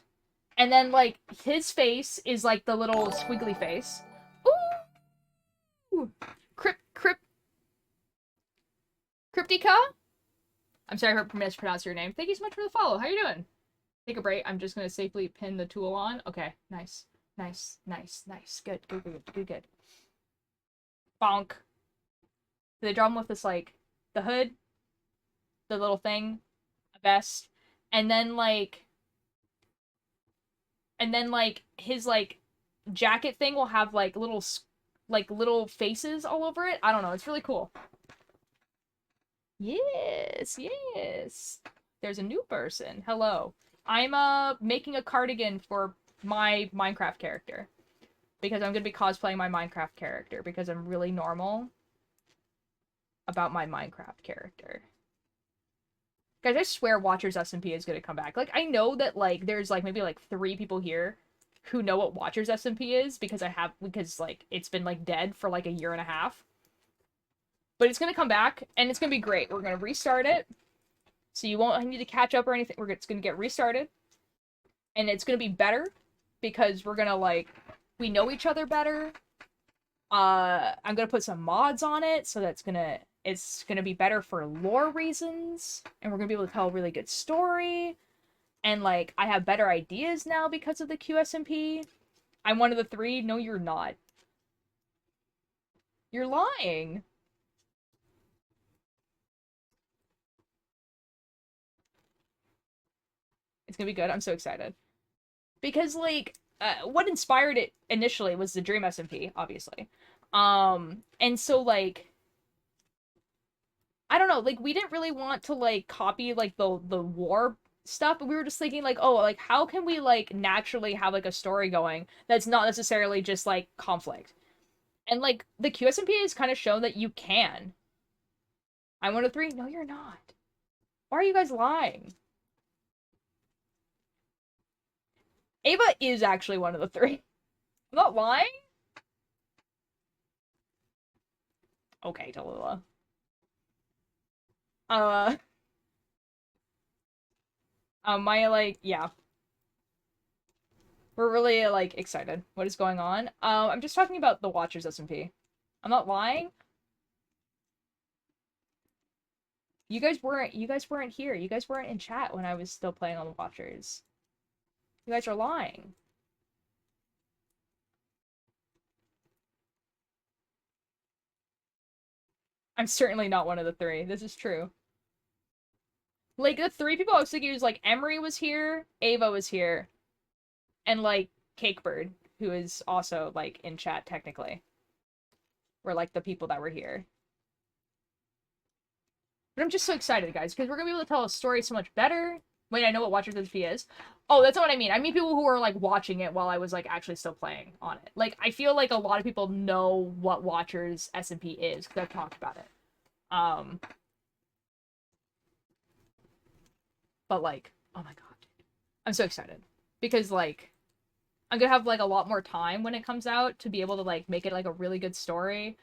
And then, like, his face is, like, the little squiggly face. Ooh! Cryptica? I'm sorry if I mispronounced your name. Thank you so much for the follow. How you doing? Take a break. I'm just gonna safely pin the tool on. Okay, nice. Nice, nice, nice. Good, good, good, good, good. Bonk. They draw him with this, like, the hood, the little thing, a vest, and then, like, his, like, jacket thing will have, like, little faces all over it. I don't know. It's really cool. Yes, yes. There's a new person. Hello. I'm, making a cardigan for my Minecraft character. Because I'm gonna be cosplaying my Minecraft character. Because I'm really normal about my Minecraft character. Guys, I swear Watchers SMP is gonna come back. Like, I know that, like, there's, like, maybe, like, 3 people here who know what Watchers SMP is. Because, like, it's been, like, dead for, like, a year and a half. But it's gonna come back, and it's gonna be great. We're gonna restart it. So you won't need to catch up or anything. It's gonna get restarted. And it's gonna be better. Because we're gonna, like, we know each other better. I'm gonna put some mods on it, so it's gonna be better for lore reasons. And we're gonna be able to tell a really good story. And, like, I have better ideas now because of the QSMP. I'm one of the 3. No, you're not. You're lying. It's gonna be good. I'm so excited. Because, like, what inspired it initially was the Dream SMP, obviously. And so, like, I don't know, like, we didn't really want to, like, copy, like, the war stuff, but we were just thinking, like, oh, like, how can we, like, naturally have, like, a story going that's not necessarily just, like, conflict? And, like, the QSMP has kind of shown that you can. I'm one of 3? No, you're not. Why are you guys lying? Ava is actually one of the 3. I'm not lying? Okay, Tallulah. Maya, like, yeah. We're really, like, excited. What is going on? I'm just talking about the Watchers SMP. I'm not lying. You guys weren't here. You guys weren't in chat when I was still playing on the Watchers. You guys are lying. I'm certainly not one of the 3. This is true. Like, the 3 people I was thinking was, like, Emery was here, Ava was here, and, like, Cakebird, who is also, like, in chat, technically. Were, like, the people that were here. But I'm just so excited, guys, because we're gonna be able to tell a story so much better. Wait, I know what Watchers SMP is. Oh, that's not what I mean. I mean people who were, like, watching it while I was, like, actually still playing on it. Like, I feel like a lot of people know what Watchers SMP is, because I've talked about it. But, like, oh my god. I'm so excited. Because, like, I'm gonna have, like, a lot more time when it comes out to be able to, like, make it, like, a really good story.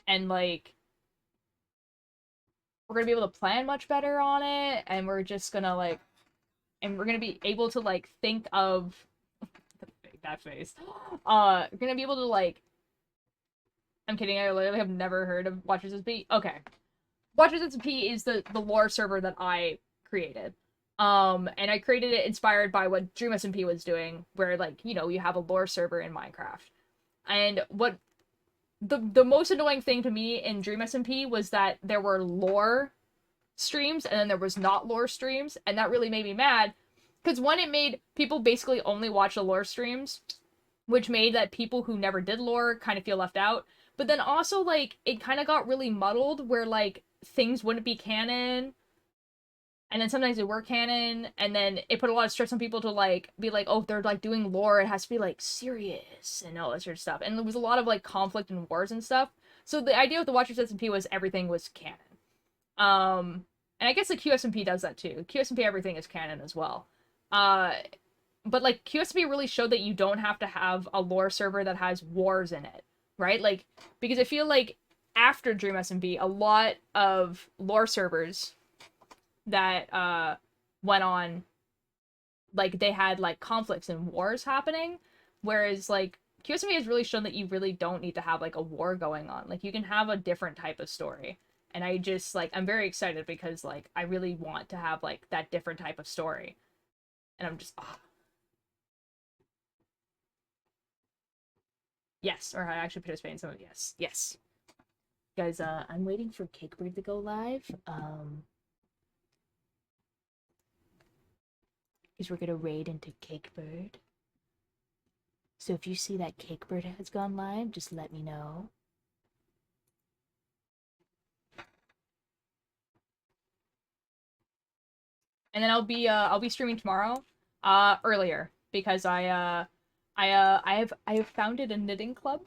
And, like, we're gonna be able to plan much better on it, and we're just gonna, like, and we're gonna be able to, like, think of that face. We're gonna be able to, like, I'm kidding, I literally have never heard of Watchers SMP. Okay. Watchers SMP is the lore server that I created. And I created it inspired by what Dream SMP was doing, where, like, you know, you have a lore server in Minecraft. And what the most annoying thing to me in Dream SMP was that there were lore streams and then there was not lore streams, and that really made me mad. Because one, it made people basically only watch the lore streams, which made that people who never did lore kind of feel left out. But then also, like, it kind of got really muddled where, like, things wouldn't be canon, and then sometimes they were canon, and then it put a lot of stress on people to, like, be like, oh, if they're, like, doing lore, it has to be, like, serious, and all that sort of stuff. And there was a lot of, like, conflict and wars and stuff. So the idea with the Watchers SMP was everything was canon. And I guess the QSMP does that too. QSMP everything is canon as well. But, like, QSMP really showed that you don't have to have a lore server that has wars in it, right? Like, because I feel like after Dream SMP, a lot of lore servers that went on, like, they had, like, conflicts and wars happening, whereas, like, QSMP has really shown that you really don't need to have, like, a war going on. Like, you can have a different type of story. And I just, like, I'm very excited because, like, I really want to have, like, that different type of story. And I'm just, oh. Yes, or I actually participate in some of it. Yes, yes. Guys, I'm waiting for Cakebird to go live. Because we're gonna raid into Cakebird. So if you see that Cakebird has gone live, just let me know. And then I'll be streaming tomorrow, earlier, because I have founded a knitting club,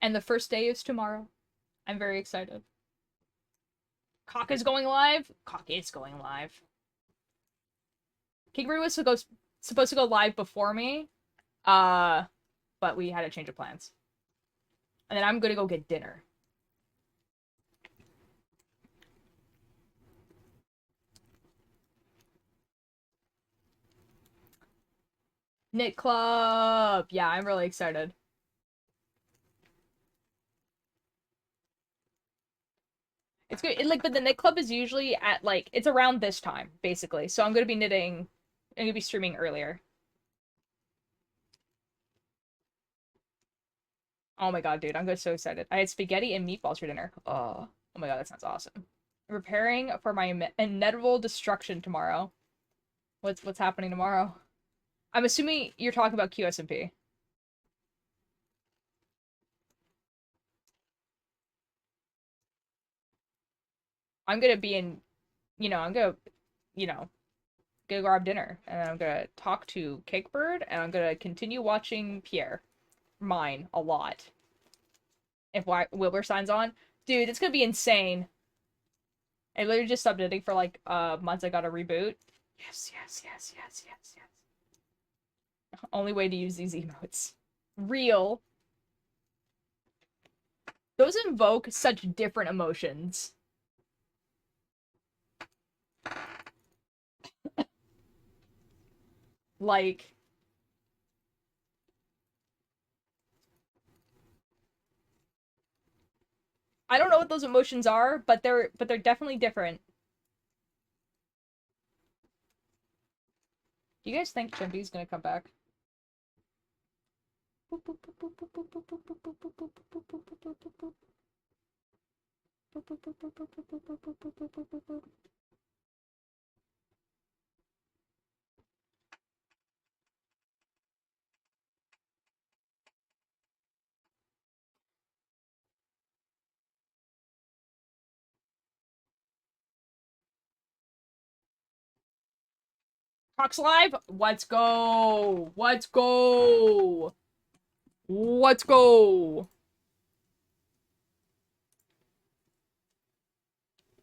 and the first day is tomorrow. I'm very excited. Cock is going live. Cock is going live. Cakebird was supposed to go live before me, but we had a change of plans. And then I'm gonna go get dinner. Knit Club! Yeah, I'm really excited. It's good. Like, but the Knit Club is usually at, like, it's around this time, basically. So I'm gonna be knitting, I'm gonna be streaming earlier. Oh my god, dude, I'm so excited. I had spaghetti and meatballs for dinner. Oh my god, that sounds awesome. Preparing for my inevitable destruction tomorrow. What's happening tomorrow? I'm assuming you're talking about QSMP. I'm gonna be in, I'm gonna, go grab dinner, and I'm gonna talk to Cakebird, and I'm gonna continue watching Pierre. Mine a lot. If Wilbur signs on. Dude, it's gonna be insane. I literally just stopped knitting for, like, months. I got a reboot. Yes, yes, yes, yes, yes, yes. Only way to use these emotes. Real. Those invoke such different emotions. Like, I don't know what those emotions are, but they're definitely different. Do you guys think Chimpy's gonna come back? Cox live? Let's go! Let's go! Let's go!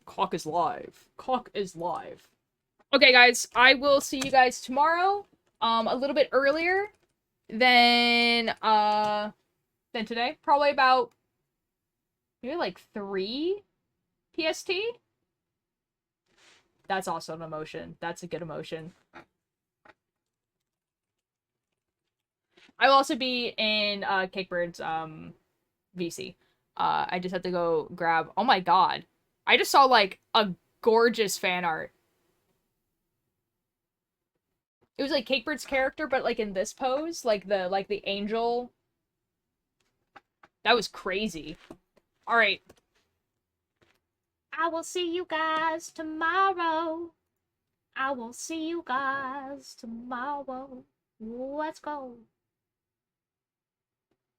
Cock is live. Cock is live. Okay, guys, I will see you guys tomorrow. A little bit earlier than today. Probably about maybe like 3 PST. That's also an emotion. That's a good emotion. I will also be in Cakebird's VC. I just have to go grab. Oh my god. I just saw like a gorgeous fan art. It was like Cakebird's character, but like in this pose, like the angel. That was crazy. Alright. I will see you guys tomorrow. I will see you guys tomorrow. Let's go.